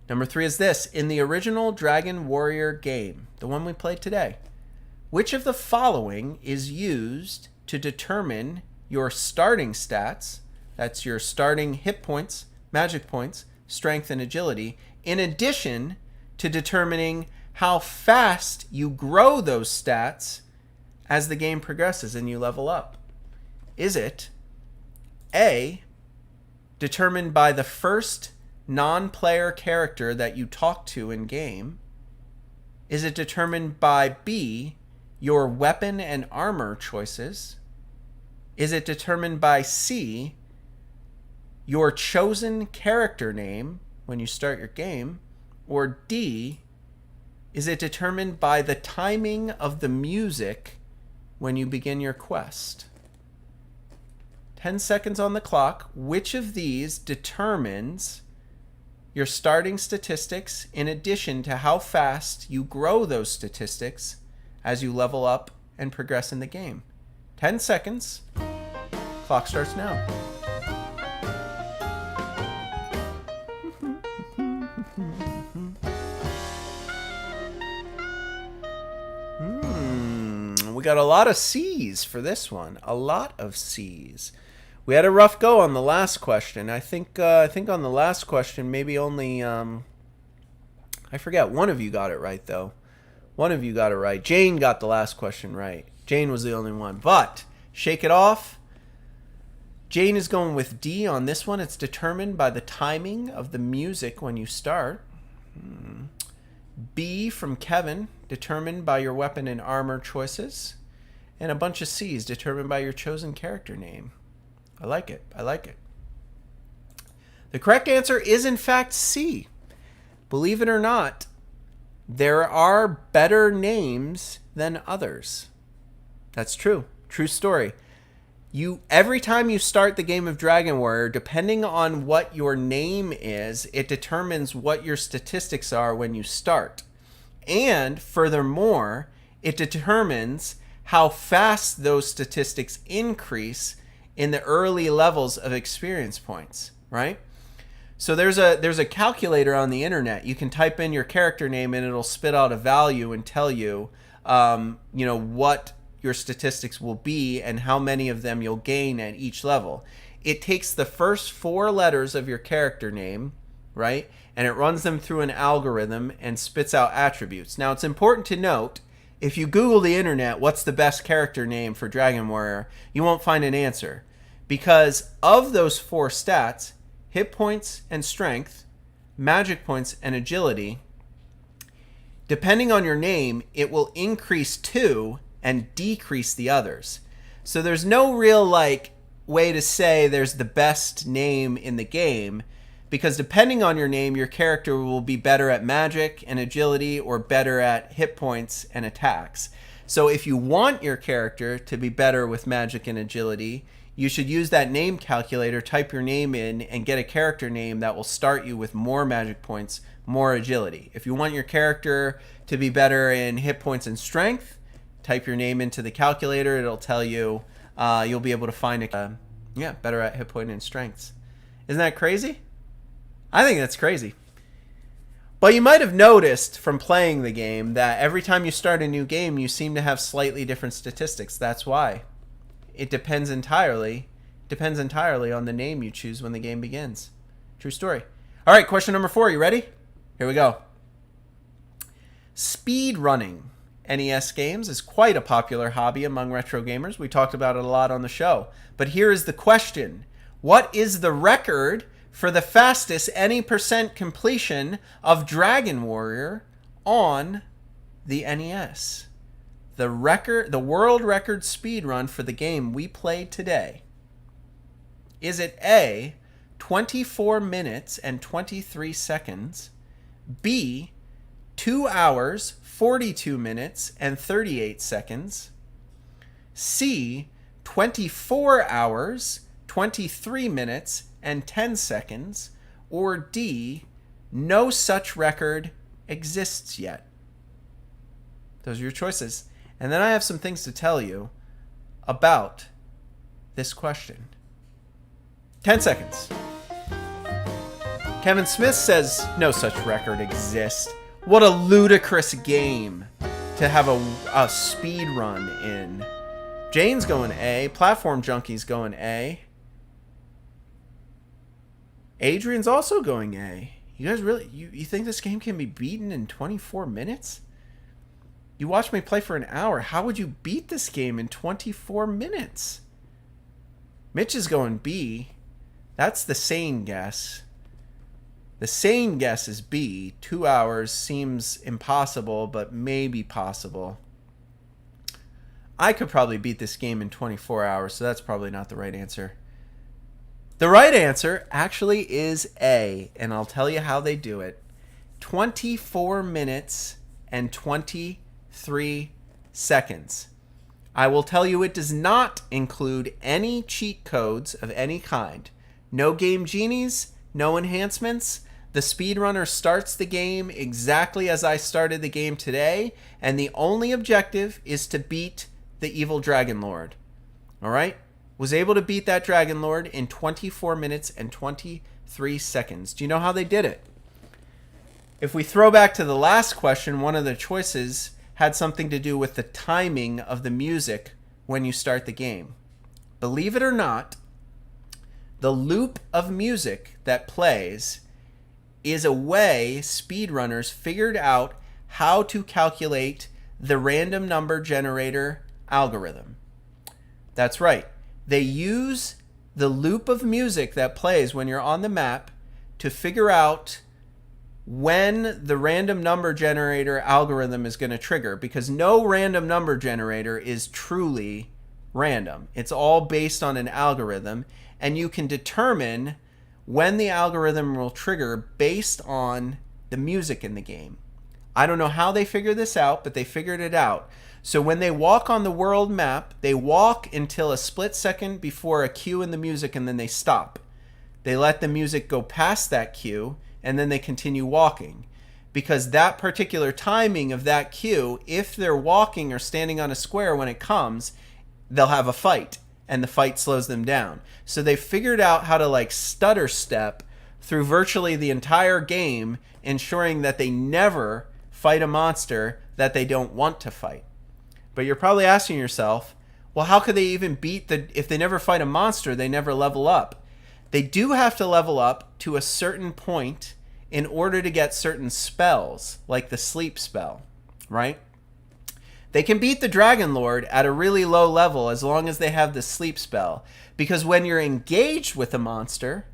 Number 3 is this. In the original Dragon Warrior game, the one we played today, which of the following is used to determine your starting stats? That's your starting hit points, magic points, strength, and agility, in addition to determining how fast you grow those stats as the game progresses and you level up. Is it A, determined by the first non-player character that you talk to in game? Is it determined by B, your weapon and armor choices? Is it determined by C, your chosen character name when you start your game? Or D, is it determined by the timing of the music when you begin your quest? 10 seconds on the clock. Which of these determines your starting statistics in addition to how fast you grow those statistics as you level up and progress in the game? 10 seconds. Clock starts now. We got a lot of C's for this one. A lot of C's. We had a rough go on the last question. I think on the last question, maybe only I forget. One of you got it right though. One of you got it right. Jane got the last question right. Jane was the only one. But shake it off. Jane is going with D on this one. It's determined by the timing of the music when you start. B from Kevin, determined by your weapon and armor choices. And a bunch of C's, determined by your chosen character name. I like it. I like it. The correct answer is, in fact, C. Believe it or not, there are better names than others. That's true. True story. Every time you start the game of Dragon Warrior, depending on what your name is, it determines what your statistics are when you start. And furthermore, it determines how fast those statistics increase in the early levels of experience points, right? So there's a calculator on the internet. You can type in your character name and it'll spit out a value and tell you, what your statistics will be and how many of them you'll gain at each level. It takes the first 4 letters of your character name, right? And it runs them through an algorithm and spits out attributes. Now, it's important to note, if you Google the internet, what's the best character name for Dragon Warrior, you won't find an answer. Because of those 4 stats, hit points and strength, magic points and agility, depending on your name, it will increase 2 and decrease the others. So there's no real way to say there's the best name in the game, because depending on your name, your character will be better at magic and agility or better at hit points and attacks. So if you want your character to be better with magic and agility, you should use that name calculator, type your name in, and get a character name that will start you with more magic points, more agility. If you want your character to be better in hit points and strength, type your name into the calculator. It'll tell you you'll be able to find better at hit point and strengths. Isn't that crazy? I think that's crazy. But you might have noticed from playing the game that every time you start a new game, you seem to have slightly different statistics. That's why. It depends entirely on the name you choose when the game begins. True story. All right, question number 4. You ready? Here we go. Speed running NES games is quite a popular hobby among retro gamers. We talked about it a lot on the show. But here is the question. What is the record for the fastest any percent completion of Dragon Warrior on the NES? The world record speed run for the game we played today. Is it A, 24 minutes and 23 seconds, B, 2 hours, 42 minutes and 38 seconds, C, 24 hours, 23 minutes and 10 seconds, or D, no such record exists yet? Those are your choices. And then I have some things to tell you about this question. 10 seconds. Kevin Smith says no such record exists. What a ludicrous game to have a speed run in. Jane's going A. Platform Junkie's going A. Adrian's also going A. You guys really, you think this game can be beaten in 24 minutes? You watched me play for an hour. How would you beat this game in 24 minutes? Mitch is going B. That's the sane guess. The sane guess is B. 2 hours seems impossible, but maybe possible. I could probably beat this game in 24 hours, so that's probably not the right answer. The right answer actually is A, and I'll tell you how they do it. 24 minutes and 23 seconds. I will tell you it does not include any cheat codes of any kind. No game genies, no enhancements. The speedrunner starts the game exactly as I started the game today, and the only objective is to beat the evil Dragon Lord. All right? Was able to beat that Dragon Lord in 24 minutes and 23 seconds. Do you know how they did it? If we throw back to the last question, one of the choices had something to do with the timing of the music when you start the game. Believe it or not, the loop of music that plays is a way speedrunners figured out how to calculate the random number generator algorithm. That's right. They use the loop of music that plays when you're on the map to figure out when the random number generator algorithm is going to trigger, because no random number generator is truly random. It's all based on an algorithm, and you can determine when the algorithm will trigger based on the music in the game. I don't know how they figured this out, but they figured it out. So when they walk on the world map, they walk until a split second before a cue in the music, and then they stop. They let the music go past that cue, and then they continue walking. Because that particular timing of that cue, if they're walking or standing on a square when it comes, they'll have a fight, and the fight slows them down. So they figured out how to like stutter step through virtually the entire game, ensuring that they never fight a monster that they don't want to fight. But you're probably asking yourself, well, how could they even beat if they never fight a monster, they never level up? They do have to level up to a certain point in order to get certain spells, like the sleep spell, right? They can beat the Dragon Lord at a really low level as long as they have the sleep spell, because when you're engaged with a monster,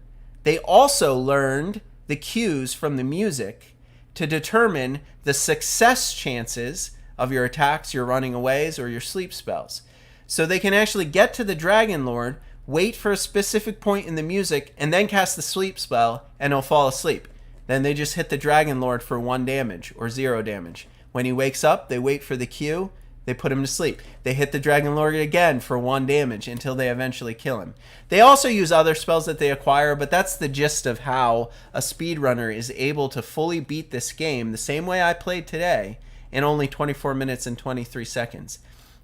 they also learned the cues from the music to determine the success chances of your attacks, your running aways, or your sleep spells. So they can actually get to the Dragon Lord, wait for a specific point in the music, and then cast the sleep spell, and he'll fall asleep. Then they just hit the Dragon Lord for 1 damage or 0 damage. When he wakes up, they wait for the cue, they put him to sleep. They hit the Dragon Lord again for 1 damage until they eventually kill him. They also use other spells that they acquire, but that's the gist of how a speedrunner is able to fully beat this game the same way I played today in only 24 minutes and 23 seconds.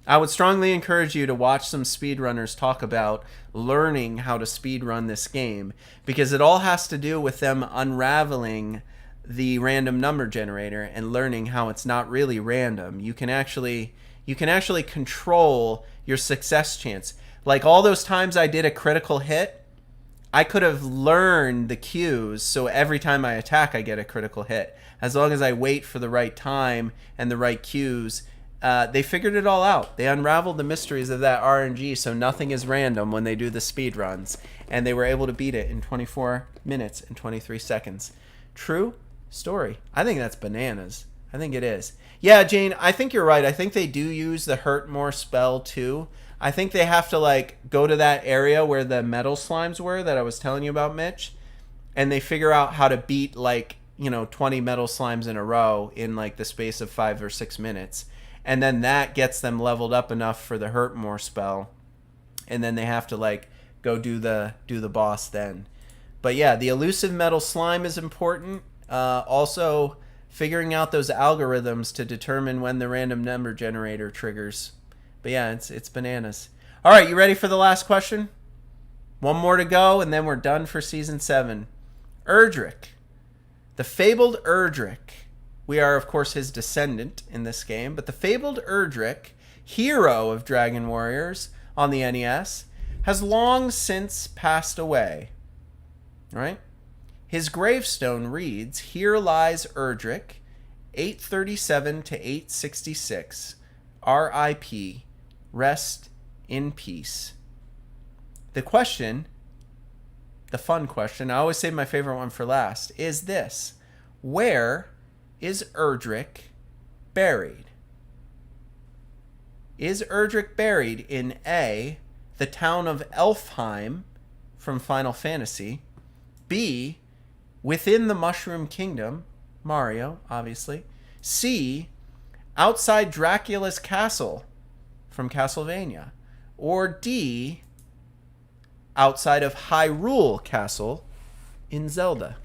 I would strongly encourage you to watch some speedrunners talk about learning how to speedrun this game, because it all has to do with them unraveling the random number generator and learning how it's not really random. You can actually control your success chance. Like all those times I did a critical hit, I could have learned the cues, so every time I attack I get a critical hit. As long as I wait for the right time and the right cues, they figured it all out. They unraveled the mysteries of that RNG, so nothing is random when they do the speed runs. And they were able to beat it in 24 minutes and 23 seconds. True story. I think that's bananas. I think it is. Yeah, Jane, I think you're right. I think they do use the hurt more spell too. I think they have to like go to that area where the metal slimes were that I was telling you about, Mitch, and they figure out how to beat like, 20 metal slimes in a row in like the space of 5 or 6 minutes. And then that gets them leveled up enough for the hurt more spell. And then they have to like go do the boss then. But yeah, the elusive metal slime is important. Also figuring out those algorithms to determine when the random number generator triggers. But yeah, it's bananas. All right, you ready for the last question? One more to go, and then we're done for Season 7. Erdrick. The fabled Erdrick. We are, of course, his descendant in this game. But the fabled Erdrick, hero of Dragon Warriors on the NES, has long since passed away. Right? His gravestone reads, "Here lies Erdrick, 837 to 866. R.I.P. Rest in peace." The question, the fun question, I always save my favorite one for last, is this. Where is Erdrick buried? Is Erdrick buried in A, the town of Elfheim from Final Fantasy, B, within the Mushroom Kingdom, Mario, obviously, C, outside Dracula's castle from Castlevania, or D, outside of Hyrule Castle in Zelda?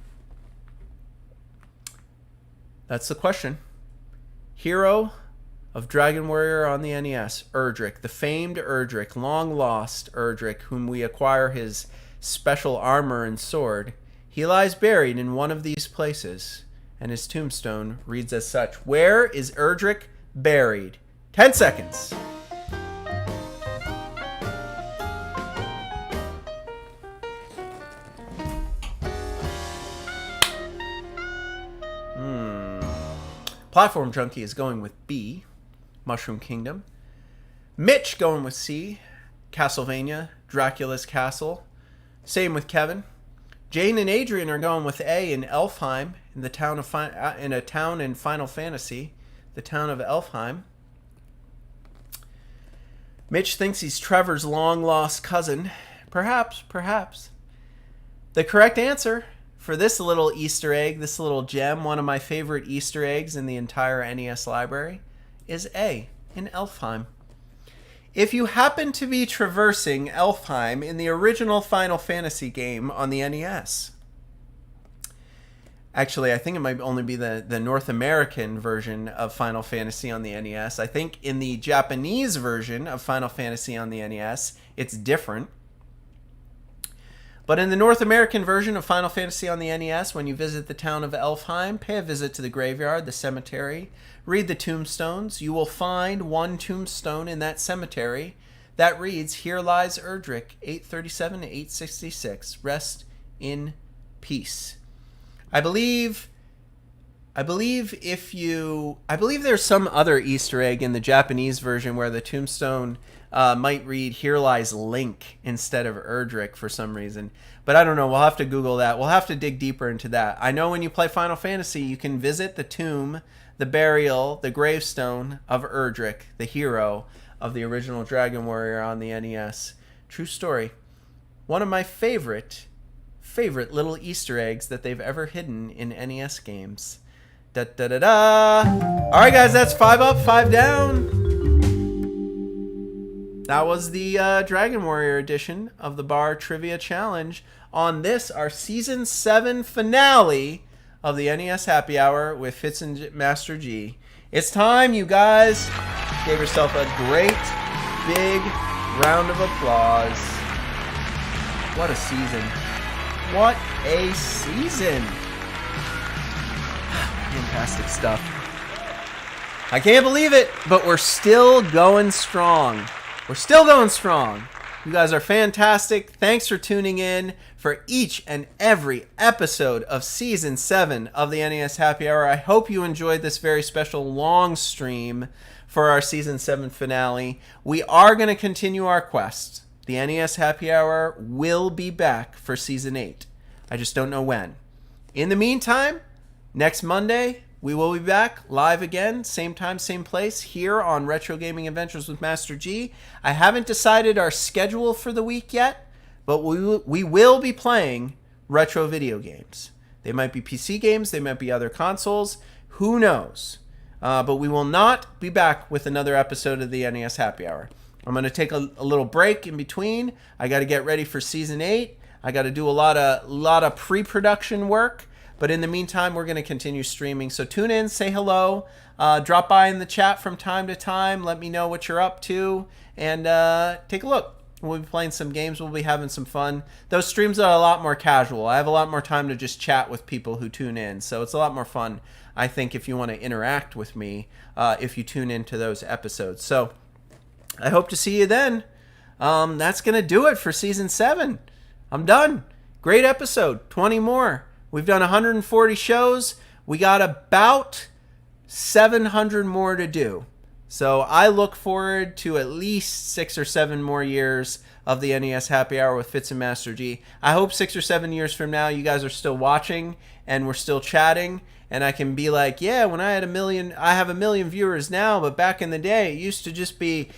That's the question. Hero of Dragon Warrior on the NES, Erdrick, the famed Erdrick, long lost Erdrick, whom we acquire his special armor and sword. He lies buried in one of these places, and his tombstone reads as such. Where is Erdrick buried? 10 seconds. Platform Junkie is going with B, Mushroom Kingdom. Mitch going with C, Castlevania, Dracula's Castle. Same with Kevin. Jane and Adrian are going with A in Elfheim, in the town of in a town in Final Fantasy, the town of Elfheim. Mitch thinks he's Trevor's long-lost cousin. Perhaps. The correct answer for this little Easter egg, this little gem, one of my favorite Easter eggs in the entire NES library, is A, in Elfheim. If you happen to be traversing Elfheim in the original Final Fantasy game on the NES, actually, I think it might only be the North American version of Final Fantasy on the NES. I think in the Japanese version of Final Fantasy on the NES, it's different. But in the North American version of Final Fantasy on the NES, when you visit the town of Elfheim, pay a visit to the graveyard, the cemetery, read the tombstones. You will find one tombstone in that cemetery that reads, "Here lies Erdrick, 837 to 866. Rest in peace." I believe there's some other Easter egg in the Japanese version where the tombstone might read, "Here lies Link" instead of Erdrick for some reason. But I don't know. We'll have to Google that. We'll have to dig deeper into that. I know when you play Final Fantasy, you can visit the tomb, the burial, the gravestone of Erdrick, the hero of the original Dragon Warrior on the NES. True story. One of my favorite little Easter eggs that they've ever hidden in NES games. Da da da da. All right, guys, that's 5 up, 5 down. That was the Dragon Warrior edition of the Bar Trivia Challenge on this, our Season 7 finale of the NES Happy Hour with Fitz and Master G. It's time, you guys. Give yourself a great, big round of applause. What a season. What a season. Fantastic stuff. I can't believe it, but we're still going strong. We're still going strong. You guys are fantastic. Thanks for tuning in for each and every episode of Season 7 of the NES Happy Hour. I hope you enjoyed this very special long stream for our Season 7 finale. We are going to continue our quest. The NES Happy Hour will be back for Season 8. I just don't know when. In the meantime, next Monday, we will be back live again, same time, same place, here on Retro Gaming Adventures with Master G. I haven't decided our schedule for the week yet, but we will be playing retro video games. They might be PC games, they might be other consoles, who knows? But we will not be back with another episode of the NES Happy Hour. I'm going to take a little break in between. I got to get ready for Season 8. I got to do a lot of pre-production work. But in the meantime, we're going to continue streaming. So tune in, say hello, drop by in the chat from time to time. Let me know what you're up to, and take a look. We'll be playing some games. We'll be having some fun. Those streams are a lot more casual. I have a lot more time to just chat with people who tune in. So it's a lot more fun, I think, if you want to interact with me, if you tune into those episodes. So I hope to see you then. That's going to do it for Season 7. I'm done. Great episode. 20 more. We've done 140 shows. We got about 700 more to do. So I look forward to at least 6 or 7 more years of the NES Happy Hour with Fitz and Master G. I hope 6 or 7 years from now you guys are still watching and we're still chatting, and I can be like, yeah, when I have 1 million viewers now, but back in the day it used to just be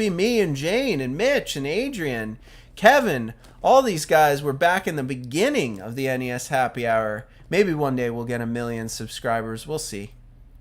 me and Jane and Mitch and Adrian, Kevin. All these guys were back in the beginning of the NES Happy Hour. Maybe one day we'll get 1 million subscribers. We'll see.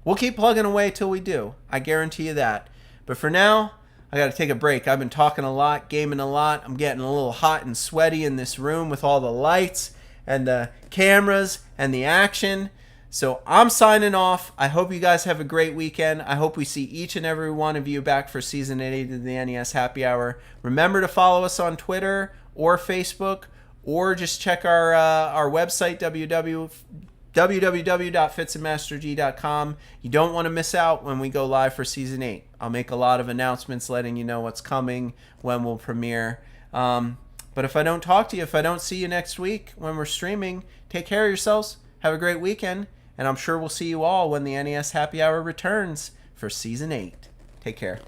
We'll keep plugging away till we do. I guarantee you that. But for now, I got to take a break. I've been talking a lot, gaming a lot. I'm getting a little hot and sweaty in this room with all the lights and the cameras and the action. So I'm signing off. I hope you guys have a great weekend. I hope we see each and every one of you back for Season 8 of the NES Happy Hour. Remember to follow us on Twitter or Facebook, or just check our website, www.fitsandmasterg.com. You don't want to miss out when we go live for Season 8. I'll make a lot of announcements letting you know what's coming, when we'll premiere. But if I don't talk to you, if I don't see you next week when we're streaming, take care of yourselves. Have a great weekend. And I'm sure we'll see you all when the NES Happy Hour returns for Season 8. Take care.